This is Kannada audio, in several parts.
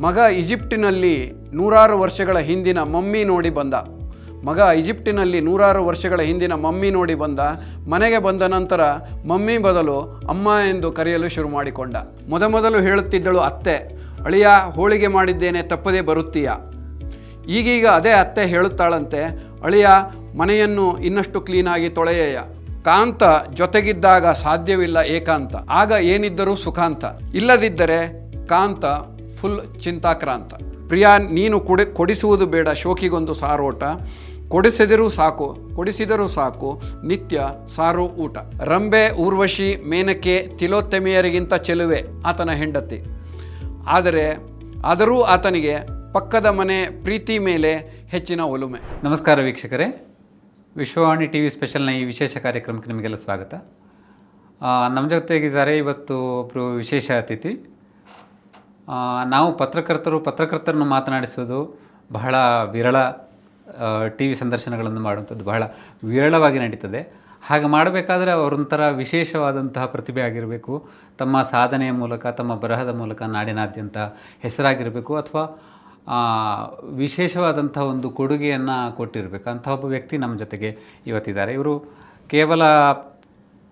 ಮಗ ಈಜಿಪ್ಟಿನಲ್ಲಿ 100 ವರ್ಷಗಳ ಹಿಂದಿನ ಮಮ್ಮಿ ನೋಡಿ ಬಂದ. ಮನೆಗೆ ಬಂದ ನಂತರ ಮಮ್ಮಿ ಬದಲು ಅಮ್ಮ ಎಂದು ಕರೆಯಲು ಶುರು ಮಾಡಿಕೊಂಡ. ಮೊದಲು ಹೇಳುತ್ತಿದ್ದಳು ಅತ್ತೆ, ಅಳಿಯ ಹೋಳಿಗೆ ಮಾಡಿದ್ದೇನೆ, ತಪ್ಪದೇ ಬರುತ್ತೀಯಾ? ಈಗೀಗ ಅದೇ ಅತ್ತೆ ಹೇಳುತ್ತಾಳಂತೆ, ಅಳಿಯ ಮನೆಯನ್ನು ಇನ್ನಷ್ಟು ಕ್ಲೀನಾಗಿ ತೊಳೆಯಯ್ಯ. ಕಾಂತ ಜೊತೆಗಿದ್ದಾಗ ಸಾಧ್ಯವಿಲ್ಲ ಏಕಾಂತ, ಆಗ ಏನಿದ್ದರೂ ಸುಖಾಂತ, ಇಲ್ಲದಿದ್ದರೆ ಕಾಂತ ಫುಲ್ ಚಿಂತಾಕ್ರಾಂತ. ಪ್ರಿಯಾ ನೀನು ಕೊಡಿಸುವುದು ಬೇಡ ಶೋಕಿಗೊಂದು ಸಾರೋಟ, ಕೊಡಿಸಿದರೂ ಸಾಕು ನಿತ್ಯ ಸಾರು ಊಟ. ರಂಬೆ ಊರ್ವಶಿ ಮೇನಕೆ ತಿಲೋತ್ತಮೆಯರಿಗಿಂತ ಚೆಲುವೆ ಆತನ ಹೆಂಡತಿ. ಆದರೂ ಆತನಿಗೆ ಪಕ್ಕದ ಮನೆ ಪ್ರೀತಿ ಮೇಲೆ ಹೆಚ್ಚಿನ ಒಲುಮೆ. ನಮಸ್ಕಾರ ವೀಕ್ಷಕರೇ, ವಿಶ್ವವಾಣಿ ಟಿ ವಿ ಸ್ಪೆಷಲ್ನ ಈ ವಿಶೇಷ ಕಾರ್ಯಕ್ರಮಕ್ಕೆ ನಿಮಗೆಲ್ಲ ಸ್ವಾಗತ. ನಮ್ಮ ಜೊತೆಗಿದ್ದಾರೆ ಇವತ್ತು ಒಬ್ಬರು ವಿಶೇಷ ಅತಿಥಿ. ನಾವು ಪತ್ರಕರ್ತರನ್ನು ಮಾತನಾಡಿಸೋದು ಬಹಳ ವಿರಳ. ಟಿ ವಿ ಸಂದರ್ಶನಗಳನ್ನು ಮಾಡುವಂಥದ್ದು ಬಹಳ ವಿರಳವಾಗಿ ನಡೀತದೆ. ಹಾಗೆ ಮಾಡಬೇಕಾದ್ರೆ ಅವರೊಂಥರ ವಿಶೇಷವಾದಂತಹ ಪ್ರತಿಭೆ ಆಗಿರಬೇಕು. ತಮ್ಮ ಸಾಧನೆಯ ಮೂಲಕ, ತಮ್ಮ ಬರಹದ ಮೂಲಕ ನಾಡಿನಾದ್ಯಂತ ಹೆಸರಾಗಿರಬೇಕು, ಅಥವಾ ವಿಶೇಷವಾದಂಥ ಒಂದು ಕೊಡುಗೆಯನ್ನು ಕೊಟ್ಟಿರಬೇಕು. ಅಂಥ ಒಬ್ಬ ವ್ಯಕ್ತಿ ನಮ್ಮ ಜೊತೆಗೆ ಇವತ್ತಿದ್ದಾರೆ. ಇವರು ಕೇವಲ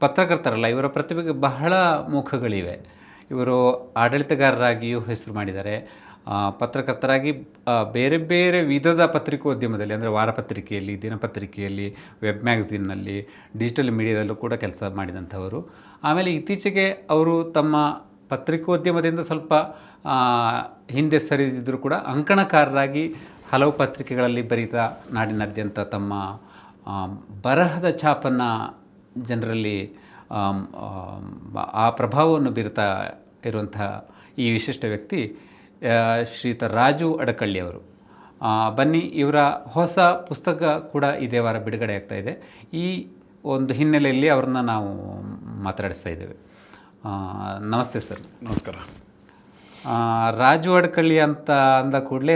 ಪತ್ರಕರ್ತರಲ್ಲ, ಇವರ ಪ್ರತಿಭೆಗೆ ಬಹಳ ಮುಖಗಳಿವೆ. ಇವರು ಆಡಳಿತಗಾರರಾಗಿಯೂ ಹೆಸರು ಮಾಡಿದ್ದಾರೆ. ಪತ್ರಕರ್ತರಾಗಿ ಬೇರೆ ಬೇರೆ ವಿಧದ ಪತ್ರಿಕೋದ್ಯಮದಲ್ಲಿ, ಅಂದರೆ ವಾರಪತ್ರಿಕೆಯಲ್ಲಿ, ದಿನಪತ್ರಿಕೆಯಲ್ಲಿ, ವೆಬ್ ಮ್ಯಾಗಝಿನ್ನಲ್ಲಿ, ಡಿಜಿಟಲ್ ಮೀಡಿಯಾದಲ್ಲೂ ಕೂಡ ಕೆಲಸ ಮಾಡಿದಂಥವರು. ಆಮೇಲೆ ಇತ್ತೀಚೆಗೆ ಅವರು ತಮ್ಮ ಪತ್ರಿಕೋದ್ಯಮದಿಂದ ಸ್ವಲ್ಪ ಹಿಂದೆ ಸರಿದಿದ್ದರೂ ಕೂಡ ಅಂಕಣಕಾರರಾಗಿ ಹಲವು ಪತ್ರಿಕೆಗಳಲ್ಲಿ ಬರೀತಾ ನಾಡಿನಾದ್ಯಂತ ತಮ್ಮ ಬರಹದ ಛಾಪನ್ನು ಜನರಲ್ಲಿ ಆ ಪ್ರಭಾವವನ್ನು ಬೀರ್ತಾ ಇರುವಂಥ ಈ ವಿಶಿಷ್ಟ ವ್ಯಕ್ತಿ ಶ್ರೀಯುತ ರಾಜು ಅಡಕಳ್ಳಿ ಅವರು. ಬನ್ನಿ, ಇವರ ಹೊಸ ಪುಸ್ತಕ ಕೂಡ ಇದೇ ವಾರ ಬಿಡುಗಡೆ ಆಗ್ತಾ ಇದೆ. ಈ ಒಂದು ಹಿನ್ನೆಲೆಯಲ್ಲಿ ಅವ್ರನ್ನ ನಾವು ಮಾತಾಡಿಸ್ತಾ ಇದ್ದೇವೆ. ನಮಸ್ತೆ ಸರ್. ನಮಸ್ಕಾರ. ರಾಜು ಅಡಕಳ್ಳಿ ಅಂತ ಅಂದ ಕೂಡಲೇ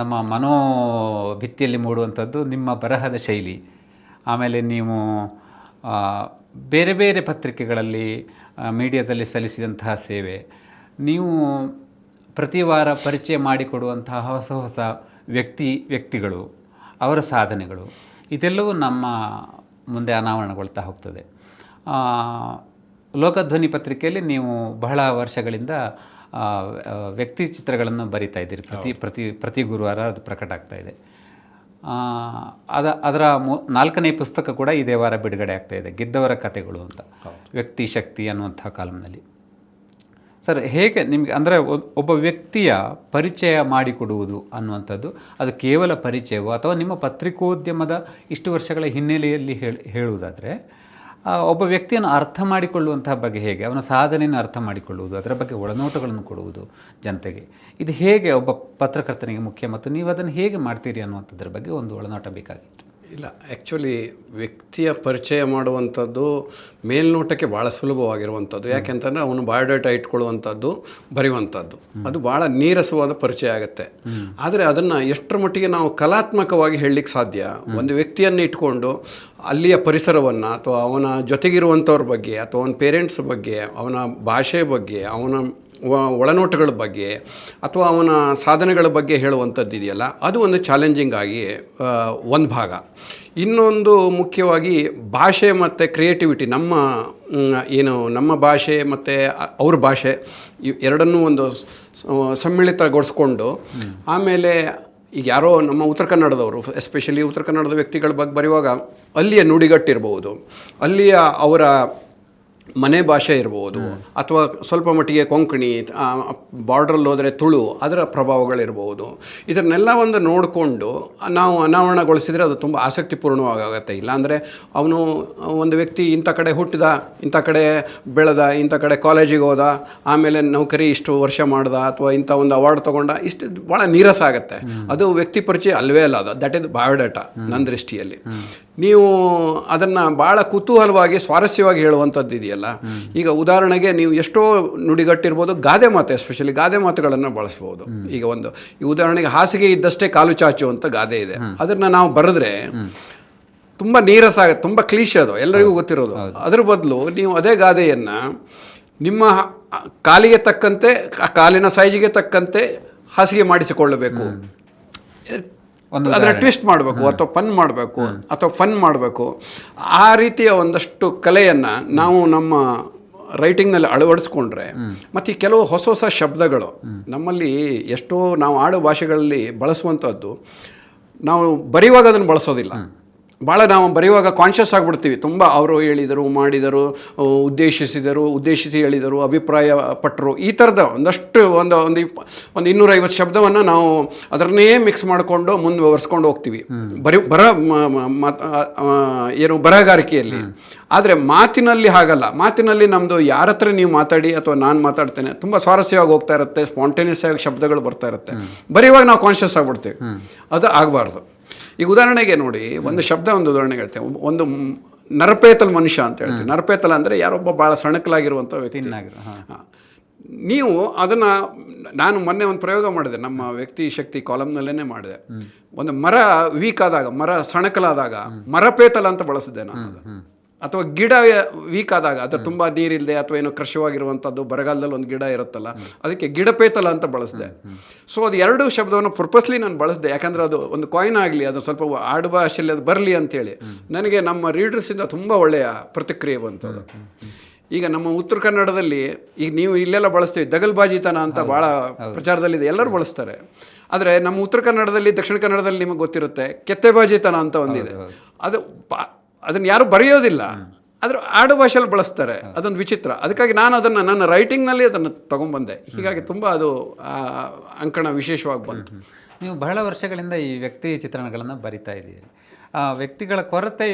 ನಮ್ಮ ಮನೋಭಿತ್ತಿಯಲ್ಲಿ ಮೂಡುವಂಥದ್ದು ನಿಮ್ಮ ಬರಹದ ಶೈಲಿ. ಆಮೇಲೆ ನೀವು ಬೇರೆ ಬೇರೆ ಪತ್ರಿಕೆಗಳಲ್ಲಿ, ಮೀಡಿಯಾದಲ್ಲಿ ಸಲ್ಲಿಸಿದಂತಹ ಸೇವೆ, ನೀವು ಪ್ರತಿ ವಾರ ಪರಿಚಯ ಮಾಡಿಕೊಡುವಂತಹ ಹೊಸ ಹೊಸ ವ್ಯಕ್ತಿಗಳು, ಅವರ ಸಾಧನೆಗಳು, ಇದೆಲ್ಲವೂ ನಮ್ಮ ಮುಂದೆ ಅನಾವರಣಗೊಳ್ತಾ ಹೋಗ್ತದೆ. ಲೋಕಧ್ವನಿ ಪತ್ರಿಕೆಯಲ್ಲಿ ನೀವು ಬಹಳ ವರ್ಷಗಳಿಂದ ವ್ಯಕ್ತಿ ಚಿತ್ರಗಳನ್ನು ಬರಿತಾ ಇದ್ದೀರಿ. ಪ್ರತಿ ಗುರುವಾರ ಅದು ಪ್ರಕಟ ಆಗ್ತಾ ಇದೆ. ಅದರ 4ನೇ ಪುಸ್ತಕ ಕೂಡ ಇದೇ ವಾರ ಬಿಡುಗಡೆ ಆಗ್ತಾ ಇದೆ, ಗೆದ್ದವರ ಕಥೆಗಳು ಅಂತ, ವ್ಯಕ್ತಿ ಶಕ್ತಿ ಅನ್ನುವಂಥ ಕಾಲಮ್ನಲ್ಲಿ. ಸರ್, ಹೇಗೆ ನಿಮಗೆ, ಅಂದರೆ ಒಬ್ಬ ವ್ಯಕ್ತಿಯ ಪರಿಚಯ ಮಾಡಿಕೊಡುವುದು ಅನ್ನುವಂಥದ್ದು, ಅದು ಕೇವಲ ಪರಿಚಯವೋ ಅಥವಾ ನಿಮ್ಮ ಪತ್ರಿಕೋದ್ಯಮದ ಇಷ್ಟು ವರ್ಷಗಳ ಹಿನ್ನೆಲೆಯಲ್ಲಿ ಹೇಳುವುದಾದರೆ, ಒಬ್ಬ ವ್ಯಕ್ತಿಯನ್ನು ಅರ್ಥ ಮಾಡಿಕೊಳ್ಳುವಂತಹ ಬಗ್ಗೆ ಹೇಗೆ, ಅವನ ಸಾಧನೆಯನ್ನು ಅರ್ಥ ಮಾಡಿಕೊಳ್ಳುವುದು, ಅದರ ಬಗ್ಗೆ ಒಳನೋಟಗಳನ್ನು ಕೊಡುವುದು ಜನತೆಗೆ, ಇದು ಹೇಗೆ ಒಬ್ಬ ಪತ್ರಕರ್ತನಿಗೆ ಮುಖ್ಯ, ಮತ್ತು ನೀವು ಅದನ್ನು ಹೇಗೆ ಮಾಡ್ತೀರಿ ಅನ್ನುವಂಥದ್ರ ಬಗ್ಗೆ ಒಂದು ಒಳನೋಟ ಬೇಕಾಗಿತ್ತು. ಇಲ್ಲ, ಆ್ಯಕ್ಚುಲಿ ವ್ಯಕ್ತಿಯ ಪರಿಚಯ ಮಾಡುವಂಥದ್ದು ಮೇಲ್ನೋಟಕ್ಕೆ ಭಾಳ ಸುಲಭವಾಗಿರುವಂಥದ್ದು. ಯಾಕೆಂತಂದರೆ ಅವನು ಬಯೋಡೇಟಾ ಇಟ್ಕೊಳ್ಳುವಂಥದ್ದು, ಬರೆಯುವಂಥದ್ದು, ಅದು ಭಾಳ ನೀರಸವಾದ ಪರಿಚಯ ಆಗುತ್ತೆ. ಆದರೆ ಅದನ್ನು ಎಷ್ಟರ ಮಟ್ಟಿಗೆ ನಾವು ಕಲಾತ್ಮಕವಾಗಿ ಹೇಳಲಿಕ್ಕೆ ಸಾಧ್ಯ. ಒಂದು ವ್ಯಕ್ತಿಯನ್ನು ಇಟ್ಕೊಂಡು ಅಲ್ಲಿಯ ಪರಿಸರವನ್ನು, ಅಥವಾ ಅವನ ಜೊತೆಗಿರುವಂಥವ್ರ ಬಗ್ಗೆ, ಅಥವಾ ಅವನ ಪೇರೆಂಟ್ಸ್ ಬಗ್ಗೆ, ಅವನ ಭಾಷೆ ಬಗ್ಗೆ, ಅವನ ಒಳನೋಟಗಳ ಬಗ್ಗೆ, ಅಥವಾ ಅವನ ಸಾಧನೆಗಳ ಬಗ್ಗೆ ಹೇಳುವಂಥದ್ದು ಇದೆಯಲ್ಲ, ಅದು ಒಂದು ಚಾಲೆಂಜಿಂಗ್ ಆಗಿ ಒಂದು ಭಾಗ. ಇನ್ನೊಂದು ಮುಖ್ಯವಾಗಿ ಭಾಷೆ ಮತ್ತು ಕ್ರಿಯೇಟಿವಿಟಿ, ನಮ್ಮ ಭಾಷೆ ಮತ್ತು ಅವ್ರ ಭಾಷೆ ಎರಡನ್ನೂ ಒಂದು ಸಮ್ಮಿಳಿತಗೊಳಿಸ್ಕೊಂಡು, ಆಮೇಲೆ ಈಗ ಯಾರೋ ನಮ್ಮ ಉತ್ತರ ಕನ್ನಡದವರು, ಎಸ್ಪೆಷಲಿ ಉತ್ತರ ಕನ್ನಡದ ವ್ಯಕ್ತಿಗಳ ಬಗ್ಗೆ ಬರೆಯುವಾಗ ಅಲ್ಲಿಯ ನುಡಿಗಟ್ಟಿರ್ಬೋದು, ಅಲ್ಲಿಯ ಅವರ ಮನೆ ಭಾಷೆ ಇರ್ಬೋದು, ಅಥವಾ ಸ್ವಲ್ಪ ಮಟ್ಟಿಗೆ ಕೊಂಕಣಿ, ಬಾರ್ಡ್ರಲ್ಲಿ ಹೋದರೆ ತುಳು, ಅದರ ಪ್ರಭಾವಗಳಿರ್ಬೋದು. ಇದನ್ನೆಲ್ಲ ಒಂದು ನೋಡಿಕೊಂಡು ನಾವು ಅನಾವರಣಗೊಳಿಸಿದರೆ ಅದು ತುಂಬ ಆಸಕ್ತಿಪೂರ್ಣವಾಗುತ್ತೆ. ಇಲ್ಲಾಂದರೆ ಅವನು ಒಂದು ವ್ಯಕ್ತಿ ಇಂಥ ಕಡೆ ಹುಟ್ಟಿದ, ಇಂಥ ಕಡೆ ಬೆಳೆದ, ಇಂಥ ಕಡೆ ಕಾಲೇಜಿಗೆ ಹೋದ, ಆಮೇಲೆ ನೌಕರಿ ಇಷ್ಟು ವರ್ಷ ಮಾಡ್ದ, ಅಥವಾ ಇಂಥ ಒಂದು ಅವಾರ್ಡ್ ತೊಗೊಂಡ, ಇಷ್ಟು ಭಾಳ ನೀರಸ ಆಗುತ್ತೆ. ಅದು ವ್ಯಕ್ತಿ ಪರಿಚಯ ಅಲ್ವೇ ಅಲ್ಲ. ಅದು ದಟ್ ಇಸ್ ಬಯೋಡೇಟಾ ನನ್ನ ದೃಷ್ಟಿಯಲ್ಲಿ. ನೀವು ಅದನ್ನು ಭಾಳ ಕುತೂಹಲವಾಗಿ, ಸ್ವಾರಸ್ಯವಾಗಿ ಹೇಳುವಂಥದ್ದು ಇದೆಯಲ್ಲ. ಈಗ ಉದಾಹರಣೆಗೆ ನೀವು ಎಷ್ಟೋ ನುಡಿಗಟ್ಟಿರ್ಬೋದು, ಗಾದೆ ಮಾತು, ಎಸ್ಪೆಷಲಿ ಗಾದೆ ಮಾತುಗಳನ್ನು ಬಳಸ್ಬೋದು. ಈಗ ಈ ಉದಾಹರಣೆಗೆ ಹಾಸಿಗೆ ಇದ್ದಷ್ಟೇ ಕಾಲು ಚಾಚು ಅಂತ ಗಾದೆ ಇದೆ. ಅದನ್ನು ನಾವು ಬರೆದ್ರೆ ತುಂಬ ನೀರಸ ಆಗುತ್ತೆ, ತುಂಬ ಕ್ಲೀಶೆ, ಅದು ಎಲ್ಲರಿಗೂ ಗೊತ್ತಿರೋದು. ಅದ್ರ ಬದಲು ನೀವು ಅದೇ ಗಾದೆಯನ್ನು ನಿಮ್ಮ ಕಾಲಿಗೆ ತಕ್ಕಂತೆ ಕಾಲಿನ ಸೈಜಿಗೆ ತಕ್ಕಂತೆ ಹಾಸಿಗೆ ಮಾಡಿಸಿಕೊಳ್ಳಬೇಕು. ಅದನ್ನು ಟ್ವಿಸ್ಟ್ ಮಾಡಬೇಕು ಅಥವಾ ಫನ್ ಮಾಡಬೇಕು ಅಥವಾ ಫನ್ ಮಾಡಬೇಕು. ಆ ರೀತಿಯ ಒಂದಷ್ಟು ಕಲೆಯನ್ನು ನಾವು ನಮ್ಮ ರೈಟಿಂಗ್ನಲ್ಲಿ ಅಳವಡಿಸ್ಕೊಂಡ್ರೆ ಮತ್ತು ಈ ಕೆಲವು ಹೊಸ ಹೊಸ ಶಬ್ದಗಳು ನಮ್ಮಲ್ಲಿ ಎಷ್ಟೋ ನಾವು ಆಡೋ ಭಾಷೆಗಳಲ್ಲಿ ಬಳಸುವಂಥದ್ದು ನಾವು ಬರೆಯುವಾಗ ಅದನ್ನು ಬಳಸೋದಿಲ್ಲ. ಭಾಳ ನಾವು ಬರೆಯುವಾಗ ಕಾನ್ಷಿಯಸ್ ಆಗಿಬಿಡ್ತೀವಿ. ತುಂಬ ಅವರು ಹೇಳಿದರು, ಮಾಡಿದರು, ಉದ್ದೇಶಿಸಿ ಹೇಳಿದರು, ಅಭಿಪ್ರಾಯ ಪಟ್ಟರು, ಈ ಥರದ ಒಂದಷ್ಟು ಒಂದು 250 ಶಬ್ದವನ್ನು ನಾವು ಅದನ್ನೇ ಮಿಕ್ಸ್ ಮಾಡಿಕೊಂಡು ಮುಂದುವರ್ಸ್ಕೊಂಡು ಹೋಗ್ತೀವಿ ಬರಹಗಾರಿಕೆಯಲ್ಲಿ. ಆದರೆ ಮಾತಿನಲ್ಲಿ ಹಾಗಲ್ಲ. ಮಾತಿನಲ್ಲಿ ನಮ್ಮದು ಯಾರ ಹತ್ರ ನೀವು ಮಾತಾಡಿ ಅಥವಾ ನಾನು ಮಾತಾಡ್ತೇನೆ ತುಂಬ ಸ್ವಾರಸ್ಯವಾಗಿ ಹೋಗ್ತಾ ಇರುತ್ತೆ, ಸ್ಪಾಂಟೇನಿಯಸ್ ಆಗಿ ಶಬ್ದಗಳು ಬರ್ತಾ ಇರುತ್ತೆ. ಬರೆಯುವಾಗ ನಾವು ಕಾನ್ಷಿಯಸ್ ಆಗಿಬಿಡ್ತೀವಿ, ಅದು ಆಗಬಾರ್ದು. ಈಗ ಉದಾಹರಣೆಗೆ ನೋಡಿ, ಒಂದು ಉದಾಹರಣೆಗೆ ಹೇಳ್ತೇವೆ. ಒಂದು ನರಪೇತಲ್ ಮನುಷ್ಯ ಅಂತ ಹೇಳ್ತೀವಿ. ನರಪೇತಲ ಅಂದರೆ ಯಾರೊಬ್ಬ ಭಾಳ ಸಣಕಲಾಗಿರುವಂಥ ವ್ಯಕ್ತಿ. ನೀವು ಅದನ್ನು, ನಾನು ಮೊನ್ನೆ ಒಂದು ಪ್ರಯೋಗ ಮಾಡಿದೆ, ನಮ್ಮ ವ್ಯಕ್ತಿ ಶಕ್ತಿ ಕಾಲಮ್ನಲ್ಲೇ ಮಾಡಿದೆ. ಒಂದು ಮರ ವೀಕ್ ಆದಾಗ, ಮರ ಸಣಕಲಾದಾಗ ಮರಪೇತಲ ಅಂತ ಬಳಸಿದೆ ನಾನು. ಅಥವಾ ಗಿಡ ವೀಕ್ ಆದಾಗ, ಅದು ತುಂಬ ನೀರಿಲ್ಲದೆ ಅಥವಾ ಏನೋ ಕೃಷಿವಾಗಿರುವಂಥದ್ದು, ಬರಗಾಲದಲ್ಲಿ ಒಂದು ಗಿಡ ಇರುತ್ತಲ್ಲ, ಅದಕ್ಕೆ ಗಿಡಪೇತಲ ಅಂತ ಬಳಸಿದೆ. ಸೊ ಅದು 2 ಶಬ್ದವನ್ನು ಪರ್ಪಸ್ಲಿ ನಾನು ಬಳಸಿದೆ. ಯಾಕಂದರೆ ಅದು ಒಂದು ಕಾಯಿನ್ ಆಗಲಿ, ಅದು ಸ್ವಲ್ಪ ಆಡುಭಾಷೆಯಲ್ಲಿ ಅದು ಬರಲಿ ಅಂಥೇಳಿ. ನನಗೆ ನಮ್ಮ ರೀಡರ್ಸಿಂದ ತುಂಬ ಒಳ್ಳೆಯ ಪ್ರತಿಕ್ರಿಯೆ ಬಂತದ್ದು. ಈಗ ನಮ್ಮ ಉತ್ತರ ಕನ್ನಡದಲ್ಲಿ ಈಗ ನೀವು ಇಲ್ಲೆಲ್ಲ ಬಳಸ್ತೀವಿ, ದಗಲ್ಬಾಜಿತನ ಅಂತ ಭಾಳ ಪ್ರಚಾರದಲ್ಲಿದೆ, ಎಲ್ಲರೂ ಬಳಸ್ತಾರೆ. ಆದರೆ ನಮ್ಮ ಉತ್ತರ ಕನ್ನಡದಲ್ಲಿ, ದಕ್ಷಿಣ ಕನ್ನಡದಲ್ಲಿ ನಿಮಗೆ ಗೊತ್ತಿರುತ್ತೆ, ಕೆತ್ತೆಬಾಜಿತನ ಅಂತ ಒಂದಿದೆ. ಅದನ್ನು ಯಾರು ಬರೆಯೋದಿಲ್ಲ, ಆದರೆ ಆಡು ಭಾಷೆಯಲ್ಲಿ ಬಳಸ್ತಾರೆ. ಅದೊಂದು ವಿಚಿತ್ರ. ಅದಕ್ಕಾಗಿ ನಾನು ಅದನ್ನು ನನ್ನ ರೈಟಿಂಗ್ನಲ್ಲಿ ಅದನ್ನು ತೊಗೊಂಡ್ಬಂದೆ. ಹೀಗಾಗಿ ತುಂಬ ಅದು ಅಂಕಣ ವಿಶೇಷವಾಗಿ ಬಂತು. ನೀವು ಬಹಳ ವರ್ಷಗಳಿಂದ ಈ ವ್ಯಕ್ತಿ ಚಿತ್ರಣಗಳನ್ನು ಬರಿತಾ ಇದ್ದೀರಿ. ವ್ಯಕ್ತಿಗಳ ಕೊರತೆ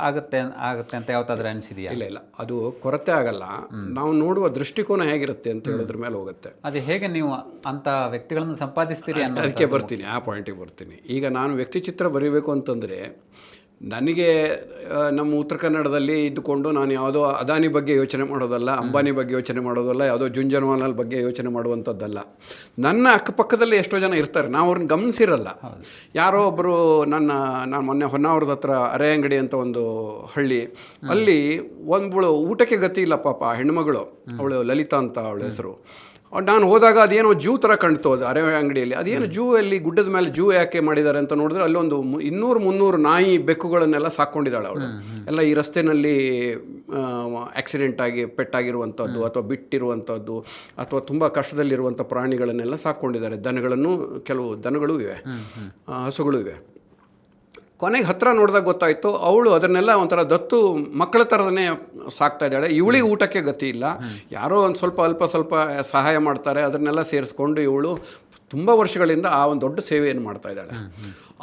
ಆಗುತ್ತೆ ಅಂತ ಯಾವತ್ತಾದ್ರೂ ಅನಿಸಿದೆಯಾ? ಇಲ್ಲ, ಅದು ಕೊರತೆ ಆಗಲ್ಲ. ನಾವು ನೋಡುವ ದೃಷ್ಟಿಕೋನ ಹೇಗಿರುತ್ತೆ ಅಂತ ಹೇಳೋದ್ರ ಮೇಲೆ ಹೋಗುತ್ತೆ. ಅದು ಹೇಗೆ ನೀವು ಅಂಥ ವ್ಯಕ್ತಿಗಳನ್ನು ಸಂಪಾದಿಸ್ತೀರಿ ಅದಕ್ಕೆ ಬರ್ತೀನಿ, ಆ ಪಾಯಿಂಟಿಗೆ ಬರ್ತೀನಿ. ಈಗ ನಾನು ವ್ಯಕ್ತಿ ಚಿತ್ರ ಬರೀಬೇಕು ಅಂತಂದರೆ, ನನಗೆ ನಮ್ಮ ಉತ್ತರ ಕನ್ನಡದಲ್ಲಿ ಇದ್ದುಕೊಂಡು ನಾನು ಯಾವುದೋ ಅದಾನಿ ಬಗ್ಗೆ ಯೋಚನೆ ಮಾಡೋದಲ್ಲ, ಅಂಬಾನಿ ಬಗ್ಗೆ ಯೋಚನೆ ಮಾಡೋದಲ್ಲ, ಯಾವುದೋ ಜುಂಜನವಾಲಾ ಬಗ್ಗೆ ಯೋಚನೆ ಮಾಡುವಂಥದ್ದಲ್ಲ. ನನ್ನ ಅಕ್ಕಪಕ್ಕದಲ್ಲಿ ಎಷ್ಟೋ ಜನ ಇರ್ತಾರೆ, ನಾವು ಅವ್ರನ್ನ ಗಮನಿಸಿರಲ್ಲ. ಯಾರೋ ಒಬ್ಬರು ನಾನು ಮೊನ್ನೆ ಹೊನ್ನಾವರದ ಹತ್ರ ಅರೆ ಅಂಗಡಿ ಅಂತ ಒಂದು ಹಳ್ಳಿ, ಅಲ್ಲಿ ಒಂದ್ಬಳು ಊಟಕ್ಕೆ ಗತಿ ಇಲ್ಲ ಪಾಪ, ಹೆಣ್ಮಗಳು, ಅವಳು ಲಲಿತಾ ಅಂತ ಅವಳ ಹೆಸರು. ನಾನು ಹೋದಾಗ ಅದೇನೋ ಜೂ ಥರ ಕಾಣ್ತು ಅದು ಅರೆ ಅಂಗಡಿಯಲ್ಲಿ. ಅದೇನು ಜೂ ಅಲ್ಲಿ ಗುಡ್ಡದ ಮೇಲೆ ಜೂ ಯಾಕೆ ಮಾಡಿದ್ದಾರೆ ಅಂತ ನೋಡಿದ್ರೆ, ಅಲ್ಲೊಂದು 200-300 ನಾಯಿ ಬೆಕ್ಕುಗಳನ್ನೆಲ್ಲ ಸಾಕ್ಕೊಂಡಿದ್ದಾಳೆ ಅವಳು. ಎಲ್ಲ ಈ ರಸ್ತೆಯಲ್ಲಿ ಆಕ್ಸಿಡೆಂಟ್ ಆಗಿ ಪೆಟ್ಟಾಗಿರುವಂಥದ್ದು ಅಥವಾ ಬಿಟ್ಟಿರುವಂಥದ್ದು ಅಥವಾ ತುಂಬ ಕಷ್ಟದಲ್ಲಿರುವಂಥ ಪ್ರಾಣಿಗಳನ್ನೆಲ್ಲ ಸಾಕ್ಕೊಂಡಿದ್ದಾರೆ. ಕೆಲವು ದನಗಳೂ ಇವೆ, ಹಸುಗಳು ಇವೆ. ಕೊನೆಗೆ ಹತ್ತಿರ ನೋಡಿದಾಗ ಗೊತ್ತಾಯಿತು, ಅವಳು ಅದನ್ನೆಲ್ಲ ಒಂಥರ ದತ್ತು ಮಕ್ಕಳ ಥರದನ್ನೇ ಸಾಕ್ತಾ ಇದ್ದಾಳೆ. ಇವಳಿಗೆ ಊಟಕ್ಕೆ ಗತಿ ಇಲ್ಲ, ಯಾರೋ ಒಂದು ಅಲ್ಪ ಸ್ವಲ್ಪ ಸಹಾಯ ಮಾಡ್ತಾರೆ, ಅದನ್ನೆಲ್ಲ ಸೇರಿಸ್ಕೊಂಡು ಇವಳು ತುಂಬ ವರ್ಷಗಳಿಂದ ಆ ಒಂದು ದೊಡ್ಡ ಸೇವೆಯನ್ನು ಮಾಡ್ತಾ ಇದ್ದಾಳೆ.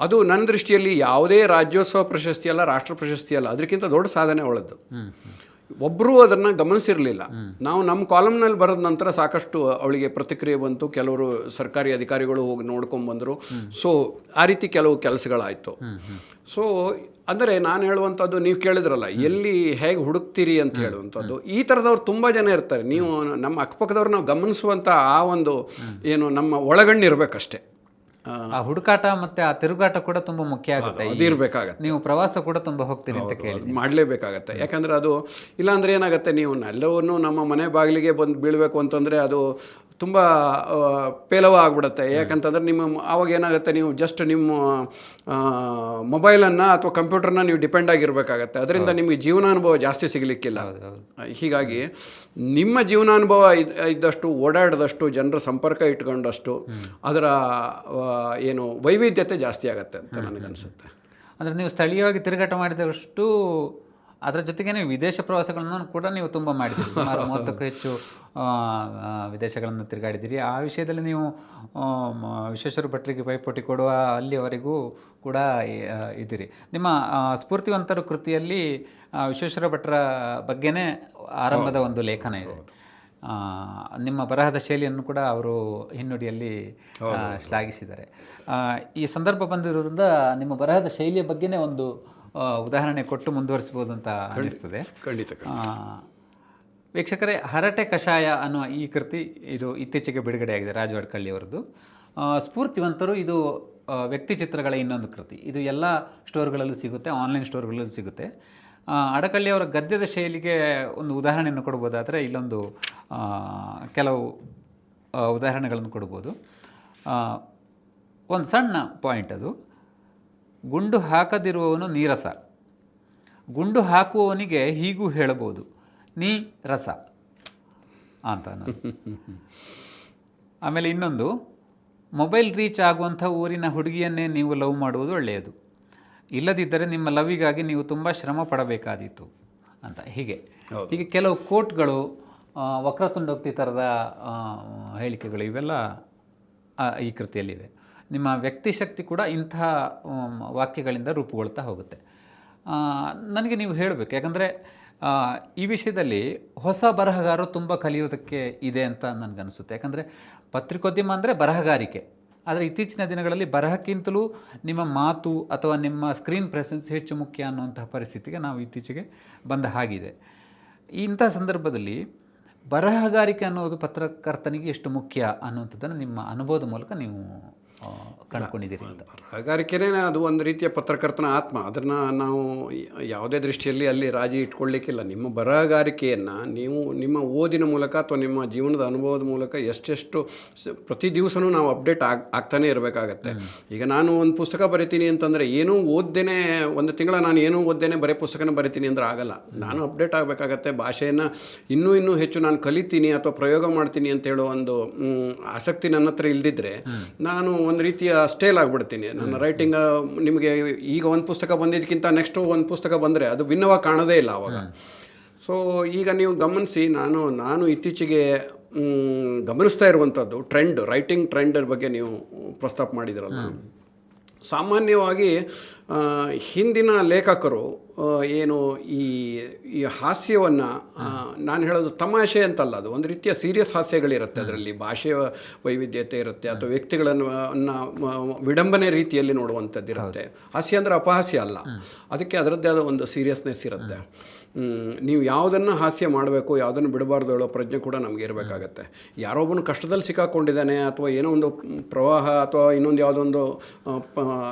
ಅದು ನನ್ನ ದೃಷ್ಟಿಯಲ್ಲಿ ಯಾವುದೇ ರಾಜ್ಯೋತ್ಸವ ಪ್ರಶಸ್ತಿ ಅಲ್ಲ, ರಾಷ್ಟ್ರ ಪ್ರಶಸ್ತಿ ಅಲ್ಲ, ಅದಕ್ಕಿಂತ ದೊಡ್ಡ ಸಾಧನೆ ಅವಳದ್ದು. ಒಬ್ಬರೂ ಅದನ್ನು ಗಮನಿಸಿರಲಿಲ್ಲ. ನಾವು ನಮ್ಮ ಕಾಲಮ್ನಲ್ಲಿ ಬರೆದ ನಂತರ ಸಾಕಷ್ಟು ಅವಳಿಗೆ ಪ್ರತಿಕ್ರಿಯೆ ಬಂತು. ಕೆಲವರು ಸರ್ಕಾರಿ ಅಧಿಕಾರಿಗಳು ಹೋಗಿ ನೋಡ್ಕೊಂಡ್ಬಂದರು. ಸೊ ಆ ರೀತಿ ಕೆಲವು ಕೆಲಸಗಳಾಯಿತು. ಸೊ ಅಂದರೆ ನಾನು ಹೇಳುವಂಥದ್ದು, ನೀವು ಕೇಳಿದ್ರಲ್ಲ ಎಲ್ಲಿ ಹೇಗೆ ಹುಡುಕ್ತೀರಿ ಅಂತ ಹೇಳುವಂಥದ್ದು, ಈ ಥರದವ್ರು ತುಂಬ ಜನ ಇರ್ತಾರೆ. ನೀವು ನಮ್ಮ ಅಕ್ಕಪಕ್ಕದವ್ರು ನಾವು ಗಮನಿಸುವಂಥ ಆ ಒಂದು ಏನು ನಮ್ಮ ಒಳಗಣ್ಣಿರ್ಬೇಕಷ್ಟೇ. ಆ ಹುಡುಕಾಟ ಮತ್ತೆ ಆ ತಿರುಗಾಟ ಕೂಡ ತುಂಬ ಮುಖ್ಯ ಆಗುತ್ತೆ. ಅದಿರಬೇಕಾಗತ್ತೆ. ನೀವು ಪ್ರವಾಸ ಕೂಡ ತುಂಬ ಹೋಗ್ತೀರಿ ಅಂತ ಕೇಳಿ ಮಾಡಲೇಬೇಕಾಗತ್ತೆ. ಯಾಕಂದರೆ ಅದು ಇಲ್ಲಾಂದರೆ ಏನಾಗುತ್ತೆ, ನೀವು ಎಲ್ಲವನ್ನೂ ನಮ್ಮ ಮನೆ ಬಾಗಿಲಿಗೆ ಬಂದು ಬೀಳಬೇಕು ಅಂತಂದರೆ ಅದು ತುಂಬ ಪೇಲವ ಆಗಿಬಿಡುತ್ತೆ. ಯಾಕಂತಂದರೆ ಆವಾಗ ಏನಾಗುತ್ತೆ, ನೀವು ಜಸ್ಟ್ ನಿಮ್ಮ ಮೊಬೈಲನ್ನು ಅಥವಾ ಕಂಪ್ಯೂಟರ್ನ ನೀವು ಡಿಪೆಂಡ್ ಆಗಿರಬೇಕಾಗತ್ತೆ. ಅದರಿಂದ ನಿಮಗೆ ಜೀವನಾನುಭವ ಜಾಸ್ತಿ ಸಿಗಲಿಕ್ಕಿಲ್ಲ. ಹೀಗಾಗಿ ನಿಮ್ಮ ಜೀವನಾನುಭವ ಇದ್ದಷ್ಟು, ಓಡಾಡಿದಷ್ಟು, ಜನರ ಸಂಪರ್ಕ ಇಟ್ಕೊಂಡಷ್ಟು ಅದರ ಏನು ವೈವಿಧ್ಯತೆ ಜಾಸ್ತಿ ಆಗುತ್ತೆ ಅಂತ ನನಗನ್ಸುತ್ತೆ. ಅಂದರೆ ನೀವು ಸ್ಥಳೀಯವಾಗಿ ತಿರುಗಾಟ ಮಾಡಿದಷ್ಟು ಅದರ ಜೊತೆಗೇ ವಿದೇಶ ಪ್ರವಾಸಗಳನ್ನು ಕೂಡ ನೀವು ತುಂಬ ಮಾಡಿದ್ದೀರಿ. ಸುಮಾರು 30ಕ್ಕೂ ಹೆಚ್ಚು ವಿದೇಶಗಳನ್ನು ತಿರುಗಾಡಿದ್ದೀರಿ. ಆ ವಿಷಯದಲ್ಲಿ ನೀವು ವಿಶ್ವೇಶ್ವರ ಭಟ್ರಿಗೆ ಪೈಪೋಟಿ ಕೊಡುವ ಅಲ್ಲಿಯವರೆಗೂ ಕೂಡ ಇದ್ದೀರಿ. ನಿಮ್ಮ ಸ್ಫೂರ್ತಿವಂತರ ಕೃತಿಯಲ್ಲಿ ವಿಶ್ವೇಶ್ವರ ಭಟ್ರ ಬಗ್ಗೆನೇ ಆರಂಭದ ಒಂದು ಲೇಖನ ಇದೆ. ನಿಮ್ಮ ಬರಹದ ಶೈಲಿಯನ್ನು ಕೂಡ ಅವರು ಹಿನ್ನುಡಿಯಲ್ಲಿ ಶ್ಲಾಘಿಸಿದ್ದಾರೆ. ಈ ಸಂದರ್ಭ ಬಂದಿರೋದ್ರಿಂದ ನಿಮ್ಮ ಬರಹದ ಶೈಲಿಯ ಬಗ್ಗೆನೇ ಒಂದು ಉದಾಹರಣೆ ಕೊಟ್ಟು ಮುಂದುವರಿಸ್ಬೋದು ಅಂತ ಅನಿಸ್ತದೆ. ಖಂಡಿತ. ವೀಕ್ಷಕರೇ, ಹರಟೆ ಕಷಾಯ ಅನ್ನುವ ಈ ಕೃತಿ ಇದು ಇತ್ತೀಚೆಗೆ ಬಿಡುಗಡೆಯಾಗಿದೆ, ರಾಜು ಅಡ್ಕಳ್ಳಿ ಅವರದ್ದು. ಸ್ಫೂರ್ತಿವಂತರು ಇದು ವ್ಯಕ್ತಿ ಚಿತ್ರಗಳ ಇನ್ನೊಂದು ಕೃತಿ. ಇದು ಎಲ್ಲ ಸ್ಟೋರ್ಗಳಲ್ಲೂ ಸಿಗುತ್ತೆ, ಆನ್ಲೈನ್ ಸ್ಟೋರ್ಗಳಲ್ಲೂ ಸಿಗುತ್ತೆ. ಅಡಕಳ್ಳಿಯವರ ಗದ್ಯದ ಶೈಲಿಗೆ ಒಂದು ಉದಾಹರಣೆಯನ್ನು ಕೊಡ್ಬೋದಾದರೆ ಇಲ್ಲೊಂದು ಕೆಲವು ಉದಾಹರಣೆಗಳನ್ನು ಕೊಡ್ಬೋದು. ಒಂದು ಸಣ್ಣ ಪಾಯಿಂಟ್ ಅದು. ಗುಂಡು ಹಾಕದಿರುವವನು ನೀರಸ, ಗುಂಡು ಹಾಕುವವನಿಗೆ ಹೀಗೂ ಹೇಳಬಹುದು, ನೀ ರಸ ಅಂತ ಅನ್ನೋದು. ಆಮೇಲೆ ಇನ್ನೊಂದು, ಮೊಬೈಲ್ ರೀಚ್ ಆಗುವಂಥ ಊರಿನ ಹುಡುಗಿಯನ್ನೇ ನೀವು ಲವ್ ಮಾಡುವುದು ಒಳ್ಳೆಯದು, ಇಲ್ಲದಿದ್ದರೆ ನಿಮ್ಮ ಲವ್ವಿಗಾಗಿ ನೀವು ತುಂಬ ಶ್ರಮ ಪಡಬೇಕಾದೀತು ಅಂತ. ಹೀಗೆ ಕೆಲವು ಕೋಟ್ಗಳು, ವಕ್ರತುಂಡೋಕ್ತಿ ಥರದ ಹೇಳಿಕೆಗಳು ಇವೆಲ್ಲ ಈ ಕೃತಿಯಲ್ಲಿವೆ. ನಿಮ್ಮ ವ್ಯಕ್ತಿಶಕ್ತಿ ಕೂಡ ಇಂಥ ವಾಕ್ಯಗಳಿಂದ ರೂಪುಗೊಳ್ತಾ ಹೋಗುತ್ತೆ. ನನಗೆ ನೀವು ಹೇಳಬೇಕು, ಯಾಕಂದರೆ ಈ ವಿಷಯದಲ್ಲಿ ಹೊಸ ಬರಹಗಾರರು ತುಂಬ ಕಲಿಯೋದಕ್ಕೆ ಇದೆ ಅಂತ ನನಗನ್ನಿಸುತ್ತೆ. ಯಾಕಂದರೆ ಪತ್ರಿಕೋದ್ಯಮ ಅಂದರೆ ಬರಹಗಾರಿಕೆ, ಆದರೆ ಇತ್ತೀಚಿನ ದಿನಗಳಲ್ಲಿ ಬರಹಕ್ಕಿಂತಲೂ ನಿಮ್ಮ ಮಾತು ಅಥವಾ ನಿಮ್ಮ ಸ್ಕ್ರೀನ್ ಪ್ರೆಸೆನ್ಸ್ ಹೆಚ್ಚು ಮುಖ್ಯ ಅನ್ನುವಂತಹ ಪರಿಸ್ಥಿತಿಗೆ ನಾವು ಇತ್ತೀಚೆಗೆ ಬಂದ ಹಾಗಿದೆ. ಇಂಥ ಸಂದರ್ಭದಲ್ಲಿ ಬರಹಗಾರಿಕೆ ಅನ್ನೋದು ಪತ್ರಕರ್ತನಿಗೆ ಎಷ್ಟು ಮುಖ್ಯ ಅನ್ನುವಂಥದ್ದನ್ನು ನಿಮ್ಮ ಅನುಭವದ ಮೂಲಕ ನೀವು ಕಂಡುಕೊಂಡಿದ್ದೀರಿ ಅಂತ. ಬರಹಗಾರಿಕೆನೇ ಅದು ಒಂದು ರೀತಿಯ ಪತ್ರಕರ್ತನ ಆತ್ಮ. ಅದನ್ನು ನಾವು ಯಾವುದೇ ದೃಷ್ಟಿಯಲ್ಲಿ ಅಲ್ಲಿ ರಾಜಿ ಇಟ್ಕೊಳ್ಳಿಕ್ಕಿಲ್ಲ. ನಿಮ್ಮ ಬರಹಗಾರಿಕೆಯನ್ನು ನೀವು ನಿಮ್ಮ ಓದಿನ ಮೂಲಕ ಅಥವಾ ನಿಮ್ಮ ಜೀವನದ ಅನುಭವದ ಮೂಲಕ ಎಷ್ಟೆಷ್ಟು ಪ್ರತಿ ದಿವಸನೂ ನಾವು ಅಪ್ಡೇಟ್ ಆಗ್ತಾನೆ ಇರಬೇಕಾಗತ್ತೆ. ಈಗ ನಾನು ಒಂದು ಪುಸ್ತಕ ಬರಿತೀನಿ ಅಂತಂದರೆ ಏನೂ ಓದ್ದೇನೆ, ಒಂದು ತಿಂಗಳ ನಾನು ಏನೂ ಓದ್ದೇನೆ ಬರೀ ಪುಸ್ತಕನ ಬರಿತೀನಿ ಅಂದರೆ ಆಗಲ್ಲ. ನಾನು ಅಪ್ಡೇಟ್ ಆಗಬೇಕಾಗತ್ತೆ. ಭಾಷೆಯನ್ನು ಇನ್ನೂ ಹೆಚ್ಚು ನಾನು ಕಲಿತೀನಿ ಅಥವಾ ಪ್ರಯೋಗ ಮಾಡ್ತೀನಿ ಅಂತ ಹೇಳೋ ಒಂದು ಆಸಕ್ತಿ ನನ್ನ ಹತ್ರ ಇಲ್ದಿದ್ರೆ ನಾನು ಒಂದು ರೀತಿಯ ಸ್ಟೇಲ್ ಆಗಿಬಿಡ್ತೀನಿ. ನನ್ನ ರೈಟಿಂಗ್ ನಿಮಗೆ ಈಗ ಒಂದು ಪುಸ್ತಕ ಬಂದಿದ್ದಕ್ಕಿಂತ ನೆಕ್ಸ್ಟು ಒಂದು ಪುಸ್ತಕ ಬಂದರೆ ಅದು ಭಿನ್ನವಾಗಿ ಕಾಣೋದೇ ಇಲ್ಲ ಆವಾಗ. ಸೊ ಈಗ ನೀವು ಗಮನಿಸಿ, ನಾನು ಇತ್ತೀಚೆಗೆ ಗಮನಿಸ್ತಾ ಇರುವಂಥದ್ದು ರೈಟಿಂಗ್ ಟ್ರೆಂಡ್ ಬಗ್ಗೆ ನೀವು ಪ್ರಸ್ತಾಪ ಮಾಡಿದ್ರಲ್ಲ. ಸಾಮಾನ್ಯವಾಗಿ ಹಿಂದಿನ ಲೇಖಕರು ಏನು ಈ ಹಾಸ್ಯವನ್ನು, ನಾನು ಹೇಳೋದು ತಮಾಷೆ ಅಂತಲ್ಲ, ಅದು ಒಂದು ರೀತಿಯ ಸೀರಿಯಸ್ ಹಾಸ್ಯಗಳಿರುತ್ತೆ. ಅದರಲ್ಲಿ ಭಾಷೆಯ ವೈವಿಧ್ಯತೆ ಇರುತ್ತೆ ಅಥವಾ ವ್ಯಕ್ತಿಗಳನ್ನು ವಿಡಂಬನೆ ರೀತಿಯಲ್ಲಿ ನೋಡುವಂಥದ್ದಿರುತ್ತೆ. ಹಾಸ್ಯ ಅಂದರೆ ಅಪಹಾಸ್ಯ ಅಲ್ಲ, ಅದಕ್ಕೆ ಅದರದ್ದೇ ಆದ ಒಂದು ಸೀರಿಯಸ್ನೆಸ್ ಇರುತ್ತೆ. ನೀವು ಯಾವುದನ್ನು ಹಾಸ್ಯ ಮಾಡಬೇಕು, ಯಾವುದನ್ನು ಬಿಡಬಾರ್ದು ಹೇಳೋ ಪ್ರಜ್ಞೆ ಕೂಡ ನಮಗೆ ಇರಬೇಕಾಗತ್ತೆ. ಯಾರೊಬ್ಬನು ಕಷ್ಟದಲ್ಲಿ ಸಿಕ್ಕಾಕೊಂಡಿದ್ದಾನೆ ಅಥವಾ ಏನೋ ಒಂದು ಪ್ರವಾಹ ಅಥವಾ ಇನ್ನೊಂದು ಯಾವುದೊಂದು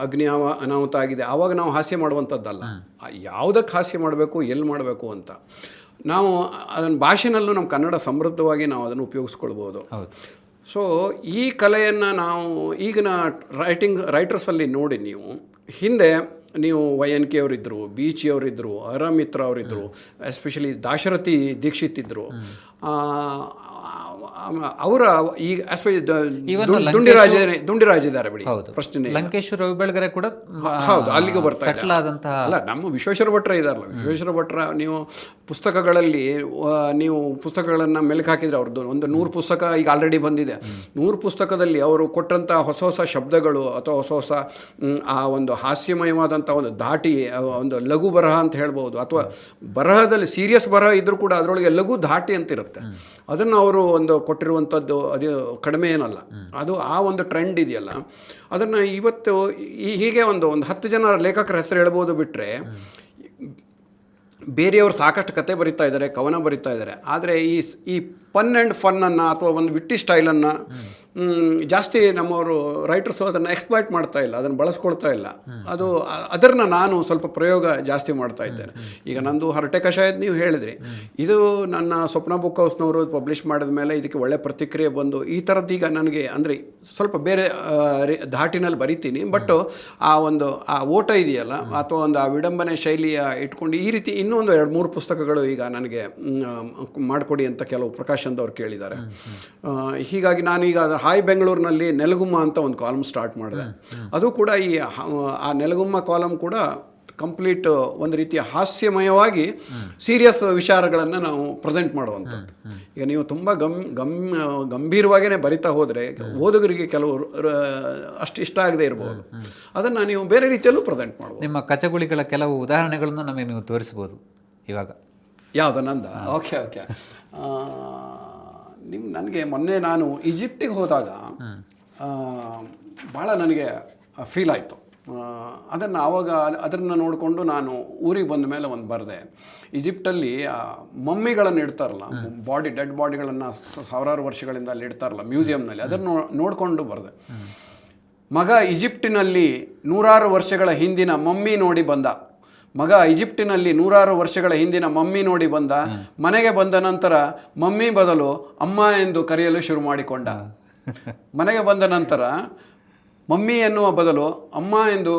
ಅಗ್ನಿ ಅನಾಹುತ ಆಗಿದೆ, ಆವಾಗ ನಾವು ಹಾಸ್ಯ ಮಾಡುವಂಥದ್ದಲ್ಲ. ಯಾವುದಕ್ಕೆ ಹಾಸ್ಯ ಮಾಡಬೇಕು, ಎಲ್ಲಿ ಮಾಡಬೇಕು ಅಂತ ನಾವು ಅದನ್ನು ಭಾಷೆನಲ್ಲೂ ನಮ್ಮ ಕನ್ನಡ ಸಮೃದ್ಧವಾಗಿ ನಾವು ಅದನ್ನು ಉಪಯೋಗಿಸ್ಕೊಳ್ಬೋದು. ಸೊ ಈ ಕಲೆಯನ್ನು ನಾವು ಈಗಿನ ರೈಟರ್ಸಲ್ಲಿ ನೋಡಿ, ನೀವು ಹಿಂದೆ ನೀವು YNK ಅವರಿದ್ದರು, BC ಅವರಿದ್ದರು, ಅರಮಿತ್ರ ಅವರಿದ್ದರು, especially Dasharathi Dixit ಇದ್ದರು. ಅವರ ಈ ದುಂಡಿರಾಜ ಇದ್ದಾರೆ ಬಿಡಿ, ಪ್ರಶ್ನೆ. ಲಂಕೇಶ್ವರ ಬೆಳಗೆರೆ ಕೂಡ ಹೌದು, ಅಲ್ಲಿಗೂ ಬರ್ತಾ ಅಲ್ಲ. ನಮ್ಮ ವಿಶ್ವೇಶ್ವರ ಭಟ್ರ ಇದಾರಲ್ಲ, ವಿಶ್ವೇಶ್ವರ ಭಟ್ರ ನೀವು ಪುಸ್ತಕಗಳಲ್ಲಿ ನೀವು ಪುಸ್ತಕಗಳನ್ನು ಮೆಲುಕು ಹಾಕಿದರೆ ಅವ್ರದ್ದು ಒಂದು 100 ಪುಸ್ತಕ ಈಗ ಆಲ್ರೆಡಿ ಬಂದಿದೆ. 100 ಪುಸ್ತಕದಲ್ಲಿ ಅವರು ಕೊಟ್ಟಂಥ ಹೊಸ ಶಬ್ದಗಳು ಅಥವಾ ಹೊಸ ಆ ಒಂದು ಹಾಸ್ಯಮಯವಾದಂಥ ಒಂದು ಧಾಟಿ, ಒಂದು ಲಘು ಬರಹ ಅಂತ ಹೇಳ್ಬೋದು. ಅಥವಾ ಬರಹದಲ್ಲಿ ಸೀರಿಯಸ್ ಬರಹ ಇದ್ದರೂ ಕೂಡ ಅದರೊಳಗೆ ಲಘು ಧಾಟಿ ಅಂತಿರುತ್ತೆ. ಅದನ್ನು ಅವರು ಒಂದು ಕೊಟ್ಟಿರುವಂಥದ್ದು ಅದು ಕಡಿಮೆ ಏನಲ್ಲ. ಅದು ಆ ಒಂದು ಟ್ರೆಂಡ್ ಇದೆಯಲ್ಲ, ಅದನ್ನು ಇವತ್ತು ಹೀಗೆ ಒಂದು 10 ಜನ ಲೇಖಕರ ಹೆಸರು ಹೇಳ್ಬೋದು ಬಿಟ್ಟರೆ, ಬೇರೆಯವರು ಸಾಕಷ್ಟು ಕತೆ ಬರಿತಾ ಇದ್ದಾರೆ, ಕವನ ಬರಿತಾ ಇದ್ದಾರೆ. ಆದರೆ ಈ ಪನ್ ಆ್ಯಂಡ್ ಫನ್ನನ್ನು ಅಥವಾ ಒಂದು ವಿಟ್ಟಿ ಸ್ಟೈಲನ್ನು ಜಾಸ್ತಿ ನಮ್ಮವರು ರೈಟರ್ಸು ಅದನ್ನು ಎಕ್ಸ್ಪ್ಲಾಯ್ಟ್ ಮಾಡ್ತಾ ಇಲ್ಲ, ಅದನ್ನು ಬಳಸ್ಕೊಳ್ತಾ ಇಲ್ಲ. ಅದನ್ನು ನಾನು ಸ್ವಲ್ಪ ಪ್ರಯೋಗ ಜಾಸ್ತಿ ಮಾಡ್ತಾ ಇದ್ದೇನೆ. ಈಗ ನಂದು ಹರಟೆ ಕಷಾಯದ ನೀವು ಹೇಳಿದ್ರಿ, ಇದು ನನ್ನ ಸ್ವಪ್ನ ಬುಕ್ ಹೌಸ್ನವರು ಪಬ್ಲಿಷ್ ಮಾಡಿದ ಮೇಲೆ ಇದಕ್ಕೆ ಒಳ್ಳೆ ಪ್ರತಿಕ್ರಿಯೆ ಬಂದು ಈ ಥರದ್ದು ಈಗ ನನಗೆ ಅಂದರೆ ಸ್ವಲ್ಪ ಬೇರೆ ಧಾಟಿನಲ್ಲಿ ಬರಿತೀನಿ. ಬಟ್ ಆ ಓಟ ಇದೆಯಲ್ಲ ಅಥವಾ ಒಂದು ಆ ವಿಡಂಬನೆ ಶೈಲಿಯ ಇಟ್ಕೊಂಡು ಈ ರೀತಿ ಇನ್ನೊಂದು 2-3 ಪುಸ್ತಕಗಳು ಈಗ ನನಗೆ ಮಾಡಿಕೊಡಿ ಅಂತ ಕೆಲವು ಪ್ರಕಾಶನದವ್ರು ಕೇಳಿದ್ದಾರೆ. ಹೀಗಾಗಿ ನಾನೀಗ ಹಾಯ್ ಬೆಂಗಳೂರಿನಲ್ಲಿ ನೆಲಗುಮ್ಮ ಅಂತ ಒಂದು ಕಾಲಮ್ ಸ್ಟಾರ್ಟ್ ಮಾಡಿದೆ. ಅದು ಕೂಡ ಆ ನೆಲಗುಮ್ಮ ಕಾಲಮ್ ಕೂಡ ಕಂಪ್ಲೀಟ್ ಒಂದು ರೀತಿಯ ಹಾಸ್ಯಮಯವಾಗಿ ಸೀರಿಯಸ್ ವಿಚಾರಗಳನ್ನು ನಾವು ಪ್ರೆಸೆಂಟ್ ಮಾಡುವಂಥದ್ದು. ಈಗ ನೀವು ತುಂಬ ಗಂಭೀರವಾಗಿಯೇ ಬರಿತಾ ಹೋದರೆ ಓದುಗರಿಗೆ ಕೆಲವರು ಅಷ್ಟು ಇಷ್ಟ ಆಗದೆ ಇರ್ಬೋದು. ಅದನ್ನು ನೀವು ಬೇರೆ ರೀತಿಯಲ್ಲೂ ಪ್ರೆಸೆಂಟ್ ಮಾಡ್ಬೋದು. ನಿಮ್ಮ ಕಚಗುಳಿಗಳ ಕೆಲವು ಉದಾಹರಣೆಗಳನ್ನು ನಮಗೆ ನೀವು ತೋರಿಸ್ಬೋದು ಇವಾಗ. ಯಾವುದು ನಂದ? ಓಕೆ ನನಗೆ ಮೊನ್ನೆ ನಾನು ಈಜಿಪ್ಟಿಗೆ ಹೋದಾಗ ಭಾಳ ನನಗೆ ಫೀಲ್ ಆಯಿತು. ಅದನ್ನು ನೋಡಿಕೊಂಡು ನಾನು ಊರಿಗೆ ಬಂದ ಮೇಲೆ ಒಂದು ಬರೆದೆ. ಈಜಿಪ್ಟಲ್ಲಿ ಮಮ್ಮಿಗಳನ್ನು ಇಡ್ತಾರಲ್ಲ, ಡೆಡ್ ಬಾಡಿಗಳನ್ನು ಸಾವಿರಾರು ವರ್ಷಗಳಿಂದ ಅಲ್ಲಿ ಇಡ್ತಾರಲ್ಲ ಮ್ಯೂಸಿಯಂನಲ್ಲಿ, ಅದನ್ನು ನೋಡಿಕೊಂಡು ಬರೆದೆ. ಮಗ ಈಜಿಪ್ಟಿನಲ್ಲಿ 100 ವರ್ಷಗಳ ಹಿಂದಿನ ಮಮ್ಮಿ ನೋಡಿ ಬಂದ, ಮಗ ಈಜಿಪ್ಟಿನಲ್ಲಿ 100 ವರ್ಷಗಳ ಹಿಂದಿನ ಮಮ್ಮಿ ನೋಡಿ ಬಂದ. ಮನೆಗೆ ಬಂದ ನಂತರ ಮಮ್ಮಿ ಬದಲು ಅಮ್ಮ ಎಂದು ಕರೆಯಲು ಶುರು ಮಾಡಿಕೊಂಡ. ಮನೆಗೆ ಬಂದ ನಂತರ ಮಮ್ಮಿ ಎನ್ನುವ ಬದಲು ಅಮ್ಮ ಎಂದು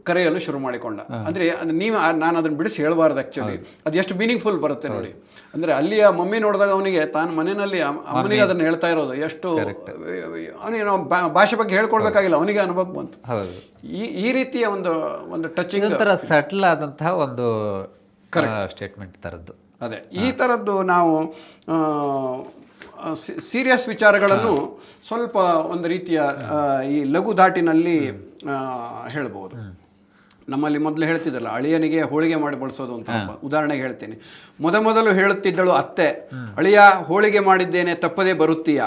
ಕರೆಯಲು ಶುರು ಮಾಡಿಕೊಂಡ. ಅಂದರೆ ನೀವು ನಾನು ಅದನ್ನು ಬಿಡಿಸಿ ಹೇಳಬಾರ್ದು ಆ್ಯಕ್ಚುಲಿ, ಅದು ಎಷ್ಟು ಮೀನಿಂಗ್ಫುಲ್ ಬರುತ್ತೆ ನೋಡಿ. ಅಂದರೆ ಅಲ್ಲಿಯ ಮಮ್ಮಿ ನೋಡಿದಾಗ ಅವನಿಗೆ ತಾನು ಮನೆಯಲ್ಲಿ ಅಮ್ಮನಿಗೆ ಅದನ್ನು ಹೇಳ್ತಾ ಇರೋದು ಎಷ್ಟು ಅವನಿಗೆ ನಾವು ಭಾಷೆ ಬಗ್ಗೆ ಹೇಳ್ಕೊಡ್ಬೇಕಾಗಿಲ್ಲ, ಅವನಿಗೆ ಅನುಭವ ಬಂತು. ಈ ರೀತಿಯ ಒಂದು ಟಚಿಂಗ್ ಒಂಥರ ಸಟ್ಲ್ ಆದಂತಹ ಒಂದು ಸ್ಟೇಟ್ಮೆಂಟ್ ಥರದ್ದು. ಅದೇ ಈ ಥರದ್ದು ನಾವು ಸೀರಿಯಸ್ ವಿಚಾರಗಳನ್ನು ಸ್ವಲ್ಪ ಒಂದು ರೀತಿಯ ಈ ಲಘು ಧಾಟಿನಲ್ಲಿ ಹೇಳ್ಬೋದು. ನಮ್ಮಲ್ಲಿ ಮೊದಲು ಹೇಳ್ತಿದ್ದಲ್ಲ, ಅಳಿಯನಿಗೆ ಹೋಳಿಗೆ ಮಾಡಿ ಬಳಸೋದು ಅಂತ. ಉದಾಹರಣೆಗೆ ಹೇಳ್ತೀನಿ, ಮೊದಲು ಹೇಳುತ್ತಿದ್ದಳು ಅತ್ತೆ, ಅಳಿಯ ಹೋಳಿಗೆ ಮಾಡಿದ್ದೇನೆ ತಪ್ಪದೇ ಬರುತ್ತೀಯ.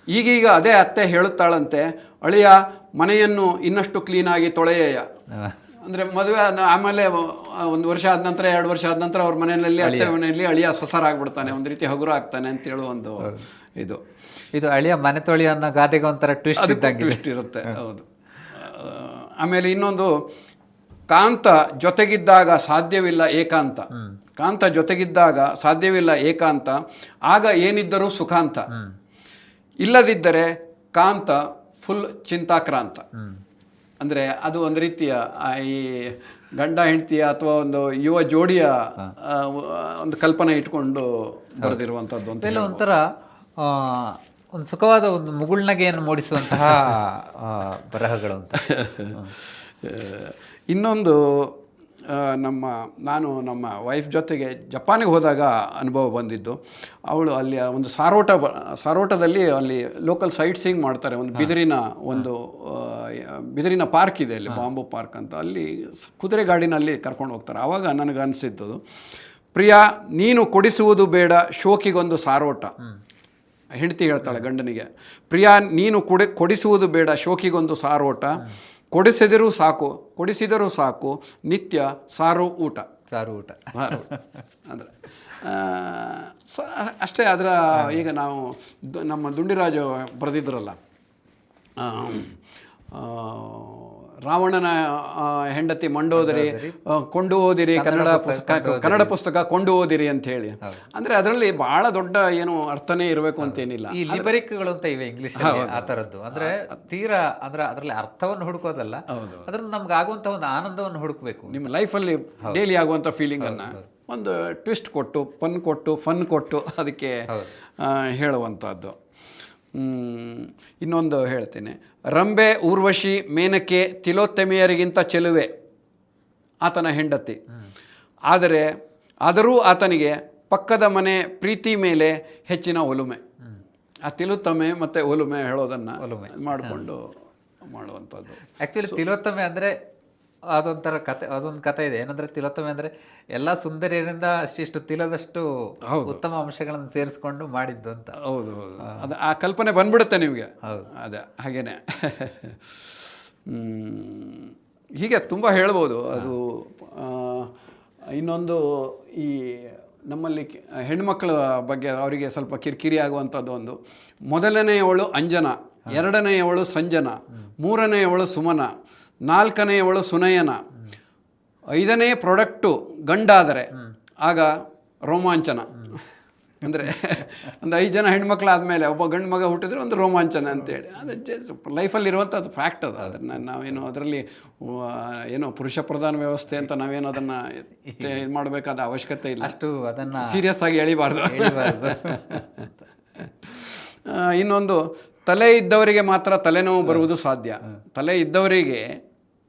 ಈಗೀಗ ಅದೇ ಅತ್ತೆ ಹೇಳುತ್ತಾಳಂತೆ, ಅಳಿಯ ಮನೆಯನ್ನು ಇನ್ನಷ್ಟು ಕ್ಲೀನಾಗಿ ತೊಳೆಯ. ಅಂದರೆ ಮದುವೆ ಆಮೇಲೆ 1 ವರ್ಷ ಆದ ನಂತರ 2 ವರ್ಷ ಆದ ನಂತರ ಅವ್ರ ಮನೆಯಲ್ಲಿ ಅತ್ತೆ ಮನೆಯಲ್ಲಿ ಅಳಿಯ ಸೊಸರಾಗ್ಬಿಡ್ತಾನೆ, ಒಂದು ರೀತಿ ಹಗುರ ಆಗ್ತಾನೆ ಅಂತೇಳು ಒಂದು ಇದು ಅಳಿಯ ಮನೆ ತೊಳಿ ಅನ್ನೋ ಗಾದೆಗೆ ಒಂಥರ ಟ್ವಿಸ್ಟ್ ಇರುತ್ತೆ. ಹೌದು. ಆಮೇಲೆ ಇನ್ನೊಂದು, ಕಾಂತ ಜೊತೆಗಿದ್ದಾಗ ಸಾಧ್ಯವಿಲ್ಲ ಏಕಾಂತ. ಕಾಂತ ಜೊತೆಗಿದ್ದಾಗ ಸಾಧ್ಯವಿಲ್ಲ ಏಕಾಂತ, ಆಗ ಏನಿದ್ದರೂ ಸುಖಾಂತ. ಇಲ್ಲದಿದ್ದರೆ ಕಾಂತ ಫುಲ್ ಚಿಂತಾಕ್ರಾಂತ. ಅಂದರೆ ಅದು ಒಂದು ರೀತಿಯ ಈ ಗಂಡ ಹೆಂಡತಿಯ ಅಥವಾ ಒಂದು ಯುವ ಜೋಡಿಯ ಒಂದು ಕಲ್ಪನೆ ಇಟ್ಕೊಂಡು ಬರೆದಿರುವಂಥದ್ದು ಅಂತ. ಒಂಥರ ಒಂದು ಸುಖವಾದ ಒಂದು ಮುಗುಳ್ನಗೆಯನ್ನು ಮೂಡಿಸುವಂತಹ ಬರಹಗಳು ಅಂತ. ಇನ್ನೊಂದು, ನಾನು ನಮ್ಮ ವೈಫ್ ಜೊತೆಗೆ ಜಪಾನಿಗೆ ಹೋದಾಗ ಅನುಭವ ಬಂದಿದ್ದು. ಅವಳು ಅಲ್ಲಿ ಒಂದು ಸಾರೋಟದಲ್ಲಿ ಅಲ್ಲಿ ಲೋಕಲ್ ಸೈಟ್ ಸೀಯಿಂಗ್ ಮಾಡ್ತಾರೆ. ಒಂದು ಬಿದಿರಿನ ಪಾರ್ಕ್ ಇದೆ ಅಲ್ಲಿ, ಬಾಂಬು ಪಾರ್ಕ್ ಅಂತ. ಅಲ್ಲಿ ಕುದುರೆ ಗಾಡಿನಲ್ಲಿ ಕರ್ಕೊಂಡು ಹೋಗ್ತಾರೆ. ಆವಾಗ ನನಗೆ ಅನಿಸಿದ್ದು, ಪ್ರಿಯಾ ನೀನು ಕೊಡಿಸುವುದು ಬೇಡ ಶೋಕಿಗೊಂದು ಸಾರೋಟ. ಹೆಂಡತಿ ಹೇಳ್ತಾಳೆ ಗಂಡನಿಗೆ, ಪ್ರಿಯಾ ನೀನು ಕೊಡಿಸುವುದು ಬೇಡ ಶೋಕಿಗೊಂದು ಸಾರೋಟ, ಕೊಡಿಸಿದರೂ ಸಾಕು ನಿತ್ಯ ಸಾರು ಊಟ. ಅಂದರೆ ಅಷ್ಟೇ. ಅದರ ಈಗ ನಾವು ನಮ್ಮ ದುಂಡಿರಾಜು ಬರೆದಿದ್ರಲ್ಲ, ರಾವಣನ ಹೆಂಡತಿ ಮಂಡೋದರಿ ಕೊಂಡು ಓದಿರಿ, ಕನ್ನಡ ಪುಸ್ತಕ ಕೊಂಡು ಓದಿರಿ ಅಂತ ಹೇಳಿ. ಅಂದರೆ ಅದರಲ್ಲಿ ಬಹಳ ದೊಡ್ಡ ಏನು ಅರ್ಥನೇ ಇರಬೇಕು ಅಂತೇನಿಲ್ಲ. ಈ ಲಿಬರಿಕ್ಗಳು ಅಂತ ಇವೆ ಇಂಗ್ಲಿಷ್ ಆ ಥರದ್ದು. ಅಂದರೆ ತೀರಾ ಅಂದ್ರೆ ಅದರಲ್ಲಿ ಅರ್ಥವನ್ನು ಹುಡುಕೋದಲ್ಲ, ಅದ್ರಲ್ಲಿ ನಮ್ಗೆ ಆಗುವಂಥ ಒಂದು ಆನಂದವನ್ನು ಹುಡುಕಬೇಕು. ನಿಮ್ಮ ಲೈಫಲ್ಲಿ ಡೈಲಿ ಆಗುವಂಥ ಫೀಲಿಂಗನ್ನು ಒಂದು ಟ್ವಿಸ್ಟ್ ಕೊಟ್ಟು ಫನ್ ಕೊಟ್ಟು ಅದಕ್ಕೆ ಹೇಳುವಂಥದ್ದು. ಇನ್ನೊಂದು ಹೇಳ್ತೇನೆ, ರಂಬೆ ಊರ್ವಶಿ ಮೇನಕೆ ತಿಲೋತ್ತಮೆಯರಿಗಿಂತ ಚೆಲುವೆ ಆತನ ಹೆಂಡತಿ. ಆದರೂ ಆತನಿಗೆ ಪಕ್ಕದ ಮನೆ ಪ್ರೀತಿ ಮೇಲೆ ಹೆಚ್ಚಿನ ಒಲುಮೆ. ಆ ತಿಲೋತ್ತಮೆ ಮತ್ತು ಒಲುಮೆ ಹೇಳೋದನ್ನು ಮಾಡಿಕೊಂಡು ಮಾಡುವಂಥದ್ದು. ಆ್ಯಕ್ಚುಲಿ ತಿಲೋತ್ತಮೆ ಅಂದರೆ ಅದೊಂದು ಕತೆ ಇದೆ. ಏನಂದ್ರೆ ತಿಲೋತ್ತಮೆ ಅಂದರೆ ಎಲ್ಲ ಸುಂದರಿಯರಿಂದ ಅಷ್ಟಿಷ್ಟು ತಿಲದಷ್ಟು ಉತ್ತಮ ಅಂಶಗಳನ್ನು ಸೇರಿಸ್ಕೊಂಡು ಮಾಡಿದ್ದು ಅಂತ. ಹೌದು. ಅದು ಆ ಕಲ್ಪನೆ ಬಂದ್ಬಿಡುತ್ತೆ ನಿಮಗೆ. ಅದೇ ಹಾಗೇನೆ. ಹೀಗೆ ತುಂಬ ಹೇಳ್ಬೋದು. ಅದು ಇನ್ನೊಂದು, ಈ ನಮ್ಮಲ್ಲಿ ಹೆಣ್ಮಕ್ಳ ಬಗ್ಗೆ ಅವರಿಗೆ ಸ್ವಲ್ಪ ಕಿರಿಕಿರಿ ಆಗುವಂಥದ್ದು ಒಂದು, ಮೊದಲನೆಯವಳು ಅಂಜನ, ಎರಡನೆಯವಳು ಸಂಜನ, ಮೂರನೆಯವಳು ಸುಮನ, ನಾಲ್ಕನೆಯವಳು ಸುನಯನ, 5ನೇ ಪ್ರಾಡಕ್ಟು ಗಂಡಾದರೆ ಆಗ ರೋಮಾಂಚನ. ಅಂದರೆ ಒಂದು 5 ಜನ ಹೆಣ್ಮಕ್ಳಾದಮೇಲೆ ಒಬ್ಬ ಗಂಡು ಮಗ ಹುಟ್ಟಿದ್ರೆ ಒಂದು ರೋಮಾಂಚನ ಅಂತೇಳಿ. ಅದು ಲೈಫಲ್ಲಿ ಇರುವಂಥದ್ದು ಫ್ಯಾಕ್ಟ್. ಅದನ್ನು ನಾವೇನು ಅದರಲ್ಲಿ ಏನೋ ಪುರುಷ ಪ್ರಧಾನ ವ್ಯವಸ್ಥೆ ಅಂತ ನಾವೇನು ಅದನ್ನು ಇದು ಮಾಡಬೇಕಾದ ಅವಶ್ಯಕತೆ ಇಲ್ಲ. ಅಷ್ಟು ಅದನ್ನು ಸೀರಿಯಸ್ ಆಗಿ ಎಳಿಬಾರ್ದು. ಇನ್ನೊಂದು, ತಲೆ ಇದ್ದವರಿಗೆ ಮಾತ್ರ ತಲೆನೋವು ಬರುವುದು ಸಾಧ್ಯ. ತಲೆ ಇದ್ದವರಿಗೆ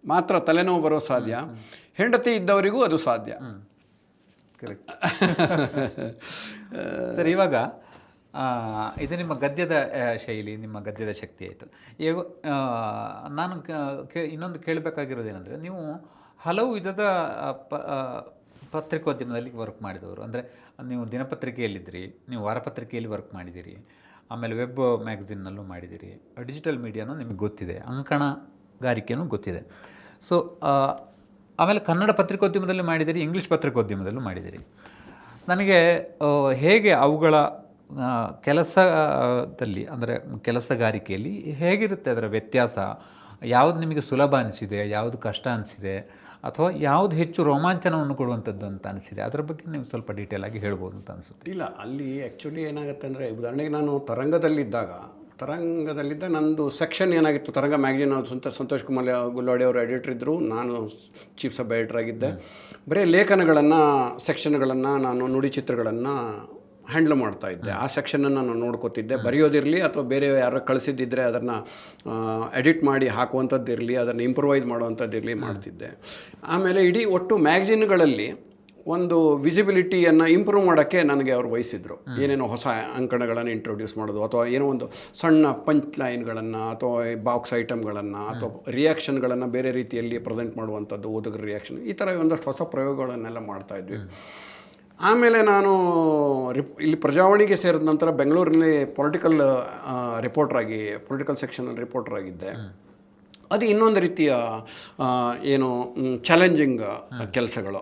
ಮಾತ್ರ ತಲೆನೋವು ಬರೋ ಸಾಧ್ಯ, ಹೆಂಡತಿ ಇದ್ದವರಿಗೂ ಅದು ಸಾಧ್ಯ. Correct sir. ಇವಾಗ ಇದು ನಿಮ್ಮ ಗದ್ಯದ ಶೈಲಿ, ನಿಮ್ಮ ಗದ್ಯದ ಶಕ್ತಿ ಆಯಿತು. ಈಗ ನಾನು ಇನ್ನೊಂದು ಕೇಳಬೇಕಾಗಿರೋದೇನೆಂದರೆ, ನೀವು ಹಲವು ವಿಧದ ಪತ್ರಿಕೋದ್ಯಮದಲ್ಲಿ ವರ್ಕ್ ಮಾಡಿದವರು. ಅಂದರೆ ನೀವು ದಿನಪತ್ರಿಕೆಯಲ್ಲಿದ್ದಿರಿ, ನೀವು ವಾರಪತ್ರಿಕೆಯಲ್ಲಿ ವರ್ಕ್ ಮಾಡಿದ್ದೀರಿ, ಆಮೇಲೆ ವೆಬ್ ಮ್ಯಾಗಝಿನ್ನಲ್ಲೂ ಮಾಡಿದ್ದೀರಿ, ಡಿಜಿಟಲ್ ಮೀಡಿಯಾನೂ ನಿಮಗೆ ಗೊತ್ತಿದೆ, ಅಂಕಣಗಾರಿಕೆಯೂ ಗೊತ್ತಿದೆ. ಸೊ ಆಮೇಲೆ ಕನ್ನಡ ಪತ್ರಿಕೋದ್ಯಮದಲ್ಲಿ ಮಾಡಿದ್ದೀರಿ, ಇಂಗ್ಲೀಷ್ ಪತ್ರಿಕೋದ್ಯಮದಲ್ಲೂ ಮಾಡಿದ್ದೀರಿ. ನನಗೆ ಹೇಗೆ ಅವುಗಳ ಕೆಲಸದಲ್ಲಿ, ಅಂದರೆ ಕೆಲಸಗಾರಿಕೆಯಲ್ಲಿ ಹೇಗಿರುತ್ತೆ ಅದರ ವ್ಯತ್ಯಾಸ? ಯಾವುದು ನಿಮಗೆ ಸುಲಭ ಅನಿಸಿದೆ, ಯಾವುದು ಕಷ್ಟ ಅನಿಸಿದೆ, ಅಥವಾ ಯಾವುದು ಹೆಚ್ಚು ರೋಮಾಂಚನವನ್ನು ಕೊಡುವಂಥದ್ದು ಅಂತ ಅನಿಸಿದೆ? ಅದರ ಬಗ್ಗೆ ನೀವು ಸ್ವಲ್ಪ ಡೀಟೇಲ್ ಆಗಿ ಹೇಳ್ಬೋದು ಅಂತ ಅನಿಸುತ್ತೆ. ಇಲ್ಲ, ಅಲ್ಲಿ ಆ್ಯಕ್ಚುಲಿ ಏನಾಗುತ್ತೆ ಅಂದರೆ, ಉದಾಹರಣೆಗೆ ನಾನು ತರಂಗದಲ್ಲಿದ್ದಾಗ ನಂದು ಸೆಕ್ಷನ್ ಏನಾಗಿತ್ತು, ತರಂಗ ಮ್ಯಾಗಜಿನ್, ಸಂತೋಷ್ ಕುಮಾರ್ ಗುಲ್ವಾಡಿ ಅವರು ಎಡಿಟರ್ ಇದ್ದರು, ನಾನು ಚೀಫ್ ಸಬ್ ಎಡಿಟರ್ ಆಗಿದ್ದೆ. ಬರೀ ಲೇಖನಗಳನ್ನು, ಸೆಕ್ಷನ್ಗಳನ್ನು, ನಾನು ನುಡಿ ಚಿತ್ರಗಳನ್ನು ಹ್ಯಾಂಡ್ಲ್ ಮಾಡ್ತಾಯಿದ್ದೆ. ಆ ಸೆಕ್ಷನನ್ನು ನಾನು ನೋಡ್ಕೋತಿದ್ದೆ. ಬರೆಯೋದಿರಲಿ ಅಥವಾ ಬೇರೆ ಯಾರು ಕಳಿಸಿದ್ದಿದ್ರೆ ಅದನ್ನು ಎಡಿಟ್ ಮಾಡಿ ಹಾಕುವಂಥದ್ದಿರಲಿ, ಅದನ್ನು ಇಂಪ್ರೂವೈಸ್ ಮಾಡುವಂಥದ್ದಿರಲಿ ಮಾಡ್ತಿದ್ದೆ. ಆಮೇಲೆ ಇಡೀ ಒಟ್ಟು ಮ್ಯಾಗಜಿನ್ಗಳಲ್ಲಿ ಒಂದು ವಿಸಿಬಿಲಿಟಿಯನ್ನು ಇಂಪ್ರೂವ್ ಮಾಡೋಕ್ಕೆ ನನಗೆ ಅವರು ವಹಿಸಿದ್ರು. ಏನೇನೋ ಹೊಸ ಅಂಕಣಗಳನ್ನು ಇಂಟ್ರೊಡ್ಯೂಸ್ ಮಾಡೋದು, ಅಥವಾ ಏನೋ ಒಂದು ಸಣ್ಣ ಪಂಚ್ ಲೈನ್ಗಳನ್ನು, ಅಥವಾ ಬಾಕ್ಸ್ ಐಟಮ್ಗಳನ್ನು, ಅಥವಾ ರಿಯಾಕ್ಷನ್ಗಳನ್ನು ಬೇರೆ ರೀತಿಯಲ್ಲಿ ಪ್ರೆಸೆಂಟ್ ಮಾಡುವಂಥದ್ದು, ಓದುಗರ ರಿಯಾಕ್ಷನ್, ಈ ಥರ ಒಂದಷ್ಟು ಹೊಸ ಪ್ರಯೋಗಗಳನ್ನೆಲ್ಲ ಮಾಡ್ತಾಯಿದ್ವಿ. ಆಮೇಲೆ ನಾನು ಇಲ್ಲಿ ಪ್ರಜಾವಾಣಿಗೆ ಸೇರಿದ ನಂತರ ಬೆಂಗಳೂರಿನಲ್ಲಿ ಪೊಲಿಟಿಕಲ್ ಸೆಕ್ಷನಲ್ಲಿ ರಿಪೋರ್ಟರ್ ಆಗಿದ್ದೆ. ಅದು ಇನ್ನೊಂದು ರೀತಿಯ ಏನು ಚಾಲೆಂಜಿಂಗ್ ಕೆಲಸಗಳು.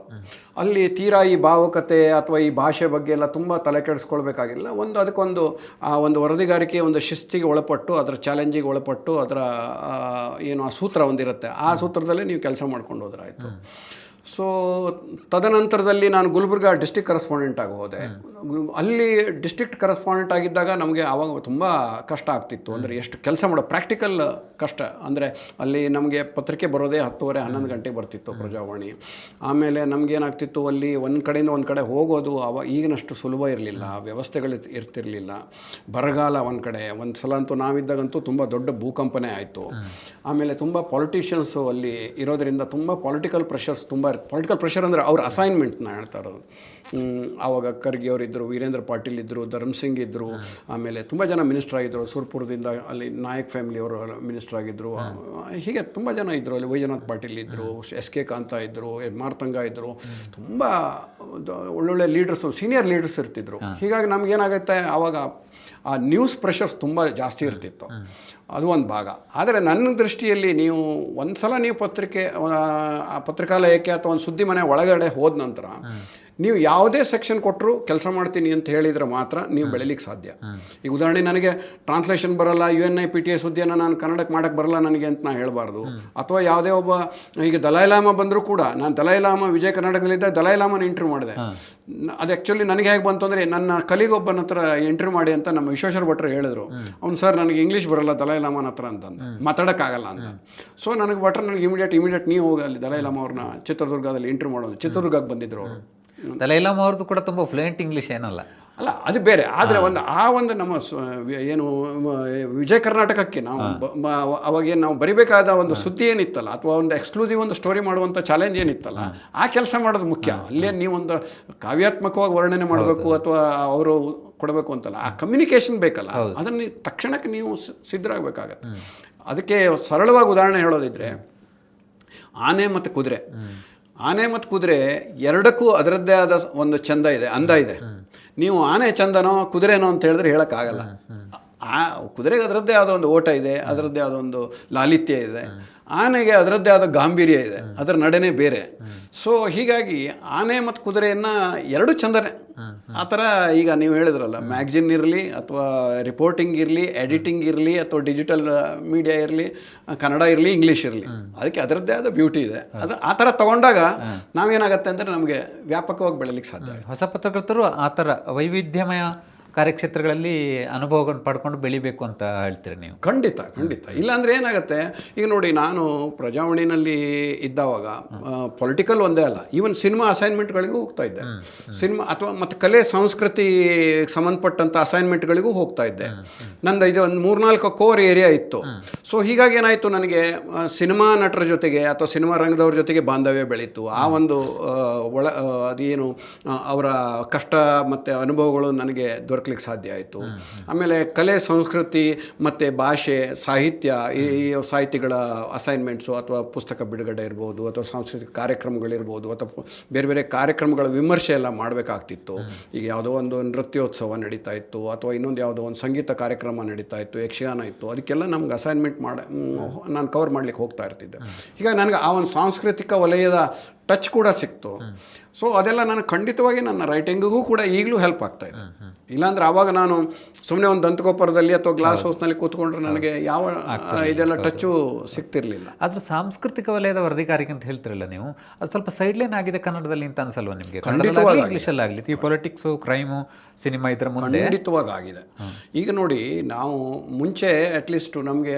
ಅಲ್ಲಿ ತೀರಾ ಈ ಭಾವುಕತೆ ಅಥವಾ ಈ ಭಾಷೆ ಬಗ್ಗೆ ಎಲ್ಲ ತುಂಬ ತಲೆ ಕೆಡಿಸ್ಕೊಳ್ಬೇಕಾಗಿಲ್ಲ. ಅದಕ್ಕೊಂದು ಒಂದು ವರದಿಗಾರಿಕೆ, ಒಂದು ಶಿಸ್ತಿಗೆ ಒಳಪಟ್ಟು, ಅದರ ಚಾಲೆಂಜಿಗೆ ಒಳಪಟ್ಟು, ಅದರ ಏನು ಆ ಸೂತ್ರ ಒಂದಿರುತ್ತೆ, ಆ ಸೂತ್ರದಲ್ಲೇ ನೀವು ಕೆಲಸ ಮಾಡ್ಕೊಂಡು ಹೋದ್ರೆ ಆಯಿತು. ಸೊ ತದನಂತರದಲ್ಲಿ ನಾನು ಗುಲ್ಬರ್ಗಾ ಡಿಸ್ಟ್ರಿಕ್ಟ್ ಕರೆಸ್ಪಾಂಡೆಂಟ್ ಆಗಿ ಹೋದೆ. ಅಲ್ಲಿ ಡಿಸ್ಟ್ರಿಕ್ಟ್ ಕರೆಸ್ಪಾಂಡೆಂಟ್ ಆಗಿದ್ದಾಗ ನಮಗೆ ಆವಾಗ ತುಂಬ ಕಷ್ಟ ಆಗ್ತಿತ್ತು. ಅಂದರೆ ಎಷ್ಟು ಕೆಲಸ ಮಾಡೋ ಪ್ರಾಕ್ಟಿಕಲ್ ಕಷ್ಟ. ಅಂದರೆ ಅಲ್ಲಿ ನಮಗೆ ಪತ್ರಿಕೆ ಬರೋದೇ 10:30, 11 ಗಂಟೆಗೆ ಬರ್ತಿತ್ತು ಪ್ರಜಾವಾಣಿ. ಆಮೇಲೆ ನಮಗೇನಾಗ್ತಿತ್ತು, ಅಲ್ಲಿ ಒಂದು ಕಡೆಯಿಂದ ಒಂದು ಕಡೆ ಹೋಗೋದು ಈಗಿನಷ್ಟು ಸುಲಭ ಇರಲಿಲ್ಲ, ವ್ಯವಸ್ಥೆಗಳು ಇರ್ತಿರಲಿಲ್ಲ. ಬರಗಾಲ ಒಂದು ಕಡೆ, ಒಂದು ಸಲ ಅಂತೂ ನಾವಿದ್ದಾಗಂತೂ ತುಂಬ ದೊಡ್ಡ ಭೂಕಂಪನೆ ಆಯಿತು. ಆಮೇಲೆ ತುಂಬ ಪಾಲಿಟಿಷಿಯನ್ಸು ಅಲ್ಲಿ ಇರೋದರಿಂದ ತುಂಬ ಪೊಲಿಟಿಕಲ್ ಪ್ರೆಷರ್ ಅಂದರೆ ಅವ್ರ ಅಸೈನ್ಮೆಂಟ್ನ ಹೇಳ್ತಾ ಇರೋದು. ಆವಾಗ ಖರ್ಗೆ ಅವರಿದ್ದರು, ವೀರೇಂದ್ರ ಪಾಟೀಲ್ ಇದ್ದರು, ಧರ್ಮಸಿಂಗ್ ಇದ್ದರು, ಆಮೇಲೆ ತುಂಬ ಜನ ಮಿನಿಸ್ಟರ್ ಆಗಿದ್ದರು. ಸುರ್ಪುರದಿಂದ ಅಲ್ಲಿ ನಾಯಕ್ ಫ್ಯಾಮಿಲಿಯವರು ಮಿನಿಸ್ಟರ್ ಆಗಿದ್ದರು. ಹೀಗೆ ತುಂಬ ಜನ ಇದ್ದರು. ಅಲ್ಲಿ ವೈಜನಾಥ್ ಪಾಟೀಲ್ ಇದ್ದರು, SK ಕಾಂತ ಇದ್ದರು, ಮಾರ್ತಂಗ ಇದ್ದರು. ತುಂಬ ಒಳ್ಳೊಳ್ಳೆ ಲೀಡರ್ಸು, ಸೀನಿಯರ್ ಲೀಡರ್ಸ್ ಇರ್ತಿದ್ರು. ಹೀಗಾಗಿ ನಮಗೇನಾಗುತ್ತೆ, ಆವಾಗ ಆ ನ್ಯೂಸ್ ಪ್ರೆಷರ್ಸ್ ತುಂಬ ಜಾಸ್ತಿ ಇರ್ತಿತ್ತು. ಅದು ಒಂದು ಭಾಗ. ಆದರೆ ನನ್ನ ದೃಷ್ಟಿಯಲ್ಲಿ ನೀವು ಒಂದು ಸಲ ನೀವು ಪತ್ರಿಕಾಲಯಕ್ಕೆ ಅಥವಾ ಒಂದು ಸುದ್ದಿ ಮನೆ ಒಳಗಡೆ ಹೋದ ನಂತರ ನೀವು ಯಾವುದೇ ಸೆಕ್ಷನ್ ಕೊಟ್ಟರು ಕೆಲಸ ಮಾಡ್ತೀನಿ ಅಂತ ಹೇಳಿದರೆ ಮಾತ್ರ ನೀವು ಬೆಳಿಲಿಕ್ಕೆ ಸಾಧ್ಯ. ಈಗ ಉದಾಹರಣೆ, ನನಗೆ ಟ್ರಾನ್ಸ್ಲೇಷನ್ ಬರಲ್ಲ, UNIPTA ಸುದ್ದಿಯನ್ನು ನಾನು ಕನ್ನಡಕ್ಕೆ ಮಾಡೋಕ್ಕೆ ಬರಲ್ಲ ನನಗೆ ಅಂತ ನಾನು ಹೇಳಬಾರ್ದು. ಅಥವಾ ಯಾವುದೇ ಒಬ್ಬ, ಈಗ ದಲೈ ಲಾಮಾ ಬಂದರೂ ಕೂಡ, ನಾನು ದಲೈ ಲಾಮಾ ವಿಜಯ ಕರ್ನಾಟಕದಲ್ಲಿದ್ದಾಗ ದಲೈ ಲಾಮಾನ ಇಂಟರ್ವ್ಯೂ ಮಾಡಿದೆ. ಅದು ಆ್ಯಕ್ಚುಲಿ ನನಗೆ ಹೇಗೆ ಬಂತು ಅಂದರೆ, ನನ್ನ ಕಲಿಗೊಬ್ಬನ ಹತ್ರ ಇಂಟರ್ವ್ಯೂ ಮಾಡಿ ಅಂತ ನಮ್ಮ ವಿಶ್ವೇಶ್ವರ ಭಟ್ರು ಹೇಳಿದ್ರು. ಅವ್ನು ಸರ್ ನನಗೆ ಇಂಗ್ಲೀಷ್ ಬರಲ್ಲ ದಲೈ ಲಾಮಾನ ಹತ್ರ ಅಂತಂದು, ಮಾತಾಡೋಕ್ಕಾಗಲ್ಲ ಅಂತ. ಸೊ ನನಗೆ ಭಟ್ರು ನನಗೆ ಇಮಿಡಿಯೇಟ್ ನೀವು ಹೋಗಿ ಅಲ್ಲಿ ದಲೈ ಲಾಮಾ ಅವ್ರನ್ನ ಚಿತ್ರದುರ್ಗದಲ್ಲಿ ಇಂಟರ್ವ್ಯೂ ಮಾಡೋದು. ಚಿತ್ರದುರ್ಗಕ್ಕೆ ಬಂದಿದ್ರು ಅವರು. ದಲೈ ಲಾಮಾ ಅವ್ರದ್ದು ಕೂಡ ತುಂಬ ಫ್ಲೂಯೆಂಟ್ ಇಂಗ್ಲೀಷ್ ಏನಲ್ಲ, ಅಲ್ಲ ಅದು ಬೇರೆ. ಆದರೆ ಒಂದು ನಮ್ಮ ಏನು ವಿಜಯ ಕರ್ನಾಟಕಕ್ಕೆ ನಾವು ಅವಾಗೇನು ನಾವು ಬರಿಬೇಕಾದ ಒಂದು ಸುದ್ದಿ ಏನಿತ್ತಲ್ಲ, ಅಥವಾ ಒಂದು ಎಕ್ಸ್ಕ್ಲೂಸಿವ್ ಒಂದು ಸ್ಟೋರಿ ಮಾಡುವಂಥ ಚಾಲೆಂಜ್ ಏನಿತ್ತಲ್ಲ, ಆ ಕೆಲಸ ಮಾಡೋದು ಮುಖ್ಯ. ಅಲ್ಲೇ ನೀವೊಂದು ಕಾವ್ಯಾತ್ಮಕವಾಗಿ ವರ್ಣನೆ ಮಾಡಬೇಕು ಅಥವಾ ಅವರು ಕೊಡಬೇಕು ಅಂತಲ್ಲ, ಆ ಕಮ್ಯುನಿಕೇಷನ್ ಬೇಕಲ್ಲ, ಅದನ್ನು ತಕ್ಷಣಕ್ಕೆ ನೀವು ಸಿದ್ಧರಾಗಬೇಕಾಗತ್ತೆ. ಅದಕ್ಕೆ ಸರಳವಾಗಿ ಉದಾಹರಣೆ ಹೇಳೋದಿದ್ರೆ, ಆನೆ ಮತ್ತು ಕುದುರೆ ಎರಡಕ್ಕೂ ಅದರದ್ದೇ ಆದ ಒಂದು ಚಂದ ಇದೆ, ಅಂದ ಇದೆ. ನೀವು ಆನೆ ಚಂದನೋ ಕುದುರೆನೋ ಅಂತ ಹೇಳಿದ್ರೆ ಹೇಳೋಕ್ಕಾಗಲ್ಲ. ಕುದುರೆಗೆ ಅದರದ್ದೇ ಆದ ಒಂದು ಓಟ ಇದೆ, ಅದರದ್ದೇ ಆದ ಒಂದು ಲಾಲಿತ್ಯ ಇದೆ. ಆನೆಗೆ ಅದರದ್ದೇ ಆದ ಗಾಂಭೀರ್ಯ ಇದೆ, ಅದರ ನಡೆನೇ ಬೇರೆ. ಸೊ ಹೀಗಾಗಿ ಆನೆ ಮತ್ತು ಕುದುರೆಯನ್ನು ಎರಡು ಚಂದನೆ. ಆ ಥರ ಈಗ ನೀವು ಹೇಳಿದ್ರಲ್ಲ, ಮ್ಯಾಗ್ಜಿನ್ ಇರಲಿ ಅಥವಾ ರಿಪೋರ್ಟಿಂಗ್ ಇರಲಿ, ಎಡಿಟಿಂಗ್ ಇರಲಿ ಅಥವಾ ಡಿಜಿಟಲ್ ಮೀಡಿಯಾ ಇರಲಿ, ಕನ್ನಡ ಇರಲಿ, ಇಂಗ್ಲೀಷ್ ಇರಲಿ, ಅದಕ್ಕೆ ಅದರದ್ದೇ ಆದ ಬ್ಯೂಟಿ ಇದೆ. ಅದು ಆ ಥರ ತೊಗೊಂಡಾಗ ನಾವೇನಾಗತ್ತೆ ಅಂದರೆ ನಮಗೆ ವ್ಯಾಪಕವಾಗಿ ಬೆಳಲಿಕ್ಕೆ ಸಾಧ್ಯ. ಹೊಸ ಪತ್ರಕರ್ತರು ಆ ಥರ ವೈವಿಧ್ಯಮಯ ಕಾರ್ಯಕ್ಷೇತ್ರಗಳಲ್ಲಿ ಅನುಭವಗಳನ್ನು ಪಡ್ಕೊಂಡು ಬೆಳಿಬೇಕು ಅಂತ ಹೇಳ್ತೀರಿ ನೀವು? ಖಂಡಿತ. ಇಲ್ಲಾಂದರೆ ಏನಾಗುತ್ತೆ, ಈಗ ನೋಡಿ, ನಾನು ಪ್ರಜಾವಾಣಿನಲ್ಲಿ ಇದ್ದಾವಾಗ ಪೊಲಿಟಿಕಲ್ ಒಂದೇ ಅಲ್ಲ, ಈವನ್ ಸಿನಿಮಾ ಅಸೈನ್ಮೆಂಟ್ಗಳಿಗೂ ಹೋಗ್ತಾ ಇದ್ದೆ. ಸಿನಿಮಾ ಅಥವಾ ಮತ್ತು ಕಲೆ ಸಂಸ್ಕೃತಿ ಸಂಬಂಧಪಟ್ಟಂಥ ಅಸೈನ್ಮೆಂಟ್ಗಳಿಗೂ ಹೋಗ್ತಾ ಇದ್ದೆ. ನಂದು ಇದು ಒಂದು 3-4 ಕೋರ್ ಏರಿಯಾ ಇತ್ತು. ಸೊ ಹೀಗಾಗಿ ಏನಾಯಿತು, ನನಗೆ ಸಿನಿಮಾ ನಟರ ಜೊತೆಗೆ ಅಥವಾ ಸಿನಿಮಾ ರಂಗದವ್ರ ಜೊತೆಗೆ ಬಾಂಧವ್ಯ ಬೆಳೀತು. ಆ ಒಂದು ಅದೇನು ಅವರ ಕಷ್ಟ ಮತ್ತು ಅನುಭವಗಳು ನನಗೆ ದೊರಕಲಿಕ್ಕೆ ಸಾಧ್ಯ ಆಯಿತು. ಆಮೇಲೆ ಕಲೆ ಸಂಸ್ಕೃತಿ ಮತ್ತು ಭಾಷೆ, ಸಾಹಿತ್ಯ, ಈ ಸಾಹಿತಿಗಳ ಅಸೈನ್ಮೆಂಟ್ಸು ಅಥವಾ ಪುಸ್ತಕ ಬಿಡುಗಡೆ ಇರ್ಬೋದು, ಅಥವಾ ಸಾಂಸ್ಕೃತಿಕ ಕಾರ್ಯಕ್ರಮಗಳಿರ್ಬೋದು, ಅಥವಾ ಬೇರೆ ಬೇರೆ ಕಾರ್ಯಕ್ರಮಗಳ ವಿಮರ್ಶೆ ಎಲ್ಲ ಮಾಡಬೇಕಾಗ್ತಿತ್ತು. ಈಗ ಯಾವುದೋ ಒಂದು ನೃತ್ಯೋತ್ಸವ ನಡೀತಾ ಇತ್ತು, ಅಥವಾ ಇನ್ನೊಂದು ಯಾವುದೋ ಒಂದು ಸಂಗೀತ ಕಾರ್ಯಕ್ರಮ ನಡೀತಾ ಇತ್ತು, ಯಕ್ಷಗಾನ ಇತ್ತು, ಅದಕ್ಕೆಲ್ಲ ನಮ್ಗೆ ಅಸೈನ್ಮೆಂಟ್ ನಾನು ಕವರ್ ಮಾಡಲಿಕ್ಕೆ ಹೋಗ್ತಾ ಇರ್ತಿದ್ದೆ. ಹೀಗಾಗಿ ನನಗೆ ಆ ಒಂದು ಸಾಂಸ್ಕೃತಿಕ ವಲಯದ ಟಚ್ ಕೂಡ ಸಿಕ್ತು. ಸೊ ಅದೆಲ್ಲ ನಾನು ಖಂಡಿತವಾಗಿ ನನ್ನ ರೈಟಿಂಗಿಗೂ ಕೂಡ ಈಗಲೂ ಹೆಲ್ಪ್ ಆಗ್ತಾ ಇದೆ. ಇಲ್ಲಾಂದ್ರೆ ಆವಾಗ ನಾನು ಸುಮ್ಮನೆ ಒಂದು ದಂತಗೋಪುರದಲ್ಲಿ ಅಥವಾ ಗ್ಲಾಸ್ ಹೌಸ್ನಲ್ಲಿ ಕೂತ್ಕೊಂಡ್ರೆ ನನಗೆ ಯಾವ ಇದೆಲ್ಲ ಟಚ್ಚು ಸಿಗ್ತಿರ್ಲಿಲ್ಲ. ಆದ್ರೆ ಸಾಂಸ್ಕೃತಿಕ ವಲಯದ ವರದಿಗಾರಿಕೆ ಅಂತ ಹೇಳ್ತಿರಲ್ಲ ನೀವು, ಅದು ಸ್ವಲ್ಪ ಸೈಡ್ಲೈನ್ ಆಗಿದೆ ಕನ್ನಡದಲ್ಲಿ ಅಂತ ಅನ್ಸಲ್ವಾ ನಿಮಗೆ? ಇಂಗ್ಲೀಷಲ್ಲಿ ಆಗಲಿ ಈ ಪೊಲಿಟಿಕ್ಸು, ಕ್ರೈಮು, ಸಿನಿಮಾ ಇದರ ಮುಂದೆ ಖಂಡಿತವಾಗಿ ಆಗಿದೆ. ಈಗ ನೋಡಿ, ನಾವು ಮುಂಚೆ ಅಟ್ಲೀಸ್ಟ್ ನಮಗೆ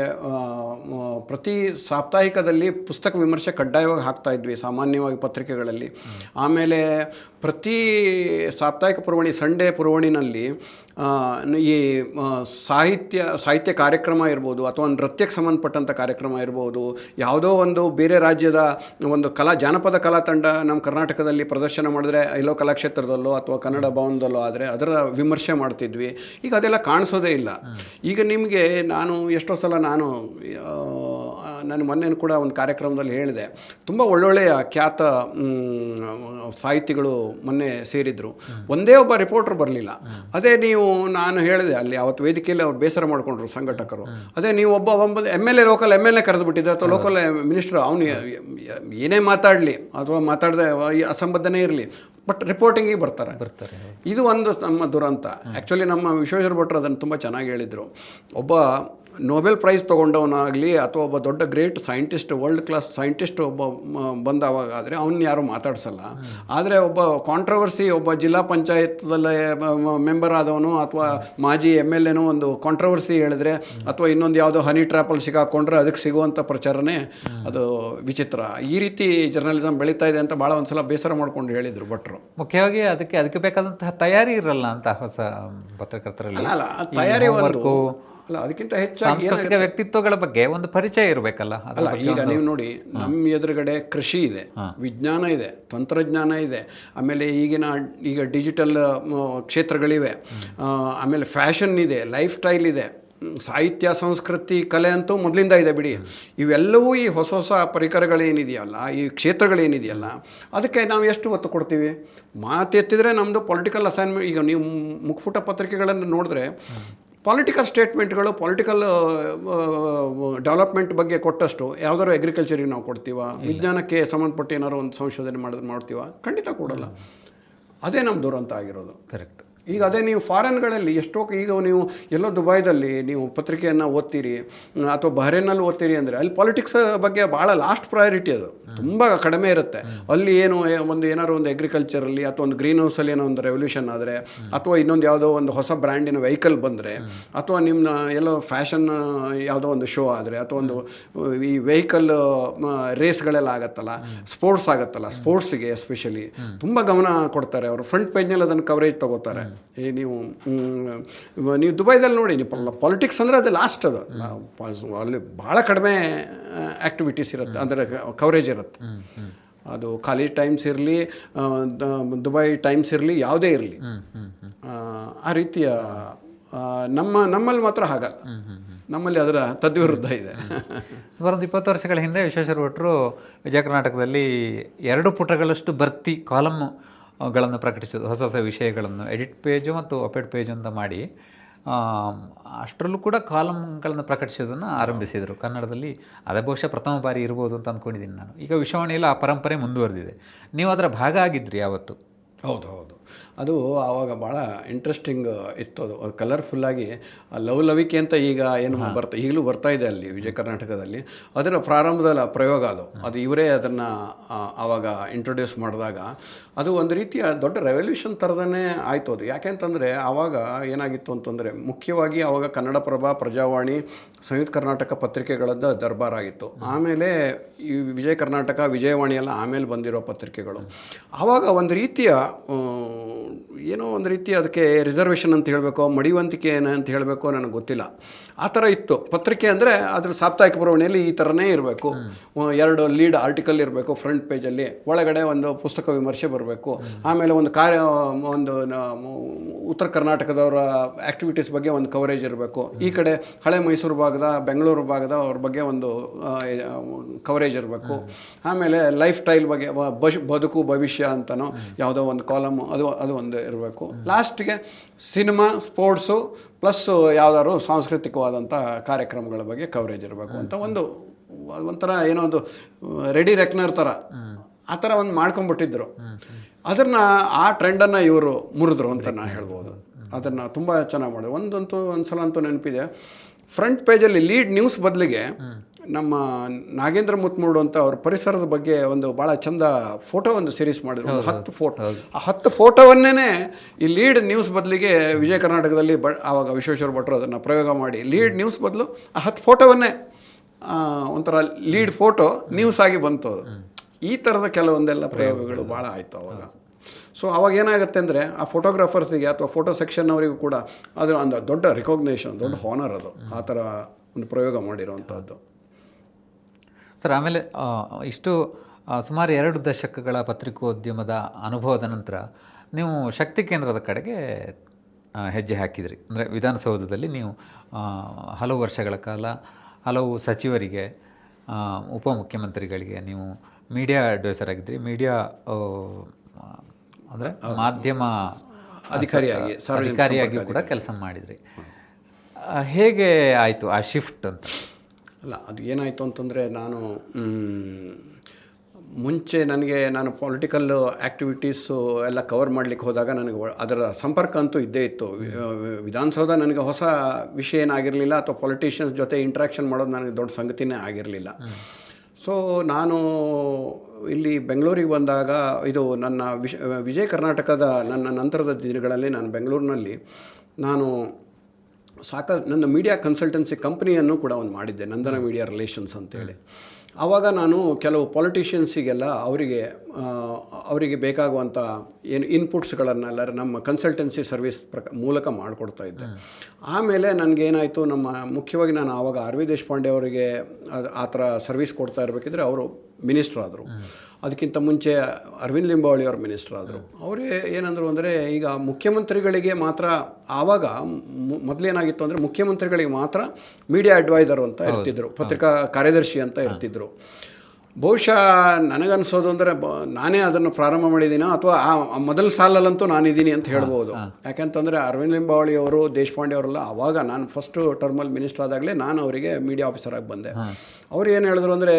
ಪ್ರತಿ ಸಾಪ್ತಾಹಿಕದಲ್ಲಿ ಪುಸ್ತಕ ವಿಮರ್ಶೆ ಕಡ್ಡಾಯವಾಗಿ ಹಾಕ್ತಾ ಇದ್ವಿ ಸಾಮಾನ್ಯವಾಗಿ ಪತ್ರಿಕೆಗಳಲ್ಲಿ. ಆಮೇಲೆ ಪ್ರತಿ ಸಾಪ್ತಾಹಿಕ ಪುರವಣಿ, ಸಂಡೇ ಪುರವಣಿನಲ್ಲಿ ಈ ಸಾಹಿತ್ಯ ಕಾರ್ಯಕ್ರಮ ಇರ್ಬೋದು ಅಥವಾ ನೃತ್ಯಕ್ಕೆ ಸಂಬಂಧಪಟ್ಟಂಥ ಕಾರ್ಯಕ್ರಮ ಇರ್ಬೋದು, ಯಾವುದೋ ಒಂದು ಬೇರೆ ರಾಜ್ಯದ ಒಂದು ಜಾನಪದ ಕಲಾ ತಂಡ ನಮ್ಮ ಕರ್ನಾಟಕದಲ್ಲಿ ಪ್ರದರ್ಶನ ಮಾಡಿದ್ರೆ ಎಲ್ಲೋ ಕಲಾಕ್ಷೇತ್ರದಲ್ಲೋ ಅಥವಾ ಕನ್ನಡ ಭವನದಲ್ಲೋ ಆದರೆ ಅದರ ವಿಮರ್ಶೆ ಮಾಡ್ತಿದ್ವಿ. ಈಗ ಅದೆಲ್ಲ ಕಾಣಿಸೋದೇ ಇಲ್ಲ. ಈಗ ನಿಮಗೆ ನಾನು ಎಷ್ಟೋ ಸಲ ನಾನು ಮೊನ್ನೆ ಕೂಡ ಒಂದು ಕಾರ್ಯಕ್ರಮದಲ್ಲಿ ಹೇಳಿದೆ, ತುಂಬ ಒಳ್ಳೊಳ್ಳೆಯ ಖ್ಯಾತ ಸಾಹಿತಿಗಳು ಮೊನ್ನೆ ಸೇರಿದ್ರು, ಒಂದೇ ಒಬ್ಬ ರಿಪೋರ್ಟರ್ ಬರಲಿಲ್ಲ. ಅದೇ ನೀವು ನಾನು ಹೇಳಿದೆ ಅಲ್ಲಿ ಅವತ್ತು ವೇದಿಕೆಯಲ್ಲಿ ಅವ್ರು ಬೇಸರ ಮಾಡಿಕೊಂಡ್ರು ಸಂಘಟಕರು. ಅದೇ ನೀವು ಒಬ್ಬ ಲೋಕಲ್ ಎಮ್ ಎಲ್ ಎ ಕರೆದು ಬಿಟ್ಟಿದ್ರೆ ಅಥವಾ ಲೋಕಲ್ ಮಿನಿಸ್ಟರ್, ಅವನು ಏನೇ ಮಾತಾಡಲಿ ಅಥವಾ ಮಾತಾಡದೆ ಅಸಂಬದ್ಧನೇ ಇರಲಿ, ಬಟ್ ರಿಪೋರ್ಟಿಂಗಿಗೆ ಬರ್ತಾರೆ. ಇದು ಒಂದು ನಮ್ಮ ದುರಂತ. ಆ್ಯಕ್ಚುಲಿ ನಮ್ಮ ವಿಶ್ವೇಶ್ವರ ಭಟ್ರು ಅದನ್ನು ತುಂಬ ಚೆನ್ನಾಗಿ ಹೇಳಿದರು. ಒಬ್ಬ ನೊಬೆಲ್ ಪ್ರೈಸ್ ತೊಗೊಂಡವನಾಗಲಿ ಅಥವಾ ಒಬ್ಬ ದೊಡ್ಡ great scientist, world class scientist ಒಬ್ಬ ಬಂದವಾಗ ಆದರೆ ಅವನ್ನ ಯಾರೂ ಮಾತಾಡ್ಸಲ್ಲ. ಆದರೆ ಒಬ್ಬ ಕಾಂಟ್ರವರ್ಸಿ, ಒಬ್ಬ ಜಿಲ್ಲಾ ಪಂಚಾಯತ್ದಲ್ಲೇ ಮೆಂಬರ್ ಆದವನು ಅಥವಾ ಮಾಜಿ MLA ಒಂದು ಕಾಂಟ್ರವರ್ಸಿ ಹೇಳಿದ್ರೆ ಅಥವಾ ಇನ್ನೊಂದು ಯಾವುದೋ ಹನಿ ಟ್ರ್ಯಾಪಲ್ಲಿ ಸಿಗಾಕೊಂಡ್ರೆ ಅದಕ್ಕೆ ಸಿಗುವಂಥ ಪ್ರಚಾರನೇ ಅದು ವಿಚಿತ್ರ. ಈ ರೀತಿ ಜರ್ನಲಿಸಮ್ ಬೆಳೀತಾ ಇದೆ ಅಂತ ಭಾಳ ಒಂದ್ಸಲ ಬೇಸರ ಮಾಡ್ಕೊಂಡು ಹೇಳಿದರು ಭಟ್ರು. ಮುಖ್ಯವಾಗಿ ಅದಕ್ಕೆ ಬೇಕಾದಂತಹ ತಯಾರಿ ಇರಲ್ಲ ಅಂತ ಹೊಸ ಪತ್ರಕರ್ತರಲ್ಲಿ. ಅಲ್ಲ, ತಯಾರಿ ಒಂದು ಅಲ್ಲ, ಅದಕ್ಕಿಂತ ಹೆಚ್ಚಾಗಿ ಸಾಂಸ್ಕೃತಿಕ ವ್ಯಕ್ತಿತ್ವಗಳ ಬಗ್ಗೆ ಒಂದು ಪರಿಚಯ ಇರಬೇಕಲ್ಲ. ಅಲ್ಲ, ಈಗ ನೀವು ನೋಡಿ, ನಮ್ಮ ಎದುರುಗಡೆ ಕೃಷಿ ಇದೆ, ವಿಜ್ಞಾನ ಇದೆ, ತಂತ್ರಜ್ಞಾನ ಇದೆ, ಆಮೇಲೆ ಈಗ ಡಿಜಿಟಲ್ ಕ್ಷೇತ್ರಗಳಿವೆ, ಆಮೇಲೆ ಫ್ಯಾಷನ್ ಇದೆ, ಲೈಫ್ ಸ್ಟೈಲ್ ಇದೆ, ಸಾಹಿತ್ಯ, ಸಂಸ್ಕೃತಿ, ಕಲೆ ಅಂತೂ ಮೊದಲಿಂದ ಇದೆ ಬಿಡಿ. ಇವೆಲ್ಲವೂ ಈ ಹೊಸ ಹೊಸ ಪರಿಕರಗಳೇನಿದೆಯಲ್ಲ, ಈ ಕ್ಷೇತ್ರಗಳೇನಿದೆಯಲ್ಲ, ಅದಕ್ಕೆ ನಾವು ಎಷ್ಟು ಒತ್ತು ಕೊಡ್ತೀವಿ? ಮಾತೆತ್ತಿದ್ರೆ ನಮ್ಮದು ಪೊಲಿಟಿಕಲ್ ಅಸೈನ್ಮೆಂಟ್. ಈಗ ನೀವು ಮುಖಪುಟ ಪತ್ರಿಕೆಗಳನ್ನು ನೋಡಿದ್ರೆ ಪೊಲಿಟಿಕಲ್ ಸ್ಟೇಟ್ಮೆಂಟ್ಗಳು, ಪೊಲಿಟಿಕಲ್ ಡೆವಲಪ್ಮೆಂಟ್ ಬಗ್ಗೆ ಕೊಟ್ಟಷ್ಟು ಯಾವುದಾದ್ರು ಅಗ್ರಿಕಲ್ಚರಿಗೆ ನಾವು ಕೊಡ್ತೀವ? ವಿಜ್ಞಾನಕ್ಕೆ ಸಂಬಂಧಪಟ್ಟ ಏನಾದ್ರು ಒಂದು ಸಂಶೋಧನೆ ಮಾಡ್ತೀವ? ಖಂಡಿತ ಕೊಡಲ್ಲ. ಅದೇ ನಮ್ಮ ದುರಂತ ಆಗಿರೋದು. ಕರೆಕ್ಟ್. ಈಗ ಅದೇ ನೀವು ಫಾರಿನ್ಗಳಲ್ಲಿ ಈಗ ನೀವು ಎಲ್ಲೋ ದುಬೈದಲ್ಲಿ ನೀವು ಪತ್ರಿಕೆಯನ್ನು ಓದ್ತೀರಿ ಅಥವಾ ಬಹರೇನಲ್ಲಿ ಓದ್ತೀರಿ ಅಂದರೆ ಅಲ್ಲಿ ಪಾಲಿಟಿಕ್ಸ್ ಬಗ್ಗೆ ಭಾಳ ಲಾಸ್ಟ್ ಪ್ರಯಾರಿಟಿ, ಅದು ತುಂಬ ಕಡಿಮೆ ಇರುತ್ತೆ. ಅಲ್ಲಿ ಏನಾದ್ರು ಒಂದು ಅಗ್ರಿಕಲ್ಚರಲ್ಲಿ ಅಥವಾ ಒಂದು ಗ್ರೀನ್ ಹೌಸಲ್ಲಿ ಏನೋ ಒಂದು ರೆವಲ್ಯೂಷನ್ ಆದರೆ ಅಥವಾ ಇನ್ನೊಂದು ಯಾವುದೋ ಒಂದು ಹೊಸ ಬ್ರ್ಯಾಂಡಿನ ವೆಹಿಕಲ್ ಬಂದರೆ ಅಥವಾ ನಿಮ್ಮ ಎಲ್ಲೋ ಫ್ಯಾಷನ್ ಯಾವುದೋ ಒಂದು ಶೋ ಆದರೆ ಅಥವಾ ಒಂದು ಈ ವೆಹಿಕಲ್ ರೇಸ್ಗಳೆಲ್ಲ ಆಗುತ್ತಲ್ಲ, ಸ್ಪೋರ್ಟ್ಸ್ ಆಗುತ್ತಲ್ಲ, ಸ್ಪೋರ್ಟ್ಸಿಗೆ ಎಸ್ಪೆಷಲಿ ತುಂಬ ಗಮನ ಕೊಡ್ತಾರೆ. ಅವರು ಫ್ರಂಟ್ ಪೇಜ್ನಲ್ಲಿ ಅದನ್ನು ಕವರೇಜ್ ತೊಗೋತಾರೆ. ನೀವು ದುಬೈದಲ್ಲಿ ನೋಡಿ, ನೀವು ಪಾಲಿಟಿಕ್ಸ್ ಅಂದರೆ ಅದು ಲಾಸ್ಟ್, ಅದು ಅಲ್ಲಿ ಭಾಳ ಕಡಿಮೆ ಆ್ಯಕ್ಟಿವಿಟೀಸ್ ಇರುತ್ತೆ, ಅಂದರೆ ಕವರೇಜ್ ಇರುತ್ತೆ. ಅದು ಖಾಲಿ ಟೈಮ್ಸ್ ಇರಲಿ, ದುಬೈ ಟೈಮ್ಸ್ ಇರಲಿ, ಯಾವುದೇ ಇರಲಿ, ಆ ರೀತಿಯ ನಮ್ಮಲ್ಲಿ ಮಾತ್ರ ಹಾಗಲ್ಲ. ನಮ್ಮಲ್ಲಿ ಅದರ ತದ್ವಿರುದ್ಧ ಇದೆ. ಸುಮಾರು 20 ವರ್ಷಗಳ ಹಿಂದೆ ವಿಶ್ವೇಶ್ವರ ಭಟ್ರು ವಿಜಯ ಕರ್ನಾಟಕದಲ್ಲಿ 2 ಪುಟಗಳಷ್ಟು ಭರ್ತಿ ಕಾಲಮ್ಗಳನ್ನು ಪ್ರಕಟಿಸೋದು, ಹೊಸ ಹೊಸ ವಿಷಯಗಳನ್ನು ಎಡಿಟ್ ಪೇಜು ಮತ್ತು ಅಪೆಡ್ ಪೇಜು ಅಂತ ಮಾಡಿ ಅಷ್ಟರಲ್ಲೂ ಕೂಡ ಕಾಲಮ್ಗಳನ್ನು ಪ್ರಕಟಿಸೋದನ್ನು ಆರಂಭಿಸಿದರು ಕನ್ನಡದಲ್ಲಿ. ಅದೇ ಬಹುಶಃ ಪ್ರಥಮ ಬಾರಿ ಇರ್ಬೋದು ಅಂತ ಅಂದ್ಕೊಂಡಿದ್ದೀನಿ ನಾನು. ಈಗ ವಿಶ್ವವಾಣಿಯಲ್ಲಿ ಆ ಪರಂಪರೆ ಮುಂದುವರೆದಿದೆ. ನೀವು ಅದರ ಭಾಗ ಆಗಿದ್ರಿ ಯಾವತ್ತು? ಹೌದು. ಅದು ಆವಾಗ ಭಾಳ ಇಂಟ್ರೆಸ್ಟಿಂಗ್ ಇತ್ತು. ಅದು ಕಲರ್ಫುಲ್ಲಾಗಿ ಲವಲವಿಕೆ ಅಂತ ಈಗ ಏನು ಈಗಲೂ ಬರ್ತಾ ಇದೆ ಅಲ್ಲಿ ವಿಜಯ ಕರ್ನಾಟಕದಲ್ಲಿ. ಅದರ ಪ್ರಾರಂಭದ ಪ್ರಯೋಗ ಅದು ಇವರೇ ಅದನ್ನು ಆವಾಗ ಇಂಟ್ರೊಡ್ಯೂಸ್ ಮಾಡಿದಾಗ ಅದು ಒಂದು ರೀತಿಯ ದೊಡ್ಡ ರೆವಲ್ಯೂಷನ್ ಥರದನೇ ಆಯಿತು ಅದು. ಯಾಕೆಂತಂದರೆ ಆವಾಗ ಏನಾಗಿತ್ತು ಅಂತಂದರೆ, ಮುಖ್ಯವಾಗಿ ಆವಾಗ ಕನ್ನಡಪ್ರಭ, ಪ್ರಜಾವಾಣಿ, ಸಂಯುಕ್ತ ಕರ್ನಾಟಕ ಪತ್ರಿಕೆಗಳದ್ದು ದರ್ಬಾರಾಗಿತ್ತು. ಆಮೇಲೆ ಈ ವಿಜಯ ಕರ್ನಾಟಕ, ವಿಜಯವಾಣಿ ಎಲ್ಲ ಆಮೇಲೆ ಬಂದಿರೋ ಪತ್ರಿಕೆಗಳು. ಆವಾಗ ಒಂದು ರೀತಿಯ ಏನೋ ಒಂದು ರೀತಿ ಅದಕ್ಕೆ ರಿಸರ್ವೇಷನ್ ಅಂತ ಹೇಳಬೇಕೋ, ಮಡಿವಂತಿಕೆ ಅಂತ ಹೇಳಬೇಕೋ ನನಗೆ ಗೊತ್ತಿಲ್ಲ, ಆ ಥರ ಇತ್ತು. ಪತ್ರಿಕೆ ಅಂದರೆ ಅದ್ರ ಸಾಪ್ತಾಹಿಕ ಪುರವಣಿಯಲ್ಲಿ ಈ ಥರನೇ ಇರಬೇಕು, 2 ಲೀಡ್ ಆರ್ಟಿಕಲ್ ಇರಬೇಕು ಫ್ರಂಟ್ ಪೇಜಲ್ಲಿ, ಒಳಗಡೆ ಒಂದು ಪುಸ್ತಕ ವಿಮರ್ಶೆ ಬರಬೇಕು, ಆಮೇಲೆ ಒಂದು ಉತ್ತರ ಕರ್ನಾಟಕದವರ ಆ್ಯಕ್ಟಿವಿಟೀಸ್ ಬಗ್ಗೆ ಒಂದು ಕವರೇಜ್ ಇರಬೇಕು, ಈ ಕಡೆ ಹಳೆ ಮೈಸೂರು ಭಾಗದ, ಬೆಂಗಳೂರು ಭಾಗದ ಅವ್ರ ಬಗ್ಗೆ ಒಂದು ಕವರೇಜ್ ಇರಬೇಕು, ಆಮೇಲೆ ಲೈಫ್ ಸ್ಟೈಲ್ ಬಗ್ಗೆ ಬದುಕು ಭವಿಷ್ಯ ಅಂತನೋ ಯಾವುದೋ ಒಂದು ಕಾಲಮ್ ಅದು ಒಂದು ಇರಬೇಕು, ಲಾಸ್ಟ್ಗೆ ಸಿನಿಮಾ, ಸ್ಪೋರ್ಟ್ಸು ಪ್ಲಸ್ ಯಾವುದಾದ್ರು ಸಾಂಸ್ಕೃತಿಕವಾದಂಥ ಕಾರ್ಯಕ್ರಮಗಳ ಬಗ್ಗೆ ಕವರೇಜ್ ಇರಬೇಕು ಅಂತ ಒಂಥರ ಏನೋ ಒಂದು ರೆಡಿ ರೆಕ್ನರ್ ಥರ ಆ ಥರ ಒಂದು ಮಾಡ್ಕೊಂಬಿಟ್ಟಿದ್ರು. ಅದನ್ನು ಆ ಟ್ರೆಂಡನ್ನು ಇವರು ಮುರಿದ್ರು ಅಂತ ನಾನು ಹೇಳ್ಬೋದು. ಅದನ್ನು ತುಂಬ ಚೆನ್ನಾಗಿ ಮಾಡಿದ್ರು. ಒಂದು ಸಲ ಅಂತೂ ನೆನಪಿದೆ, ಫ್ರಂಟ್ ಪೇಜಲ್ಲಿ ಲೀಡ್ ನ್ಯೂಸ್ ಬದಲಿಗೆ ನಮ್ಮ ನಾಗೇಂದ್ರ ಮುತ್ಮೂಡು ಅಂತ ಅವ್ರ ಪರಿಸರದ ಬಗ್ಗೆ ಒಂದು ಭಾಳ ಚಂದ ಫೋಟೋ ಒಂದು ಸೀರೀಸ್ ಮಾಡಿದ್ರು, ಒಂದು 10 ಫೋಟೋ. ಆ 10 ಫೋಟೋವನ್ನೇ ಈ ಲೀಡ್ ನ್ಯೂಸ್ ಬದಲಿಗೆ ವಿಜಯ ಕರ್ನಾಟಕದಲ್ಲಿ ಆವಾಗ ವಿಶ್ವೇಶ್ವರ ಭಟ್ರು ಅದನ್ನು ಪ್ರಯೋಗ ಮಾಡಿ ಲೀಡ್ ನ್ಯೂಸ್ ಬದಲು ಆ 10 ಫೋಟೋವನ್ನೇ ಒಂಥರ ಲೀಡ್ ಫೋಟೋ ನ್ಯೂಸ್ ಆಗಿ ಬಂತು. ಈ ಥರದ ಕೆಲವೊಂದೆಲ್ಲ ಪ್ರಯೋಗಗಳು ಭಾಳ ಆಯಿತು ಅವಾಗ. ಸೊ ಅವಾಗ ಏನಾಗುತ್ತೆ ಅಂದರೆ ಆ ಫೋಟೋಗ್ರಾಫರ್ಸಿಗೆ ಅಥವಾ ಫೋಟೋ ಸೆಕ್ಷನ್ ಅವರಿಗೂ ಕೂಡ ಅದರ ಒಂದು ದೊಡ್ಡ ರಿಕಾಗ್ನೇಷನ್, ದೊಡ್ಡ ಹಾನರ್ ಅದು, ಆ ಥರ ಒಂದು ಪ್ರಯೋಗ ಮಾಡಿರೋವಂಥದ್ದು. ಸರ್, ಆಮೇಲೆ ಇಷ್ಟು ಸುಮಾರು 2 ದಶಕಗಳ ಪತ್ರಿಕೋದ್ಯಮದ ಅನುಭವದ ನಂತರ ನೀವು ಶಕ್ತಿ ಕೇಂದ್ರದ ಕಡೆಗೆ ಹೆಜ್ಜೆ ಹಾಕಿದ್ರಿ. ಅಂದರೆ ವಿಧಾನಸೌಧದಲ್ಲಿ ನೀವು ಹಲವು ವರ್ಷಗಳ ಕಾಲ ಹಲವು ಸಚಿವರಿಗೆ, ಉಪಮುಖ್ಯಮಂತ್ರಿಗಳಿಗೆ ನೀವು ಮೀಡಿಯಾ ಅಡ್ವೈಸರ್ ಆಗಿದ್ರಿ. ಮೀಡಿಯಾ ಅಂದರೆ ಮಾಧ್ಯಮ ಅಧಿಕಾರಿಯಾಗಿ ಕೂಡ ಕೆಲಸ ಮಾಡಿದ್ರಿ. ಹೇಗೆ ಆಯಿತು ಆ ಶಿಫ್ಟ್ ಅಂತ? ಅಲ್ಲ, ಅದು ಏನಾಯಿತು ಅಂತಂದರೆ ಮುಂಚೆ ನಾನು ಪೊಲಿಟಿಕಲ್ ಆ್ಯಕ್ಟಿವಿಟೀಸು ಎಲ್ಲ ಕವರ್ ಮಾಡಲಿಕ್ಕೆ ಹೋದಾಗ ನನಗೆ ಅದರ ಸಂಪರ್ಕ ಅಂತೂ ಇದ್ದೇ ಇತ್ತು. ವಿಧಾನಸೌಧ ನನಗೆ ಹೊಸ ವಿಷಯ ಏನಾಗಿರಲಿಲ್ಲ, ಅಥವಾ ಪೊಲಿಟಿಷಿಯನ್ಸ್ ಜೊತೆ ಇಂಟ್ರ್ಯಾಕ್ಷನ್ ಮಾಡೋದು ನನಗೆ ದೊಡ್ಡ ಸಂಗತಿನೇ ಆಗಿರಲಿಲ್ಲ. ಸೊ ನಾನು ಇಲ್ಲಿ ಬೆಂಗಳೂರಿಗೆ ಬಂದಾಗ, ಇದು ನನ್ನ ವಿಜಯ ಕರ್ನಾಟಕದ ನನ್ನ ನಂತರದ ದಿನಗಳಲ್ಲಿ ನಾನು ಬೆಂಗಳೂರಿನಲ್ಲಿ ನನ್ನ ಮೀಡಿಯಾ ಕನ್ಸಲ್ಟೆನ್ಸಿ ಕಂಪ್ನಿಯನ್ನು ಕೂಡ ಒಂದು ಮಾಡಿದ್ದೆ, ನಂದನ ಮೀಡಿಯಾ ರಿಲೇಷನ್ಸ್ ಅಂತೇಳಿ. ಆವಾಗ ನಾನು ಕೆಲವು ಪೊಲಿಟಿಷಿಯನ್ಸಿಗೆಲ್ಲ ಅವರಿಗೆ ಬೇಕಾಗುವಂಥ ಇನ್ಪುಟ್ಸ್ಗಳನ್ನೆಲ್ಲ ನಮ್ಮ ಕನ್ಸಲ್ಟೆನ್ಸಿ ಸರ್ವಿಸ್ ಮೂಲಕ ಮಾಡಿಕೊಡ್ತಾ ಇದ್ದೆ. ಆಮೇಲೆ ನನಗೇನಾಯಿತು, ಮುಖ್ಯವಾಗಿ ನಾನು ಆವಾಗ ಆರ್ ವಿ ದೇಶಪಾಂಡೆ ಅವರಿಗೆ ಆ ಥರ ಸರ್ವಿಸ್ ಕೊಡ್ತಾ ಇರಬೇಕಿದ್ರೆ ಅವರು ಮಿನಿಸ್ಟ್ರ್ ಆದರು. ಅದಕ್ಕಿಂತ ಮುಂಚೆ ಅರವಿಂದ್ ಲಿಂಬಾವಳಿ ಅವರು ಮಿನಿಸ್ಟರ್ ಆದರು. ಅವರೇ ಏನಂದರು ಅಂದರೆ, ಈಗ ಮುಖ್ಯಮಂತ್ರಿಗಳಿಗೆ ಮಾತ್ರ, ಆವಾಗ ಮೊದಲೇನಾಗಿತ್ತು ಅಂದರೆ ಮುಖ್ಯಮಂತ್ರಿಗಳಿಗೆ ಮಾತ್ರ ಮೀಡಿಯಾ ಅಡ್ವೈಸರು ಅಂತ ಇರ್ತಿದ್ರು, ಪತ್ರಿಕಾ ಕಾರ್ಯದರ್ಶಿ ಅಂತ ಇರ್ತಿದ್ರು. ಬಹುಶಃ ನನಗನ್ಸೋದು ಅಂದರೆ ನಾನೇ ಅದನ್ನು ಪ್ರಾರಂಭ ಮಾಡಿದ್ದೀನೋ ಅಥವಾ ಆ ಮೊದಲ ಸಾಲಲ್ಲಂತೂ ನಾನಿದ್ದೀನಿ ಅಂತ ಹೇಳ್ಬೋದು. ಯಾಕೆಂತಂದರೆ ಅರವಿಂದ್ ಲಿಂಬಾವಳಿ ಅವರು, ದೇಶಪಾಂಡೆ ಅವರೆಲ್ಲ ಆವಾಗ ನಾನು ಫಸ್ಟು ಟರ್ಮಲ್ಲಿ ಮಿನಿಸ್ಟರ್ ಆದಾಗಲೇ ನಾನು ಅವರಿಗೆ ಮೀಡಿಯಾ ಆಫೀಸರಾಗಿ ಬಂದೆ. ಅವ್ರು ಏನು ಹೇಳಿದ್ರು ಅಂದರೆ,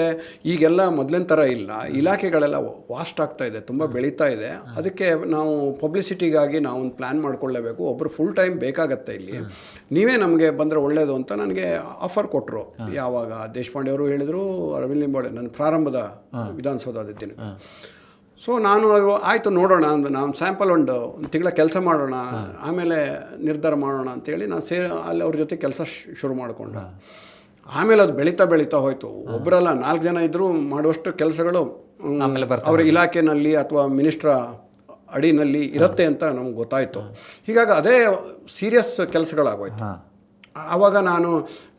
ಈಗೆಲ್ಲ ಮೊದಲಿನ ಥರ ಇಲ್ಲ, ಇಲಾಖೆಗಳೆಲ್ಲ ವಾಸ್ಟ್ ಆಗ್ತಾ ಇದೆ, ತುಂಬ ಬೆಳೀತಾ ಇದೆ, ಅದಕ್ಕೆ ನಾವು ಪಬ್ಲಿಸಿಟಿಗಾಗಿ ನಾವು ಒಂದು ಪ್ಲ್ಯಾನ್ ಮಾಡ್ಕೊಳ್ಳೇಬೇಕು, ಒಬ್ಬರು ಫುಲ್ ಟೈಮ್ ಬೇಕಾಗತ್ತೆ ಇಲ್ಲಿ, ನೀವೇ ನಮಗೆ ಬಂದರೆ ಒಳ್ಳೆಯದು ಅಂತ ನನಗೆ ಆಫರ್ ಕೊಟ್ಟರು. ಯಾವಾಗ ದೇಶಪಾಂಡೆ ಅವರು ಹೇಳಿದರು, ಅರವಿಂದ್ ಲಿಂಬಾವಳಿ ನನ್ನ ಪ್ರಾರಂಭದ ವಿಧಾನಸೌಧದ ದಿನ. ಸೊ ನಾನು ಆಯಿತು ನೋಡೋಣ, ನಾನು ಸ್ಯಾಂಪಲ್ ಒಂದು ತಿಂಗಳ ಕೆಲಸ ಮಾಡೋಣ, ಆಮೇಲೆ ನಿರ್ಧಾರ ಮಾಡೋಣ ಅಂತೇಳಿ ನಾನು ಅಲ್ಲಿ ಅವ್ರ ಜೊತೆ ಕೆಲಸ ಶುರು ಮಾಡಿಕೊಂಡೆ. ಆಮೇಲೆ ಅದು ಬೆಳೀತಾ ಹೋಯಿತು. ಒಬ್ಬರಲ್ಲ 4 ಜನ ಇದ್ದರೂ ಮಾಡುವಷ್ಟು ಕೆಲಸಗಳು ಅವರ ಇಲಾಖೆಯಲ್ಲಿ ಅಥವಾ ಮಿನಿಸ್ಟ್ರ ಅಡಿನಲ್ಲಿ ಇರುತ್ತೆ ಅಂತ ನಮ್ಗೆ ಗೊತ್ತಾಯಿತು. ಹೀಗಾಗಿ ಅದೇ ಸೀರಿಯಸ್ ಕೆಲಸಗಳಾಗೋಯ್ತು. ಆವಾಗ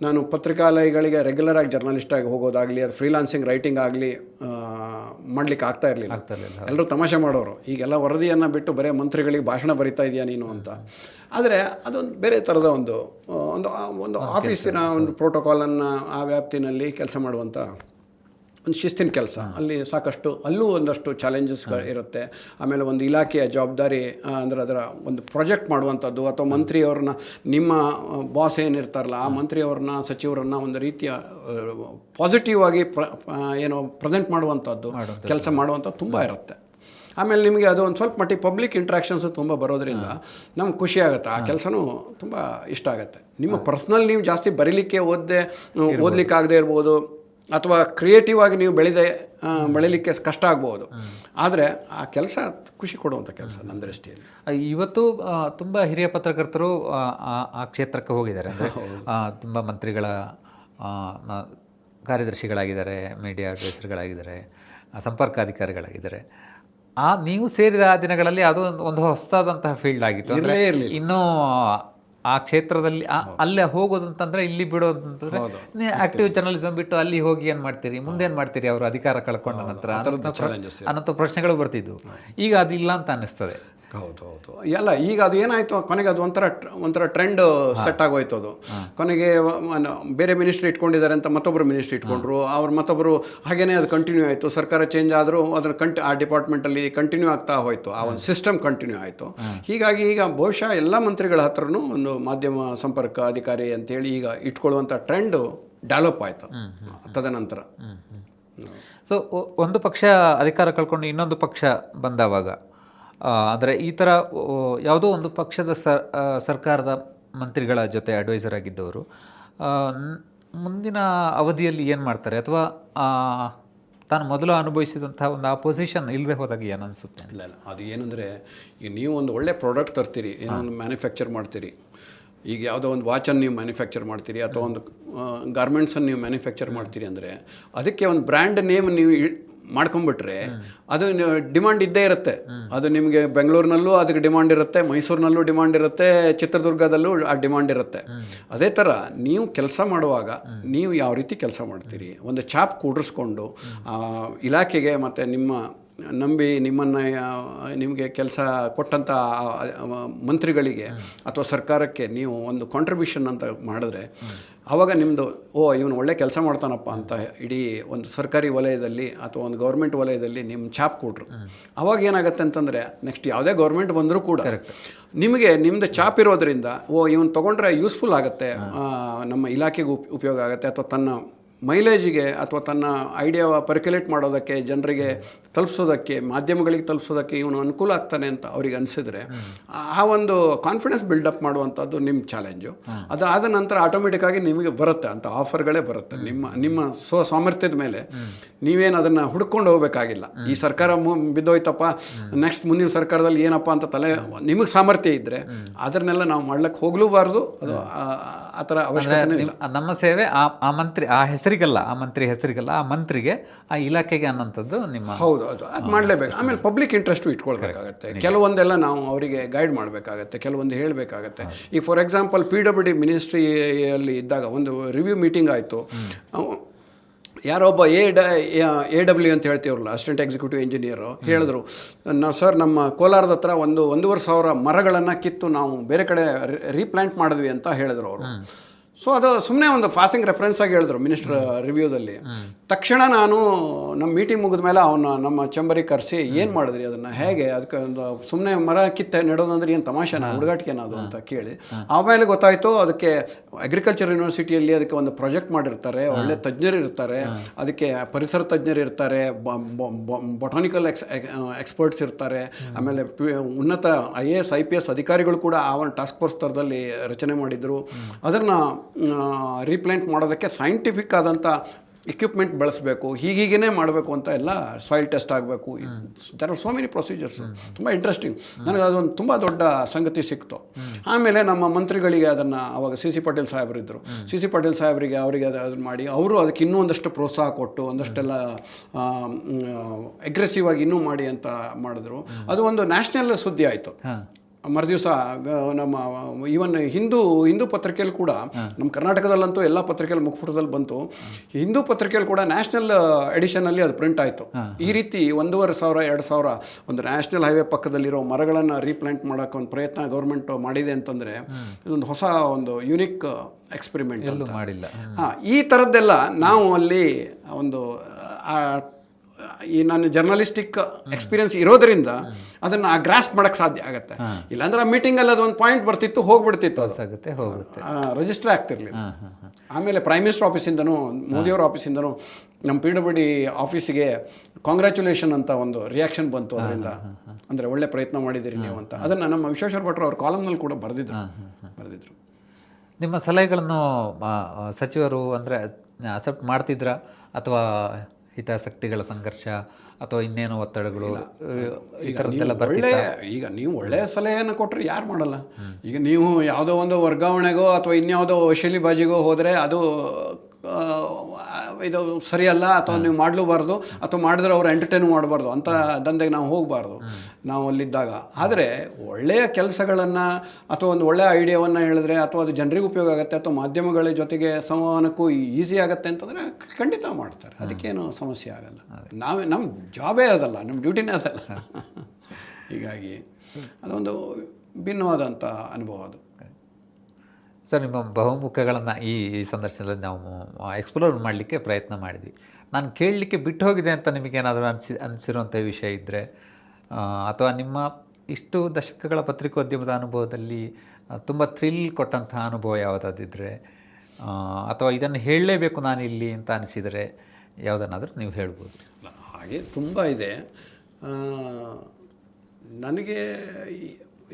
ನಾನು ಪತ್ರಿಕಾಲಯಗಳಿಗೆ ರೆಗ್ಯುಲರಾಗಿ ಜರ್ನಲಿಸ್ಟಾಗಿ ಹೋಗೋದಾಗಲಿ, ಅದು ಫ್ರೀಲಾನ್ಸಿಂಗ್ ರೈಟಿಂಗ್ ಆಗಲಿ ಮಾಡಲಿಕ್ಕೆ ಆಗ್ತಾ ಇರಲಿಲ್ಲ. ಎಲ್ಲರೂ ತಮಾಷೆ ಮಾಡೋರು, ಈಗೆಲ್ಲ ವರದಿಯನ್ನು ಬಿಟ್ಟು ಬರೀ ಮಂತ್ರಿಗಳಿಗೆ ಭಾಷಣ ಬರಿತಾ ಇದೆಯಾ ನೀನು ಅಂತ. ಆದರೆ ಅದೊಂದು ಬೇರೆ ಥರದ ಒಂದು ಆಫೀಸಿನ ಒಂದು ಪ್ರೋಟೋಕಾಲನ್ನು ಆ ವ್ಯಾಪ್ತಿನಲ್ಲಿ ಕೆಲಸ ಮಾಡುವಂಥ ಒಂದು ಶಿಸ್ತಿನ ಕೆಲಸ. ಅಲ್ಲಿ ಸಾಕಷ್ಟು ಅಲ್ಲೂ ಒಂದಷ್ಟು ಚಾಲೆಂಜಸ್ಗಳು ಇರುತ್ತೆ. ಆಮೇಲೆ ಒಂದು ಇಲಾಖೆಯ ಜವಾಬ್ದಾರಿ ಅಂದರೆ ಅದರ ಒಂದು ಪ್ರಾಜೆಕ್ಟ್ ಮಾಡುವಂಥದ್ದು, ಅಥವಾ ಮಂತ್ರಿಯವ್ರನ್ನ, ನಿಮ್ಮ ಬಾಸ್ ಏನಿರ್ತಾರಲ್ಲ ಆ ಮಂತ್ರಿಯವ್ರನ್ನ, ಸಚಿವರನ್ನ ಒಂದು ರೀತಿಯ ಪಾಸಿಟಿವ್ ಆಗಿ ಪ್ರೆಸೆಂಟ್ ಮಾಡುವಂಥದ್ದು ಕೆಲಸ ಮಾಡುವಂಥದ್ದು ತುಂಬ ಇರುತ್ತೆ. ಆಮೇಲೆ ನಿಮಗೆ ಅದು ಒಂದು ಸ್ವಲ್ಪ ಮಟ್ಟಿಗೆ ಪಬ್ಲಿಕ್ ಇಂಟ್ರಾಕ್ಷನ್ಸು ತುಂಬ ಬರೋದ್ರಿಂದ ನಮ್ಗೆ ಖುಷಿ ಆಗುತ್ತೆ, ಆ ಕೆಲಸನೂ ತುಂಬ ಇಷ್ಟ ಆಗುತ್ತೆ. ನಿಮ್ಮ ಪರ್ಸ್ನಲ್ ನೀವು ಜಾಸ್ತಿ ಬರೀಲಿಕ್ಕೆ ಓದಲಿಕ್ಕೆ ಆಗದೆ ಇರ್ಬೋದು, ಅಥವಾ ಕ್ರಿಯೇಟಿವ್ ಆಗಿ ನೀವು ಬೆಳೀಲಿಕ್ಕೆ ಕಷ್ಟ ಆಗ್ಬೋದು, ಆದರೆ ಆ ಕೆಲಸ ಖುಷಿ ಕೊಡುವಂಥ ಕೆಲಸ ನನ್ನ ದೃಷ್ಟಿಯಲ್ಲಿ. ಇವತ್ತು ತುಂಬ ಹಿರಿಯ ಪತ್ರಕರ್ತರು ಆ ಕ್ಷೇತ್ರಕ್ಕೆ ಹೋಗಿದ್ದಾರೆ. ಅಂದರೆ ತುಂಬ ಮಂತ್ರಿಗಳ ಕಾರ್ಯದರ್ಶಿಗಳಾಗಿದ್ದಾರೆ, ಮೀಡಿಯಾ ಅಡ್ವೈಸರ್ಗಳಾಗಿದ್ದಾರೆ, ಸಂಪರ್ಕಾಧಿಕಾರಿಗಳಾಗಿದ್ದಾರೆ. ನೀವು ಸೇರಿದ ದಿನಗಳಲ್ಲಿ ಅದು ಒಂದು ಹೊಸದಾದಂತಹ ಫೀಲ್ಡ್ ಆಗಿತ್ತು. ಅಂದರೆ ಇನ್ನೂ ಆ ಕ್ಷೇತ್ರದಲ್ಲಿ ಅಲ್ಲೇ ಹೋಗೋದು ಅಂತಂದ್ರೆ, ಇಲ್ಲಿ ಬಿಡೋದು ಅಂತಂದ್ರೆ, ಆಕ್ಟಿವ್ ಜರ್ನಲಿಸಮ್ ಬಿಟ್ಟು ಅಲ್ಲಿ ಹೋಗಿ ಏನು ಮಾಡ್ತೀರಿ, ಮುಂದೆ ಏನು ಮಾಡ್ತೀರಿ, ಅವರು ಅಧಿಕಾರ ಕಳ್ಕೊಂಡ ನಂತರ ಅನ್ನೋ ಪ್ರಶ್ನೆಗಳು ಬರ್ತಿದ್ವು. ಈಗ ಅದಿಲ್ಲ ಅಂತ ಅನ್ನಿಸ್ತದೆ. ಹೌದು ಎಲ್ಲ ಈಗ ಅದು ಏನಾಯಿತು, ಕೊನೆಗೆ ಅದು ಒಂಥರ ಟ್ರೆಂಡ್ ಸೆಟ್ ಆಗೋಯ್ತು. ಅದು ಕೊನೆಗೆ ಬೇರೆ ಮಿನಿಸ್ಟ್ರಿ ಇಟ್ಕೊಂಡಿದ್ದಾರೆ ಅಂತ ಮತ್ತೊಬ್ಬರು ಮಿನಿಸ್ಟ್ರಿ ಇಟ್ಕೊಂಡ್ರು, ಅವ್ರು ಮತ್ತೊಬ್ಬರು, ಹಾಗೇನೇ ಅದು ಕಂಟಿನ್ಯೂ ಆಯಿತು. ಸರ್ಕಾರ ಚೇಂಜ್ ಆದರೂ ಅದರ ಆ ಡಿಪಾರ್ಟ್ಮೆಂಟಲ್ಲಿ ಕಂಟಿನ್ಯೂ ಆಗ್ತಾ ಹೋಯಿತು, ಆ ಒಂದು ಸಿಸ್ಟಮ್ ಕಂಟಿನ್ಯೂ ಆಯಿತು. ಹೀಗಾಗಿ ಈಗ ಬಹುಶಃ ಎಲ್ಲ ಮಂತ್ರಿಗಳ ಹತ್ರನೂ ಒಂದು ಮಾಧ್ಯಮ ಸಂಪರ್ಕ ಅಧಿಕಾರಿ ಅಂತೇಳಿ ಈಗ ಇಟ್ಕೊಳ್ಳುವಂಥ ಟ್ರೆಂಡು ಡೆವಲಪ್ ಆಯಿತು ತದನಂತರ. ಸೊ ಒಂದು ಪಕ್ಷ ಅಧಿಕಾರ ಕಳ್ಕೊಂಡು ಇನ್ನೊಂದು ಪಕ್ಷ ಬಂದವಾಗ ಅಂದರೆ ಈ ಥರ ಯಾವುದೋ ಒಂದು ಪಕ್ಷದ ಸರ್ಕಾರದ ಮಂತ್ರಿಗಳ ಜೊತೆ ಅಡ್ವೈಸರ್ ಆಗಿದ್ದವರು ಮುಂದಿನ ಅವಧಿಯಲ್ಲಿ ಏನು ಮಾಡ್ತಾರೆ, ಅಥವಾ ತಾನು ಮೊದಲು ಅನುಭವಿಸಿದಂಥ ಒಂದು ಆ ಪೊಸಿಷನ್ ಇಲ್ಲದೆ ಹೋದಾಗ ಏನು ಅನಿಸುತ್ತೆ? ಇಲ್ಲ ಅದು ಏನಂದರೆ, ಈಗ ನೀವು ಒಂದು ಒಳ್ಳೆ ಪ್ರಾಡಕ್ಟ್ ತರ್ತೀರಿ, ಏನೋ ಒಂದು ಮ್ಯಾನುಫ್ಯಾಕ್ಚರ್ ಮಾಡ್ತೀರಿ. ಈಗ ಯಾವುದೋ ಒಂದು ವಾಚನ್ನು ನೀವು ಮ್ಯಾನುಫ್ಯಾಕ್ಚರ್ ಮಾಡ್ತೀರಿ ಅಥವಾ ಒಂದು ಗಾರ್ಮೆಂಟ್ಸನ್ನು ನೀವು ಮ್ಯಾನುಫ್ಯಾಕ್ಚರ್ ಮಾಡ್ತೀರಿ ಅಂದರೆ ಅದಕ್ಕೆ ಒಂದು ಬ್ರ್ಯಾಂಡ್ ನೇಮ್ ನೀವು ಮಾಡ್ಕೊಂಬಿಟ್ರೆ ಅದು ಡಿಮಾಂಡ್ ಇದ್ದೇ ಇರುತ್ತೆ. ಅದು ನಿಮಗೆ ಬೆಂಗಳೂರಿನಲ್ಲೂ ಅದಕ್ಕೆ ಡಿಮಾಂಡ್ ಇರುತ್ತೆ, ಮೈಸೂರಿನಲ್ಲೂ ಡಿಮಾಂಡ್ ಇರುತ್ತೆ, ಚಿತ್ರದುರ್ಗದಲ್ಲೂ ಆ ಡಿಮಾಂಡ್ ಇರುತ್ತೆ. ಅದೇ ಥರ ನೀವು ಕೆಲಸ ಮಾಡುವಾಗ ನೀವು ಯಾವ ರೀತಿ ಕೆಲಸ ಮಾಡ್ತೀರಿ, ಒಂದು ಛಾಪ್ ಕೂಡಿಸ್ಕೊಂಡು ಇಲಾಖೆಗೆ ಮತ್ತು ನಿಮ್ಮ ನಂಬಿ ನಿಮಗೆ ಕೆಲಸ ಕೊಟ್ಟಂಥ ಮಂತ್ರಿಗಳಿಗೆ ಅಥವಾ ಸರ್ಕಾರಕ್ಕೆ ನೀವು ಒಂದು ಕಾಂಟ್ರಿಬ್ಯೂಷನ್ ಅಂತ ಮಾಡಿದ್ರೆ ಆವಾಗ ನಿಮ್ಮದು ಇವನು ಒಳ್ಳೆ ಕೆಲಸ ಮಾಡ್ತಾನಪ್ಪ ಅಂತ ಇಡೀ ಒಂದು ಸರ್ಕಾರಿ ವಲಯದಲ್ಲಿ ಅಥವಾ ಒಂದು ಗೌರ್ಮೆಂಟ್ ವಲಯದಲ್ಲಿ ನಿಮ್ಮ ಛಾಪ್ ಕೊಟ್ರು. ಅವಾಗ ಏನಾಗುತ್ತೆ ಅಂತಂದರೆ ನೆಕ್ಸ್ಟ್ ಯಾವುದೇ ಗೌರ್ಮೆಂಟ್ ಬಂದರೂ ಕೂಡ ನಿಮಗೆ ನಿಮ್ಮದು ಛಾಪ್ ಇರೋದರಿಂದ ಇವನು ತೊಗೊಂಡ್ರೆ ಯೂಸ್ಫುಲ್ ಆಗುತ್ತೆ, ನಮ್ಮ ಇಲಾಖೆಗೆ ಉಪಯೋಗ ಆಗುತ್ತೆ, ಅಥವಾ ತನ್ನ ಮೈಲೇಜಿಗೆ ಅಥವಾ ತನ್ನ ಐಡಿಯಾ ಪರ್ಕ್ಯುಲೇಟ್ ಮಾಡೋದಕ್ಕೆ, ಜನರಿಗೆ ತಲುಪಿಸೋದಕ್ಕೆ, ಮಾಧ್ಯಮಗಳಿಗೆ ತಲುಪಿಸೋದಕ್ಕೆ ಇವನು ಅನುಕೂಲ ಆಗ್ತಾನೆ ಅಂತ ಅವ್ರಿಗೆ ಅನಿಸಿದ್ರೆ ಆ ಒಂದು ಕಾನ್ಫಿಡೆನ್ಸ್ ಬಿಲ್ಡಪ್ ಮಾಡುವಂಥದ್ದು ನಿಮ್ಮ ಚಾಲೆಂಜು. ಅದಾದ ನಂತರ ಆಟೋಮೆಟಿಕ್ಕಾಗಿ ನಿಮಗೆ ಬರುತ್ತೆ ಅಂತ ಆಫರ್ಗಳೇ ಬರುತ್ತೆ. ನಿಮ್ಮ ಸಾಮರ್ಥ್ಯದ ಮೇಲೆ ನೀವೇನು ಅದನ್ನು ಹುಡ್ಕೊಂಡು ಹೋಗಬೇಕಾಗಿಲ್ಲ. ಈ ಸರ್ಕಾರ ಬಿದ್ದೋಯ್ತಪ್ಪ, ನೆಕ್ಸ್ಟ್ ಮುಂದಿನ ಸರ್ಕಾರದಲ್ಲಿ ಏನಪ್ಪ ಅಂತ ನಿಮಗೆ ಸಾಮರ್ಥ್ಯ ಇದ್ದರೆ ಅದನ್ನೆಲ್ಲ ನಾವು ಮಾಡ್ಲಿಕ್ಕೆ ಹೋಗ್ಲೂಬಾರ್ದು. ಅದು ಆ ಥರ ಅವಶ್ಯಕತೆ ಇಲ್ಲ. ನಮ್ಮ ಸೇವೆ ಆ ಮಂತ್ರಿ ಆ ಹೆಸರಿಗಲ್ಲ, ಆ ಮಂತ್ರಿ ಹೆಸರಿಗಲ್ಲ, ಆ ಮಂತ್ರಿಗೆ, ಆ ಇಲಾಖೆಗೆ ಅನ್ನೋಂಥದ್ದು ನಿಮ್ಮ. ಹೌದು, ಅದು ಮಾಡಲೇಬೇಕು. ಆಮೇಲೆ ಪಬ್ಲಿಕ್ ಇಂಟ್ರೆಸ್ಟು ಇಟ್ಕೊಳ್ಬೇಕಾಗತ್ತೆ. ಕೆಲವೊಂದೆಲ್ಲ ನಾವು ಅವರಿಗೆ ಗೈಡ್ ಮಾಡಬೇಕಾಗತ್ತೆ, ಕೆಲವೊಂದು ಹೇಳಬೇಕಾಗತ್ತೆ. ಈಗ ಫಾರ್ ಎಕ್ಸಾಂಪಲ್ PWD ಮಿನಿಸ್ಟ್ರಿಯಲ್ಲಿ ಇದ್ದಾಗ ಒಂದು ರಿವ್ಯೂ ಮೀಟಿಂಗ್ ಆಯಿತು. ಯಾರೊಬ್ಬ AW ಅಂತ ಹೇಳ್ತೀವ್ರಲ್ಲ, ಅಸಿಸ್ಟೆಂಟ್ ಎಕ್ಸಿಕ್ಯೂಟಿವ್ ಇಂಜಿನಿಯರು ಹೇಳಿದ್ರು, ಸರ್ ನಮ್ಮ ಕೋಲಾರದ ಹತ್ರ 1,500 ಮರಗಳನ್ನು ಕಿತ್ತು ನಾವು ಬೇರೆ ಕಡೆ ರೀಪ್ಲಾಂಟ್ ಮಾಡಿದ್ವಿ ಅಂತ ಹೇಳಿದ್ರು ಅವರು. ಸೊ ಅದು ಸುಮ್ಮನೆ ಒಂದು ಪಾಸಿಂಗ್ ರೆಫರೆನ್ಸ್ ಆಗಿ ಹೇಳಿದ್ರು ಮಿನಿಸ್ಟರ್ ರಿವ್ಯೂದಲ್ಲಿ. ತಕ್ಷಣ ನಾನು ನಮ್ಮ ಮೀಟಿಂಗ್ ಮುಗಿದ ಮೇಲೆ ನಮ್ಮ ಚಂಬರಿಗೆ ಕರೆಸಿ ಏನು ಮಾಡಿದ್ರಿ ಅದನ್ನು, ಹೇಗೆ ಅದಕ್ಕೆ ಒಂದು ಸುಮ್ಮನೆ ಮರ ಕಿತ್ತೆ ನೆಡೋದಂದ್ರೆ ಏನು ತಮಾಷೆನ, ಹುಡುಗಾಟಿಕೆನದು ಅಂತ ಕೇಳಿ ಆಮೇಲೆ ಗೊತ್ತಾಯಿತು ಅದಕ್ಕೆ ಅಗ್ರಿಕಲ್ಚರ್ ಯೂನಿವರ್ಸಿಟಿಯಲ್ಲಿ ಅದಕ್ಕೆ ಒಂದು ಪ್ರಾಜೆಕ್ಟ್ ಮಾಡಿರ್ತಾರೆ, ಒಳ್ಳೆ ತಜ್ಞರು ಇರ್ತಾರೆ, ಅದಕ್ಕೆ ಪರಿಸರ ತಜ್ಞರು ಇರ್ತಾರೆ, ಬೊಟಾನಿಕಲ್ ಎಕ್ಸ್ಪರ್ಟ್ಸ್ ಇರ್ತಾರೆ, ಆಮೇಲೆ ಉನ್ನತ IAS IPS ಅಧಿಕಾರಿಗಳು ಕೂಡ ಆ ಒಂದು ಟಾಸ್ಕ್ ಫೋರ್ಸ್ ಥರದಲ್ಲಿ ರಚನೆ ಮಾಡಿದರು. ಅದನ್ನು ರೀಪ್ಲಾಂಟ್ ಮಾಡೋದಕ್ಕೆ ಸೈಂಟಿಫಿಕ್ ಆದಂಥ ಇಕ್ವಿಪ್ಮೆಂಟ್ ಬಳಸಬೇಕು, ಹೀಗೀಗೇ ಮಾಡಬೇಕು ಅಂತ ಎಲ್ಲ ಸಾಯಿಲ್ ಟೆಸ್ಟ್ ಆಗಬೇಕು. There are so many procedures. ತುಂಬ ಇಂಟ್ರೆಸ್ಟಿಂಗ್. ನನಗೆ ಅದೊಂದು ತುಂಬ ದೊಡ್ಡ ಸಂಗತಿ ಸಿಕ್ತು. ಆಮೇಲೆ ನಮ್ಮ ಮಂತ್ರಿಗಳಿಗೆ ಅದನ್ನು ಅವಾಗ CC ಪಾಟೀಲ್ ಸಾಹೇಬರು ಇದ್ದರು. CC ಪಾಟೀಲ್ ಸಾಹೇಬರಿಗೆ ಅವರಿಗೆ ಅದನ್ನು ಮಾಡಿ ಅವರು ಅದಕ್ಕೆ ಇನ್ನೂ ಒಂದಷ್ಟು ಪ್ರೋತ್ಸಾಹ ಕೊಟ್ಟು ಒಂದಷ್ಟೆಲ್ಲ ಅಗ್ರೆಸಿವ್ ಆಗಿ ಇನ್ನೂ ಮಾಡಿ ಅಂತ ಮಾಡಿದ್ರು. ಅದು ಒಂದು ನ್ಯಾಷನಲ್ ಸುದ್ದಿ ಆಯಿತು. ಮರುದಿವಸ ನಮ್ಮ ಈವನ್ ಹಿಂದೂ ಪತ್ರಿಕೆಯಲ್ಲಿ ಕೂಡ, ನಮ್ಮ ಕರ್ನಾಟಕದಲ್ಲಂತೂ ಎಲ್ಲ ಪತ್ರಿಕೆಯಲ್ಲಿ ಮುಖಪುಟದಲ್ಲಿ ಬಂತು. ಹಿಂದೂ ಪತ್ರಿಕೆಯಲ್ಲಿ ಕೂಡ ನ್ಯಾಷನಲ್ ಎಡಿಷನಲ್ಲಿ ಅದು ಪ್ರಿಂಟ್ ಆಯಿತು. ಈ ರೀತಿ 1,500-2,000 ಒಂದು ನ್ಯಾಷನಲ್ ಹೈವೇ ಪಕ್ಕದಲ್ಲಿರೋ ಮರಗಳನ್ನು ರೀಪ್ಲಾಂಟ್ ಮಾಡೋಕ್ಕೆ ಒಂದು ಪ್ರಯತ್ನ ಗೌರ್ಮೆಂಟ್ ಮಾಡಿದೆ ಅಂತಂದರೆ ಇದೊಂದು ಹೊಸ ಒಂದು ಯುನಿಕ್ ಎಕ್ಸ್ಪೆರಿಮೆಂಟ್ ಅಂತ ಮಾಡಿಲ್ಲ. ಈ ಥರದ್ದೆಲ್ಲ ನಾವು ಅಲ್ಲಿ ಒಂದು ಈ ನನ್ನ ಜರ್ನಲಿಸ್ಟಿಕ್ ಎಕ್ಸ್ಪೀರಿಯನ್ಸ್ ಇರೋದರಿಂದ ಅದನ್ನು ಗ್ರಾಸ್ಪ್ ಮಾಡೋಕ್ಕೆ ಸಾಧ್ಯ ಆಗುತ್ತೆ. ಇಲ್ಲಾಂದ್ರೆ ಆ ಮೀಟಿಂಗಲ್ಲಿ ಅದೊಂದು ಪಾಯಿಂಟ್ ಬರ್ತಿತ್ತು, ಹೋಗ್ಬಿಡ್ತಿತ್ತು, ರಿಜಿಸ್ಟರ್ ಆಗ್ತಿರ್ಲಿಲ್ಲ. ಆಮೇಲೆ ಪ್ರೈಮ್ ಮಿನಿಸ್ಟರ್ ಆಫೀಸಿಂದನೂ, ಮೋದಿಯವರ ಆಫೀಸಿಂದನೂ ನಮ್ಮ PWD ಆಫೀಸಿಗೆ ಕಾಂಗ್ರ್ಯಾಚುಲೇಷನ್ ಅಂತ ಒಂದು ರಿಯಾಕ್ಷನ್ ಬಂತು. ಅದರಿಂದ ಅಂದರೆ ಒಳ್ಳೆ ಪ್ರಯತ್ನ ಮಾಡಿದ್ದೀರಿ ನೀವು ಅಂತ. ಅದನ್ನು ನಮ್ಮ ವಿಶ್ವೇಶ್ವರ ಭಟ್ರು ಅವ್ರ ಕಾಲಮ್ನಲ್ಲಿ ಕೂಡ ಬರೆದಿದ್ರು. ನಿಮ್ಮ ಸಲಹೆಗಳನ್ನು ಸಚಿವರು ಅಂದರೆ ಅಕ್ಸೆಪ್ಟ್ ಮಾಡ್ತಿದ್ರಾ, ಅಥವಾ ಹಿತಾಸಕ್ತಿಗಳ ಸಂಘರ್ಷ ಅಥವಾ ಇನ್ನೇನು ಒತ್ತಡಗಳು ಈ ಥರದ್ದೆಲ್ಲ ಬರಲಿಲ್ಲ? ಈಗ ನೀವು ಒಳ್ಳೆಯ ಸಲಹೆಯನ್ನು ಕೊಟ್ಟರೆ ಯಾರು ಮಾಡಲ್ಲ. ಈಗ ನೀವು ಯಾವುದೋ ಒಂದು ವರ್ಗಾವಣೆಗೋ ಅಥವಾ ಇನ್ಯಾವುದೋ ವಶೀಲಿ ಬಾಜಿಗೋ ಹೋದರೆ ಅದು ಇದು ಸರಿಯಲ್ಲ, ಅಥವಾ ನೀವು ಮಾಡಲೂಬಾರ್ದು, ಅಥವಾ ಮಾಡಿದ್ರೆ ಅವ್ರು ಎಂಟರ್ಟೈನ್ ಮಾಡಬಾರ್ದು ಅಂತ ದಂಧೆಗೆ ನಾವು ಹೋಗಬಾರ್ದು ನಾವು ಅಲ್ಲಿದ್ದಾಗ. ಆದರೆ ಒಳ್ಳೆಯ ಕೆಲಸಗಳನ್ನು ಅಥವಾ ಒಂದು ಒಳ್ಳೆಯ ಐಡಿಯಾವನ್ನು ಹೇಳಿದ್ರೆ, ಅಥವಾ ಅದು ಜನರಿಗೆ ಉಪಯೋಗ ಆಗುತ್ತೆ, ಅಥವಾ ಮಾಧ್ಯಮಗಳ ಜೊತೆಗೆ ಸಂವಹನಕ್ಕೂ ಈಸಿ ಆಗುತ್ತೆ ಅಂತಂದರೆ ಖಂಡಿತ ಮಾಡ್ತಾರೆ. ಅದಕ್ಕೇನು ಸಮಸ್ಯೆ ಆಗಲ್ಲ. ನಮ್ಮ ಜಾಬೇ ಅದಲ್ಲ, ನಮ್ಮ ಡ್ಯೂಟಿನೇ ಅದಲ್ಲ. ಹೀಗಾಗಿ ಅದೊಂದು ಭಿನ್ನವಾದಂಥ ಅನುಭವ ಅದು. ಸರ್, ನಿಮ್ಮ ಬಹುಮುಖಗಳನ್ನು ಈ ಸಂದರ್ಶನದಲ್ಲಿ ನಾವು ಎಕ್ಸ್ಪ್ಲೋರ್ ಮಾಡಲಿಕ್ಕೆ ಪ್ರಯತ್ನ ಮಾಡಿದ್ವಿ. ನಾನು ಕೇಳಲಿಕ್ಕೆ ಬಿಟ್ಟು ಹೋಗಿದೆ ಅಂತ ನಿಮಗೇನಾದರೂ ಅನಿಸಿರುವಂಥ ವಿಷಯ ಇದ್ದರೆ, ಅಥವಾ ನಿಮ್ಮ ಇಷ್ಟು ದಶಕಗಳ ಪತ್ರಿಕೋದ್ಯಮದ ಅನುಭವದಲ್ಲಿ ತುಂಬ ಥ್ರಿಲ್ ಕೊಟ್ಟಂಥ ಅನುಭವ ಯಾವುದಾದಿದ್ದರೆ, ಅಥವಾ ಇದನ್ನು ಹೇಳಲೇಬೇಕು ನಾನಿಲ್ಲಿ ಅಂತ ಅನಿಸಿದರೆ ಯಾವುದನ್ನಾದರೂ ನೀವು ಹೇಳ್ಬೋದು. ಅಲ್ಲ, ಹಾಗೆ ತುಂಬ ಇದೆ. ನನಗೆ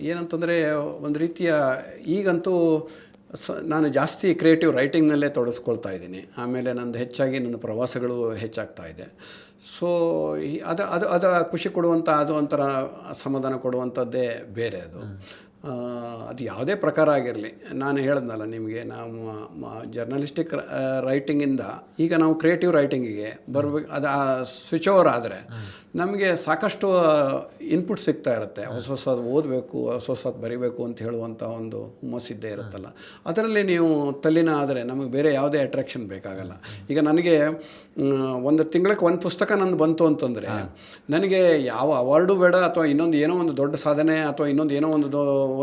ಏನಂತಂದರೆ ಒಂದು ರೀತಿಯ ಈಗಂತೂ ನಾನು ಜಾಸ್ತಿ ಕ್ರಿಯೇಟಿವ್ ರೈಟಿಂಗ್ನಲ್ಲೇ ತೊಡಗಿಸ್ಕೊಳ್ತಾ ಇದ್ದೀನಿ. ಆಮೇಲೆ ನಂದು ಹೆಚ್ಚಾಗಿ ನನ್ನ ಪ್ರವಾಸಗಳು ಹೆಚ್ಚಾಗ್ತಾ ಇದೆ. ಸೊ ಅದು ಖುಷಿ ಕೊಡುವಂಥ, ಅದು ಒಂಥರ ಸಮಾಧಾನ ಕೊಡುವಂಥದ್ದೇ ಬೇರೆ ಅದು. ಅದು ಯಾವುದೇ ಪ್ರಕಾರ ಆಗಿರಲಿ, ನಾನು ಹೇಳಿದ್ನಲ್ಲ ನಿಮಗೆ, ನಾವು ಜರ್ನಲಿಸ್ಟಿಕ್ ರೈಟಿಂಗಿಂದ ಈಗ ನಾವು ಕ್ರಿಯೇಟಿವ್ ರೈಟಿಂಗಿಗೆ ಬರಬೇಕು. ಅದು ಸ್ವಿಚ್ ಓವರ್ ಆದರೆ ನಮಗೆ ಸಾಕಷ್ಟು ಇನ್ಪುಟ್ ಸಿಗ್ತಾ ಇರುತ್ತೆ. ಹೊಸ ಹೊಸದು ಓದಬೇಕು, ಹೊಸ ಹೊಸದು ಬರಿಬೇಕು ಅಂತ ಹೇಳುವಂಥ ಒಂದು ಹುಮ್ಮಸ್ಸಿದ್ದೇ ಇರುತ್ತಲ್ಲ. ಅದರಲ್ಲಿ ನೀವು ತಲ್ಲಿನ ಆದರೆ ನಮಗೆ ಬೇರೆ ಯಾವುದೇ ಅಟ್ರಾಕ್ಷನ್ ಬೇಕಾಗಲ್ಲ. ಈಗ ನನಗೆ ಒಂದು ತಿಂಗಳಿಗೆ ಒಂದು ಪುಸ್ತಕ ನಂದು ಬಂತು ಅಂತಂದರೆ ನನಗೆ ಯಾವ ಅವಾರ್ಡು ಬೇಡ, ಅಥವಾ ಇನ್ನೊಂದು ಏನೋ ಒಂದು ದೊಡ್ಡ ಸಾಧನೆ, ಅಥವಾ ಇನ್ನೊಂದು ಏನೋ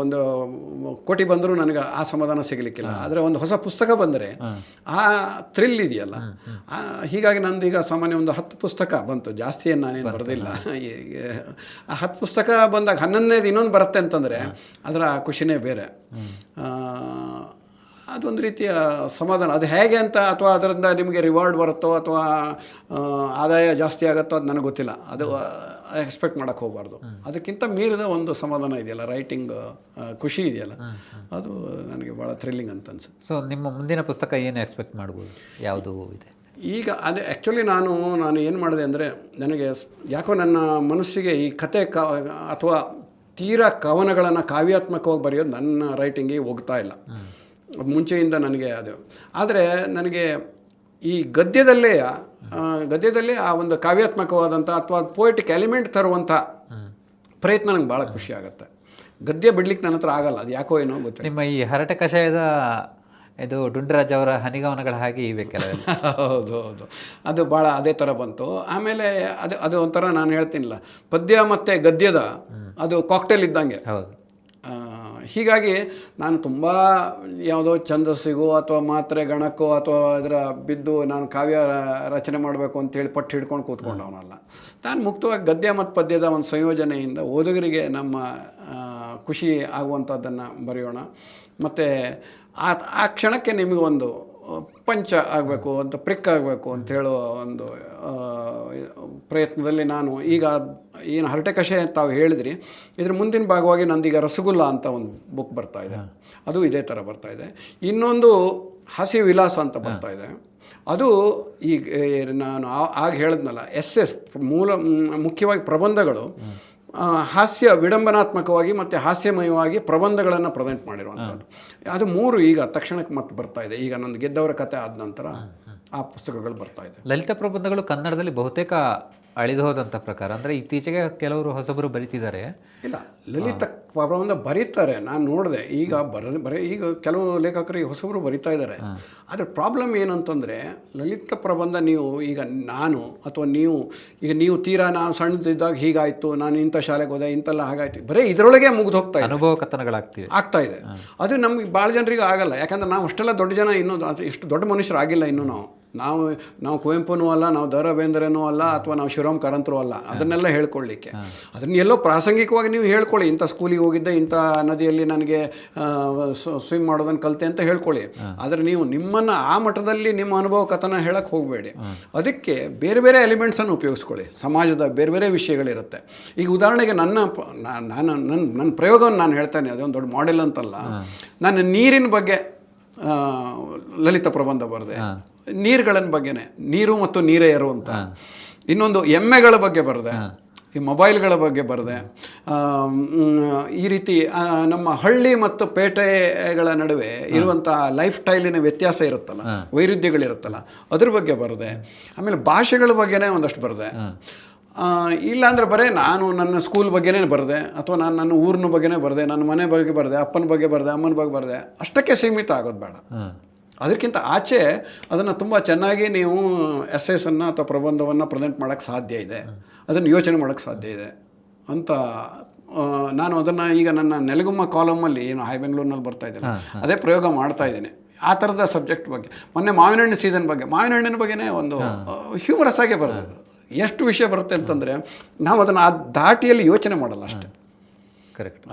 ಒಂದು ಕೋಟಿ ಬಂದರೂ ನನಗೆ ಆ ಸಮಾಧಾನ ಸಿಗಲಿಕ್ಕಿಲ್ಲ. ಆದರೆ ಒಂದು ಹೊಸ ಪುಸ್ತಕ ಬಂದರೆ ಆ ಥ್ರಿಲ್ ಇದೆಯಲ್ಲ. ಹೀಗಾಗಿ ನಂದು ಈಗ ಸಾಮಾನ್ಯ ಒಂದು 10 ಪುಸ್ತಕ ಬಂತು, ಜಾಸ್ತಿ ಏನು ನಾನೇನು ಬರೋದಿಲ್ಲ. ಆ 10 ಪುಸ್ತಕ ಬಂದಾಗ 11ನೇದು ಇನ್ನೊಂದು ಬರುತ್ತೆ ಅಂತಂದರೆ ಅದರ ಖುಷಿನೇ ಬೇರೆ. ಅದೊಂದು ರೀತಿಯ ಸಮಾಧಾನ. ಅದು ಹೇಗೆ ಅಂತ, ಅಥವಾ ಅದರಿಂದ ನಿಮಗೆ ರಿವಾರ್ಡ್ ಬರುತ್ತೋ ಅಥವಾ ಆದಾಯ ಜಾಸ್ತಿ ಆಗುತ್ತೋ ಅದು ನನಗೆ ಗೊತ್ತಿಲ್ಲ. ಅದು ಎಕ್ಸ್ಪೆಕ್ಟ್ ಮಾಡೋಕ್ಕೆ ಹೋಗಬಾರ್ದು. ಅದಕ್ಕಿಂತ ಮೀರಿದ ಒಂದು ಸಮಾಧಾನ ಇದೆಯಲ್ಲ, ರೈಟಿಂಗ್ ಖುಷಿ ಇದೆಯಲ್ಲ, ಅದು ನನಗೆ ಭಾಳ ಥ್ರಿಲ್ಲಿಂಗ್ ಅಂತ ಅನ್ಸುತ್ತೆ. ಸೊ ನಿಮ್ಮ ಮುಂದಿನ ಪುಸ್ತಕ ಏನು ಎಕ್ಸ್ಪೆಕ್ಟ್ ಮಾಡ್ಬೋದು, ಯಾವುದು ಇದೆ? ಈಗ ಅದೇ ಆ್ಯಕ್ಚುಲಿ ನಾನು ಏನು ಮಾಡಿದೆ ಅಂದರೆ, ನನಗೆ ಯಾಕೋ ನನ್ನ ಮನಸ್ಸಿಗೆ ಈ ಕತೆ ಅಥವಾ ತೀರಾ ಕವನಗಳನ್ನು ಕಾವ್ಯಾತ್ಮಕವಾಗಿ ಬರೆಯೋದು ನನ್ನ ರೈಟಿಂಗಿಗೆ ಹೋಗ್ತಾ ಇಲ್ಲ. ಮುಂಚೆಯಿಂದ ನನಗೆ ಅದು. ಆದರೆ ನನಗೆ ಈ ಗದ್ಯದಲ್ಲೇ ಆ ಒಂದು ಕಾವ್ಯಾತ್ಮಕವಾದಂಥ ಅಥವಾ ಪೋಯಿಟಿಕ್ ಎಲಿಮೆಂಟ್ ತರುವಂಥ ಪ್ರಯತ್ನ ನನಗೆ ಭಾಳ ಖುಷಿ ಆಗುತ್ತೆ. ಗದ್ಯ ಬಿಡ್ಲಿಕ್ಕೆ ನನ್ನ ಹತ್ರ ಆಗಲ್ಲ, ಅದು ಯಾಕೋ ಏನೋ ಗೊತ್ತಿಲ್ಲ. ನಿಮ್ಮ ಈ ಹರಟೆ ಕಷಾಯದ ಇದು ಡುಂಡರಾಜ್ ಅವರ ಹನಿಗವನಗಳ ಹಾಗೆ ಇವೆ ಕೆಲವು. ಹೌದು, ಅದು ಭಾಳ ಅದೇ ಥರ ಬಂತು. ಆಮೇಲೆ ಅದು ಒಂಥರ ನಾನು ಹೇಳ್ತೀನಿಲ್ಲ, ಪದ್ಯ ಮತ್ತು ಗದ್ಯದ ಅದು ಕಾಕ್ಟೇಲ್ ಇದ್ದಂಗೆ. ಹೌದು. ಹೀಗಾಗಿ ನಾನು ತುಂಬ ಯಾವುದೋ ಛಂದಸ್ಸಿಗೋ ಅಥವಾ ಮಾತ್ರೆ ಗಣಕ್ಕೋ ಅಥವಾ ಅದರ ಬಿದ್ದು ನಾನು ಕಾವ್ಯ ರಚನೆ ಮಾಡಬೇಕು ಅಂತೇಳಿ ಪಟ್ಟು ಹಿಡ್ಕೊಂಡು ಕೂತ್ಕೊಂಡವನಲ್ಲ. ನಾನು ಮುಕ್ತವಾಗಿ ಗದ್ಯ ಮತ್ತು ಪದ್ಯದ ಒಂದು ಸಂಯೋಜನೆಯಿಂದ ಓದುಗರಿಗೆ ನಮ್ಮ ಖುಷಿ ಆಗುವಂಥದ್ದನ್ನು ಬರೆಯೋಣ. ಮತ್ತು ಆ ಕ್ಷಣಕ್ಕೆ ನಿಮಗೊಂದು ಪಂಚ ಆಗಬೇಕು ಅಂತ, ಪ್ರಿಕ್ ಆಗಬೇಕು ಅಂತ ಹೇಳೋ ಒಂದು ಪ್ರಯತ್ನದಲ್ಲಿ ನಾನು ಈಗ ಏನು ಹರಟೆ ಕಷಾಯ ತಾವು ಹೇಳಿದ್ರಿ, ಇದ್ರ ಮುಂದಿನ ಭಾಗವಾಗಿ ನಂದೀಗ ರಸಗುಲ್ಲ ಅಂತ ಒಂದು ಬುಕ್ ಬರ್ತಾಯಿದೆ. ಅದು ಇದೇ ಥರ ಬರ್ತಾಯಿದೆ. ಇನ್ನೊಂದು ಹಾಸ್ಯ ವಿಲಾಸ ಅಂತ ಬರ್ತಾಯಿದೆ. ಅದು ಈಗ ನಾನು ಆಗ ಹೇಳಿದ್ನಲ್ಲ, ಮುಖ್ಯವಾಗಿ ಪ್ರಬಂಧಗಳು ಹಾಸ್ಯ ವಿಡಂಬನಾತ್ಮಕವಾಗಿ ಮತ್ತು ಹಾಸ್ಯಮಯವಾಗಿ ಪ್ರಬಂಧಗಳನ್ನು ಪ್ರೆಸೆಂಟ್ ಮಾಡಿರುವಂಥದ್ದು. ಅದು 3 ಈಗ ತಕ್ಷಣಕ್ಕೆ ಮತ್ತೆ ಬರ್ತಾಯಿದೆ. ಈಗ ನಂದು ಗೆದ್ದವರ ಕಥೆ ಆದ ನಂತರ ಆ ಪುಸ್ತಕಗಳು ಬರ್ತಾಯಿದೆ. ಲಲಿತ ಪ್ರಬಂಧಗಳು ಕನ್ನಡದಲ್ಲಿ ಬಹುತೇಕ ಅಳಿದು ಹೋದಂಥ ಪ್ರಕಾರ. ಅಂದರೆ ಇತ್ತೀಚೆಗೆ ಕೆಲವರು ಹೊಸಬರು ಬರೀತಿದ್ದಾರೆ. ಇಲ್ಲ, ಲಲಿತ ಪ್ರಬಂಧ ಬರೀತಾರೆ, ನಾನು ನೋಡಿದೆ. ಈಗ ಈಗ ಕೆಲವು ಲೇಖಕರು ಈ ಹೊಸಬರು ಬರಿತಾ ಇದ್ದಾರೆ. ಆದರೆ ಪ್ರಾಬ್ಲಮ್ ಏನಂತಂದರೆ, ಲಲಿತ ಪ್ರಬಂಧ ಈಗ ನಾನು ಅಥವಾ ನೀವು ತೀರಾ ನಾನು ಸಣ್ಣದಿದ್ದಾಗ ಹೀಗಾಯಿತು, ನಾನು ಇಂಥ ಶಾಲೆಗೆ ಹೋದೆ, ಇಂತೆಲ್ಲ ಹಾಗಾಯ್ತು, ಬರೀ ಇದರೊಳಗೆ ಮುಗಿದು ಹೋಗ್ತಾ ಇದೆ, ಅನುಭವ ಆಗ್ತಾ ಇದೆ. ಅದು ನಮ್ಗೆ ಭಾಳ ಜನರಿಗೆ ಆಗಲ್ಲ. ಯಾಕಂದ್ರೆ ನಾವು ಅಷ್ಟೆಲ್ಲ ದೊಡ್ಡ ಜನ ಇನ್ನೂ ಎಷ್ಟು ದೊಡ್ಡ ಮನುಷ್ಯರು ಆಗಿಲ್ಲ ಇನ್ನೂ. ನಾವು ಕುವೆಂಪುನೂ ಅಲ್ಲ, ನಾವು ದ ರಾ ಬೇಂದ್ರೆನೂ ಅಲ್ಲ, ಅಥವಾ ನಾವು ಶಿವರಾಮ್ ಕಾರಂತರೂ ಅಲ್ಲ ಅದನ್ನೆಲ್ಲ ಹೇಳ್ಕೊಳ್ಳಿಕ್ಕೆ. ಅದನ್ನ ಎಲ್ಲೋ ಪ್ರಾಸಂಗಿಕವಾಗಿ ನೀವು ಹೇಳ್ಕೊಳ್ಳಿ, ಇಂಥ ಸ್ಕೂಲಿಗೆ ಹೋಗಿದ್ದೆ, ಇಂಥ ನದಿಯಲ್ಲಿ ನನಗೆ ಸ್ವಿಮ್ ಮಾಡೋದನ್ನು ಕಲಿತೆ ಅಂತ ಹೇಳ್ಕೊಳ್ಳಿ. ಆದರೆ ನೀವು ನಿಮ್ಮನ್ನು ಆ ಮಟ್ಟದಲ್ಲಿ ನಿಮ್ಮ ಅನುಭವ ಕಥನ ಹೇಳಕ್ಕೆ ಹೋಗಬೇಡಿ. ಅದಕ್ಕೆ ಬೇರೆ ಬೇರೆ ಎಲಿಮೆಂಟ್ಸನ್ನು ಉಪಯೋಗಿಸ್ಕೊಳ್ಳಿ. ಸಮಾಜದ ಬೇರೆ ಬೇರೆ ವಿಷಯಗಳಿರುತ್ತೆ. ಈಗ ಉದಾಹರಣೆಗೆ ನನ್ನ ಪ್ರಯೋಗವನ್ನು ನಾನು ಹೇಳ್ತೇನೆ, ಅದೊಂದು ದೊಡ್ಡ ಮಾಡೆಲ್ ಅಂತಲ್ಲ. ನಾನು ನೀರಿನ ಬಗ್ಗೆ ಲಲಿತ ಪ್ರಬಂಧ ಬರೆದೆ. ನೀರುಗಳ ಬಗ್ಗೆನೆ, ನೀರು ಮತ್ತು ನೀರೇ ಇರು ಅಂತ. ಇನ್ನೊಂದು ಎಮ್ಮೆಗಳ ಬಗ್ಗೆ ಬರೆದೆ, ಈ ಮೊಬೈಲ್ಗಳ ಬಗ್ಗೆ ಬರೆದೆ. ಈ ರೀತಿ ನಮ್ಮ ಹಳ್ಳಿ ಮತ್ತು ಪೇಟೆಗಳ ನಡುವೆ ಇರುವಂಥ ಲೈಫ್ ಸ್ಟೈಲಿನ ವ್ಯತ್ಯಾಸ ಇರುತ್ತಲ್ಲ, ವೈರುಧ್ಯಗಳಿರುತ್ತಲ್ಲ, ಅದ್ರ ಬಗ್ಗೆ ಬರೆದೆ. ಆಮೇಲೆ ಭಾಷೆಗಳ ಬಗ್ಗೆನೇ ಒಂದಷ್ಟು ಬರೆದೆ. ಇಲ್ಲಾಂದರೆ ಬರೀ ನಾನು ನನ್ನ ಸ್ಕೂಲ್ ಬಗ್ಗೆನೇ ಬರೆದೆ, ಅಥವಾ ನಾನು ನನ್ನ ಊರಿನ ಬಗ್ಗೆನೇ ಬರೆದೆ, ನನ್ನ ಮನೆ ಬಗ್ಗೆ ಬರೆದೆ, ಅಪ್ಪನ ಬಗ್ಗೆ ಬರೆದೆ, ಅಮ್ಮನ ಬಗ್ಗೆ ಬರೆದೆ, ಅಷ್ಟಕ್ಕೆ ಸೀಮಿತ ಆಗೋದು ಬೇಡ. ಅದಕ್ಕಿಂತ ಆಚೆ ಅದನ್ನು ತುಂಬ ಚೆನ್ನಾಗಿ ನೀವು ಎಸ್ಸೇಸನ್ನು ಅಥವಾ ಪ್ರಬಂಧವನ್ನು ಪ್ರೆಸೆಂಟ್ ಮಾಡೋಕ್ಕೆ ಸಾಧ್ಯ ಇದೆ, ಅದನ್ನು ಯೋಚನೆ ಮಾಡೋಕ್ಕೆ ಸಾಧ್ಯ ಇದೆ ಅಂತ ನಾನು ಅದನ್ನು ಈಗ ನನ್ನ ನೆಲಗುಮ್ಮ ಕಾಲಮಲ್ಲಿ ಏನು ಹೈ ಬೆಂಗಳೂರಿನಲ್ಲಿ ಬರ್ತಾ ಇದ್ದೇನೆ, ಅದೇ ಪ್ರಯೋಗ ಮಾಡ್ತಾ ಇದ್ದೀನಿ. ಆ ಥರದ ಸಬ್ಜೆಕ್ಟ್ ಬಗ್ಗೆ. ಮೊನ್ನೆ ಮಾವಿನ ಹಣ್ಣು ಸೀಸನ್ ಬಗ್ಗೆ, ಮಾವಿನ ಹಣ್ಣಿನ ಬಗ್ಗೆನೇ ಒಂದು ಹ್ಯೂಮರಸ್ ಆಗೇ ಬರ್ತದೆ. ಎಷ್ಟು ವಿಷಯ ಬರುತ್ತೆ ಅಂತಂದರೆ ನಾವು ಅದನ್ನು ಆ ದಾಟಿಯಲ್ಲಿ ಯೋಚನೆ ಮಾಡಲ್ಲ ಅಷ್ಟೇ. ಕರೆಕ್ಟ್.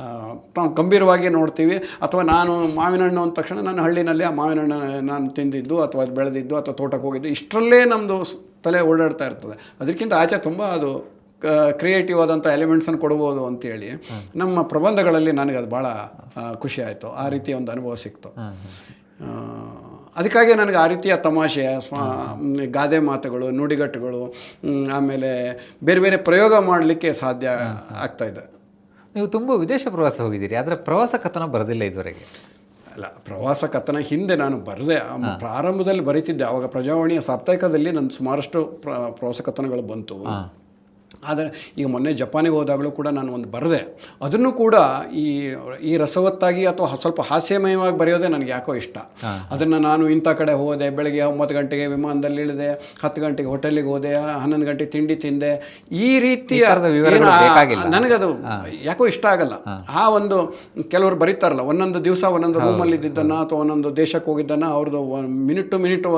ಗಂಭೀರವಾಗಿ ನೋಡ್ತೀವಿ. ಅಥವಾ ನಾನು ಮಾವಿನ ಹಣ್ಣು ಅಂದ ತಕ್ಷಣ ನನ್ನ ಹಳ್ಳಿನಲ್ಲಿ ಆ ಮಾವಿನ ಹಣ್ಣು ನಾನು ತಿಂದಿದ್ದು ಅಥವಾ ಅದು ಬೆಳೆದಿದ್ದು ಅಥವಾ ತೋಟಕ್ಕೆ ಹೋಗಿದ್ದು, ಇಷ್ಟರಲ್ಲೇ ನಮ್ಮದು ತಲೆ ಓಡಾಡ್ತಾ ಇರ್ತದೆ. ಅದಕ್ಕಿಂತ ಆಚೆ ತುಂಬ ಅದು ಕ್ರಿಯೇಟಿವ್ ಆದಂಥ ಎಲಿಮೆಂಟ್ಸನ್ನು ಕೊಡ್ಬೋದು ಅಂತೇಳಿ ನಮ್ಮ ಪ್ರಬಂಧಗಳಲ್ಲಿ ನನಗೆ ಅದು ಭಾಳ ಖುಷಿ ಆಯಿತು. ಆ ರೀತಿಯ ಒಂದು ಅನುಭವ ಸಿಕ್ತು. ಅದಕ್ಕಾಗಿ ನನಗೆ ಆ ರೀತಿಯ ತಮಾಷೆ, ಗಾದೆ ಮಾತುಗಳು, ನುಡಿಗಟ್ಟುಗಳು, ಆಮೇಲೆ ಬೇರೆ ಬೇರೆ ಪ್ರಯೋಗ ಮಾಡಲಿಕ್ಕೆ ಸಾಧ್ಯ ಆಗ್ತಾಯಿದೆ. ನೀವು ತುಂಬ ವಿದೇಶ ಪ್ರವಾಸ ಹೋಗಿದ್ದೀರಿ, ಆದರೆ ಪ್ರವಾಸ ಕಥನ ಬರೋದಿಲ್ಲ ಇದುವರೆಗೆ. ಅಲ್ಲ, ಪ್ರವಾಸ ಕಥನ ಹಿಂದೆ ನಾನು ಬರೆದೆ, ಪ್ರಾರಂಭದಲ್ಲಿ ಬರೀತಿದ್ದೆ. ಆವಾಗ ಪ್ರಜಾವಾಣಿಯ ಸಾಪ್ತಾಹಿಕದಲ್ಲಿ ನನ್ನ ಸುಮಾರಷ್ಟು ಪ್ರವಾಸ ಕಥನಗಳು ಬಂತು. ಆದರೆ ಈಗ ಮೊನ್ನೆ ಜಪಾನಿಗೆ ಹೋದಾಗಲೂ ಕೂಡ ನಾನು ಒಂದು ಬರೆದೆ. ಅದನ್ನು ಕೂಡ ಈ ರಸವತ್ತಾಗಿ ಅಥವಾ ಸ್ವಲ್ಪ ಹಾಸ್ಯಮಯವಾಗಿ ಬರೆಯೋದೇ ನನಗೆ ಯಾಕೋ ಇಷ್ಟ. ಅದನ್ನು ನಾನು ಇಂಥ ಕಡೆ ಹೋದೆ, ಬೆಳಗ್ಗೆ 9 ಗಂಟೆಗೆ ವಿಮಾನದಲ್ಲಿ ಇಳಿದೆ, 10 ಗಂಟೆಗೆ ಹೋಟೆಲಿಗೆ ಹೋದೆ, 11 ಗಂಟೆ ತಿಂಡಿ ತಿಂದೆ, ಈ ರೀತಿಯ ನನಗದು ಯಾಕೋ ಇಷ್ಟ ಆಗಲ್ಲ. ಆ ಒಂದು ಕೆಲವರು ಬರೀತಾರಲ್ಲ, ಒಂದೊಂದು ದಿವಸ ಒಂದೊಂದು ರೂಮಲ್ಲಿ ಇದ್ದಿದ್ದನ್ನು ಅಥವಾ ಒಂದೊಂದು ದೇಶಕ್ಕೆ ಹೋಗಿದ್ದನ್ನು ಅವ್ರದ್ದು ಮಿನಿಟ್ ಟು ಮಿನಿಟ್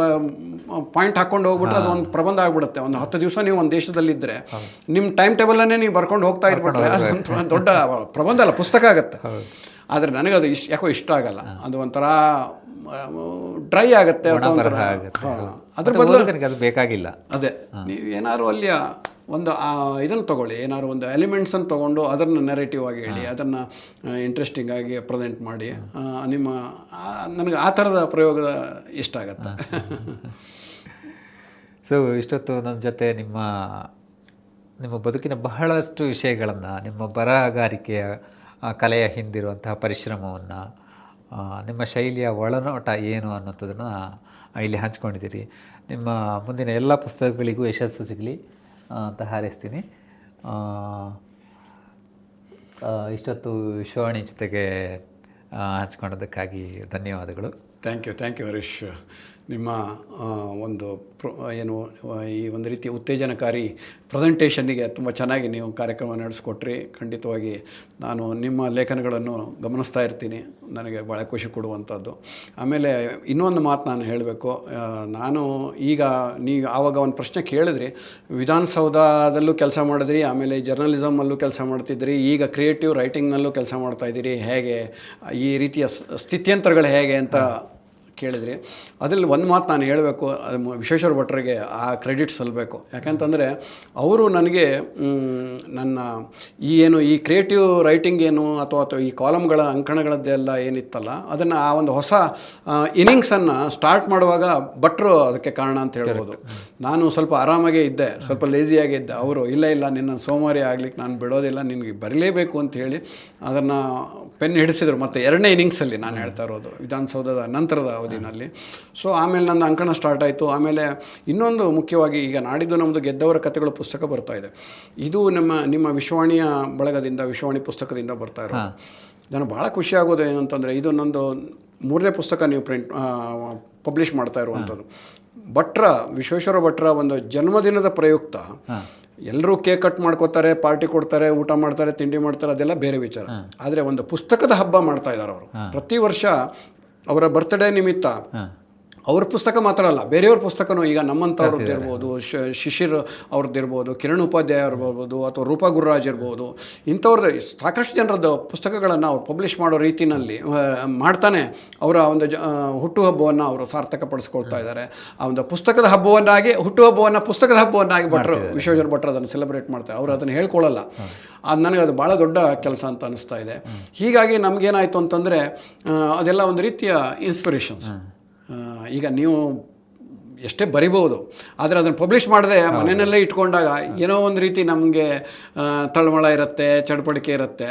ಪಾಯಿಂಟ್ ಹಾಕ್ಕೊಂಡು ಹೋಗ್ಬಿಟ್ರೆ ಅದು ಒಂದು ಪ್ರಬಂಧ ಆಗಿಬಿಡುತ್ತೆ. ಒಂದು 10 ದಿವಸ ನೀವು ಒಂದು ದೇಶದಲ್ಲಿದ್ದರೆ ನಿಮ್ಮ ಟೈಮ್ ಟೇಬಲನ್ನೇ ನೀವು ಬರ್ಕೊಂಡು ಹೋಗ್ತಾ ಇರ್ಬಿಟ್ರೆ ಅದು ದೊಡ್ಡ ಪ್ರಬಂಧ ಅಲ್ಲ, ಪುಸ್ತಕ ಆಗುತ್ತೆ. ಆದರೆ ನನಗದು ಯಾಕೋ ಇಷ್ಟ ಆಗಲ್ಲ. ಅದು ಒಂಥರ ಡ್ರೈ ಆಗುತ್ತೆ. ಅದ್ರ ಬದಲು ಅದು ಬೇಕಾಗಿಲ್ಲ. ಅದೇ ನೀವು ಏನಾದ್ರು ಅಲ್ಲಿಯ ಒಂದು ಇದನ್ನು ತೊಗೊಳ್ಳಿ, ಏನಾದ್ರು ಒಂದು ಎಲಿಮೆಂಟ್ಸನ್ನು ತೊಗೊಂಡು ಅದನ್ನು ನೆರೇಟಿವ್ ಆಗಿ ಹೇಳಿ, ಅದನ್ನು ಇಂಟ್ರೆಸ್ಟಿಂಗ್ ಆಗಿ ಪ್ರೆಸೆಂಟ್ ಮಾಡಿ. ನನಗೆ ಆ ಥರದ ಪ್ರಯೋಗ ಇಷ್ಟ ಆಗುತ್ತೆ. ಸೊ ಇಷ್ಟೊತ್ತು ನಮ್ಮ ಜೊತೆ ನಿಮ್ಮ ಬದುಕಿನ ಬಹಳಷ್ಟು ವಿಷಯಗಳನ್ನು, ನಿಮ್ಮ ಬರಹಗಾರಿಕೆಯ ಕಲೆಯ ಹಿಂದಿರುವಂತಹ ಪರಿಶ್ರಮವನ್ನು, ನಿಮ್ಮ ಶೈಲಿಯ ಒಳನೋಟ ಏನು ಅನ್ನೋಂಥದ್ದನ್ನು ಇಲ್ಲಿ ಹಂಚ್ಕೊಂಡಿದ್ದೀರಿ. ನಿಮ್ಮ ಮುಂದಿನ ಎಲ್ಲ ಪುಸ್ತಕಗಳಿಗೂ ಯಶಸ್ಸು ಸಿಗಲಿ ಅಂತ ಹಾರೈಸ್ತೀನಿ. ಇಷ್ಟೊತ್ತು ವಿಶ್ವವಾಣಿ ಜೊತೆಗೆ ಹಂಚ್ಕೊಂಡದಕ್ಕಾಗಿ ಧನ್ಯವಾದಗಳು. Thank you Harish. ನಿಮ್ಮ ಒಂದು ಏನು ಈ ಒಂದು ರೀತಿಯ ಉತ್ತೇಜನಕಾರಿ ಪ್ರೆಸೆಂಟೇಷನ್ನಿಗೆ ತುಂಬ ಚೆನ್ನಾಗಿ ನೀವು ಕಾರ್ಯಕ್ರಮ ನಡೆಸ್ಕೊಟ್ರಿ. ಖಂಡಿತವಾಗಿ ನಾನು ನಿಮ್ಮ ಲೇಖನಗಳನ್ನು ಗಮನಿಸ್ತಾ ಇರ್ತೀನಿ, ನನಗೆ ಭಾಳ ಖುಷಿ ಕೊಡುವಂಥದ್ದು. ಆಮೇಲೆ ಇನ್ನೊಂದು ಮಾತು ನಾನು ಹೇಳಬೇಕು. ನಾನು ಈಗ ನೀವು ಆವಾಗ ಒಂದು ಪ್ರಶ್ನೆ ಕೇಳಿದ್ರಿ, ವಿಧಾನಸೌಧದಲ್ಲೂ ಕೆಲಸ ಮಾಡಿದ್ರಿ, ಆಮೇಲೆ ಜರ್ನಲಿಸಮಲ್ಲೂ ಕೆಲಸ ಮಾಡ್ತಿದ್ರಿ, ಈಗ ಕ್ರಿಯೇಟಿವ್ ರೈಟಿಂಗ್ನಲ್ಲೂ ಕೆಲಸ ಮಾಡ್ತಾಯಿದ್ದೀರಿ, ಹೇಗೆ ಈ ರೀತಿಯ ಸ್ಥಿತ್ಯಂತರಗಳು ಹೇಗೆ ಅಂತ ಕೇಳಿದ್ರಿ. ಅದರಲ್ಲಿ ಒಂದು ಮಾತು ನಾನು ಹೇಳಬೇಕು, ವಿಶ್ವೇಶ್ವರ ಭಟ್ರಿಗೆ ಆ ಕ್ರೆಡಿಟ್ ಸಲ್ಲಬೇಕು. ಯಾಕೆಂತಂದರೆ ಅವರು ನನಗೆ ನನ್ನ ಈ ಕ್ರಿಯೇಟಿವ್ ರೈಟಿಂಗ್ ಏನು ಅಥವಾ ಈ ಕಾಲಮ್ಗಳ ಅಂಕಣಗಳದ್ದೆಲ್ಲ ಏನಿತ್ತಲ್ಲ, ಅದನ್ನು ಆ ಒಂದು ಹೊಸ ಇನ್ನಿಂಗ್ಸನ್ನು ಸ್ಟಾರ್ಟ್ ಮಾಡುವಾಗ ಭಟ್ರು ಅದಕ್ಕೆ ಕಾರಣ ಅಂತ ಹೇಳ್ಬೋದು. ನಾನು ಸ್ವಲ್ಪ ಆರಾಮಾಗೇ ಇದ್ದೆ, ಸ್ವಲ್ಪ ಲೇಸಿಯಾಗೇ ಇದ್ದೆ. ಅವರು ಇಲ್ಲ ನಿನ್ನ ಸೋಮಾರಿ ಆಗ್ಲಿಕ್ಕೆ ನಾನು ಬಿಡೋದಿಲ್ಲ, ನಿನಗೆ ಬರಲೇಬೇಕು ಅಂತ ಹೇಳಿ ಅದನ್ನು ಪೆನ್ ಹಿಡಿಸಿದ್ರು. ಮತ್ತು 2ನೇ ಇನ್ನಿಂಗ್ಸಲ್ಲಿ ನಾನು ಹೇಳ್ತಾ ಇರೋದು, ವಿಧಾನಸೌಧದ ನಂತರದ ಅವಧಿನಲ್ಲಿ. ಸೊ ಆಮೇಲೆ ನನ್ನ ಅಂಕಣ ಸ್ಟಾರ್ಟ್ ಆಯಿತು. ಆಮೇಲೆ ಇನ್ನೊಂದು ಮುಖ್ಯವಾಗಿ, ಈಗ ನಾಡಿದ್ದು ನಮ್ಮದು ಗೆದ್ದವರ ಕಥೆಗಳು ಪುಸ್ತಕ ಬರ್ತಾ ಇದೆ. ಇದು ನಿಮ್ಮ ವಿಶ್ವವಾಣಿಯ ಬಳಗದಿಂದ, ವಿಶ್ವವಾಣಿ ಪುಸ್ತಕದಿಂದ ಬರ್ತಾ ಇರೋದು. ನನಗೆ ಭಾಳ ಖುಷಿ ಆಗೋದು ಏನಂತಂದರೆ, ಇದು ನಂದು 3ನೇ ಪುಸ್ತಕ ನೀವು ಪಬ್ಲಿಷ್ ಮಾಡ್ತಾ ಇರುವಂಥದ್ದು. ವಿಶ್ವೇಶ್ವರ ಭಟ್ರ ಒಂದು ಜನ್ಮದಿನದ ಪ್ರಯುಕ್ತ ಎಲ್ಲರೂ ಕೇಕ್ ಕಟ್ ಮಾಡ್ಕೋತಾರೆ, ಪಾರ್ಟಿ ಕೊಡ್ತಾರೆ, ಊಟ ಮಾಡ್ತಾರೆ, ತಿಂಡಿ ಮಾಡ್ತಾರೆ, ಅದೆಲ್ಲ ಬೇರೆ ವಿಚಾರ. ಆದರೆ ಒಂದು ಪುಸ್ತಕದ ಹಬ್ಬ ಮಾಡ್ತಾ ಇದ್ದಾರೆ ಅವರು. ಪ್ರತಿ ವರ್ಷ ಅವರ ಬರ್ತ್ಡೇ ನಿಮಿತ್ತ ಅವ್ರ ಪುಸ್ತಕ ಮಾತ್ರ ಅಲ್ಲ, ಬೇರೆಯವ್ರ ಪುಸ್ತಕನೂ, ಈಗ ನಮ್ಮಂಥವ್ರದ್ದು ಇರ್ಬೋದು, ಶಿಶಿರ್ ಅವ್ರದ್ದು ಇರ್ಬೋದು, ಕಿರಣ್ ಉಪಾಧ್ಯಾಯ ಇರ್ಬೋದು, ಅಥವಾ ರೂಪಾ ಗುರುರಾಜ್ ಇರ್ಬೋದು, ಇಂಥವ್ರದ್ದು ಸಾಕಷ್ಟು ಜನರದ್ದು ಪುಸ್ತಕಗಳನ್ನು ಅವ್ರು ಪಬ್ಲಿಷ್ ಮಾಡೋ ರೀತಿಯಲ್ಲಿ ಮಾಡ್ತಾನೆ ಅವರ ಒಂದು ಹುಟ್ಟುಹಬ್ಬವನ್ನು ಅವರು ಸಾರ್ಥಕಪಡಿಸ್ಕೊಳ್ತಾ ಇದ್ದಾರೆ. ಆ ಒಂದು ಪುಸ್ತಕದ ಹಬ್ಬವನ್ನಾಗಿ, ಹುಟ್ಟುಹಬ್ಬವನ್ನು ಪುಸ್ತಕದ ಹಬ್ಬವನ್ನಾಗಿ ವಿಶ್ವೇಶ್ವರ ಭಟ್ರು ಅದನ್ನು ಸೆಲೆಬ್ರೇಟ್ ಮಾಡ್ತಾರೆ. ಅವರು ಅದನ್ನು ಹೇಳ್ಕೊಳ್ಳಲ್ಲ. ಅದು ನನಗೆ ಅದು ಭಾಳ ದೊಡ್ಡ ಕೆಲಸ ಅಂತ ಅನಿಸ್ತಾ ಇದೆ. ಹೀಗಾಗಿ ನಮಗೇನಾಯಿತು ಅಂತಂದರೆ, ಅದೆಲ್ಲ ಒಂದು ರೀತಿಯ ಇನ್ಸ್ಪಿರೇಷನ್ಸ್. ಈಗ ನೀವು ಎಷ್ಟೇ ಬರಿಬೋದು, ಆದರೆ ಅದನ್ನು ಪಬ್ಲಿಷ್ ಮಾಡದೆ ಮನೆಯಲ್ಲೇ ಇಟ್ಕೊಂಡಾಗ ಏನೋ ಒಂದು ರೀತಿ ನಮಗೆ ತಳಮಳ ಇರುತ್ತೆ, ಚಡಪಡಿಕೆ ಇರುತ್ತೆ.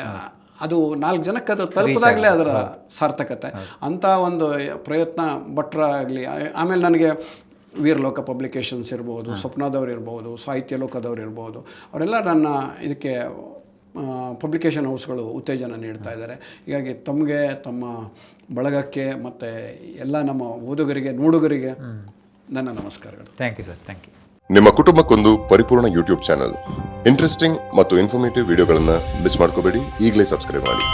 ಅದು 4 ಜನಕ್ಕೆ ಅದು ತಲುಪಿದಾಗಲೇ ಅದರ ಸಾರ್ಥಕತೆ. ಅಂಥ ಒಂದು ಪ್ರಯತ್ನ ಭಟ್ರಾಗಲಿ. ಆಮೇಲೆ ನನಗೆ ವೀರಲೋಕ ಪಬ್ಲಿಕೇಶನ್ಸ್ ಇರ್ಬೋದು, ಸ್ವಪ್ನದವ್ರು ಇರ್ಬೋದು, ಸಾಹಿತ್ಯ ಲೋಕದವ್ರು ಇರ್ಬೋದು, ಅವರೆಲ್ಲ ನನ್ನ ಇದಕ್ಕೆ ಪಬ್ಲಿಕೇಶನ್ ಹೌಸ್ಗಳು ಉತ್ತೇಜನ ನೀಡ್ತಾ ಇದ್ದಾರೆ. ಹೀಗಾಗಿ ತಮಗೆ, ತಮ್ಮ ಬಳಗಕ್ಕೆ ಮತ್ತು ಎಲ್ಲ ನಮ್ಮ ಓದುಗರಿಗೆ, ನೋಡುಗರಿಗೆ ನನ್ನ ನಮಸ್ಕಾರಗಳು. Thank you sir. Thank you. ನಿಮ್ಮ ಕುಟುಂಬಕ್ಕೊಂದು ಪರಿಪೂರ್ಣ ಯೂಟ್ಯೂಬ್ ಚಾನಲ್. ಇಂಟ್ರೆಸ್ಟಿಂಗ್ ಮತ್ತು ಇನ್ಫಾರ್ಮೇಟಿವ್ ವಿಡಿಯೋಗಳನ್ನು ಮಿಸ್ ಮಾಡ್ಕೋಬೇಡಿ. ಈಗಲೇ ಸಬ್ಸ್ಕ್ರೈಬ್ ಮಾಡಿ.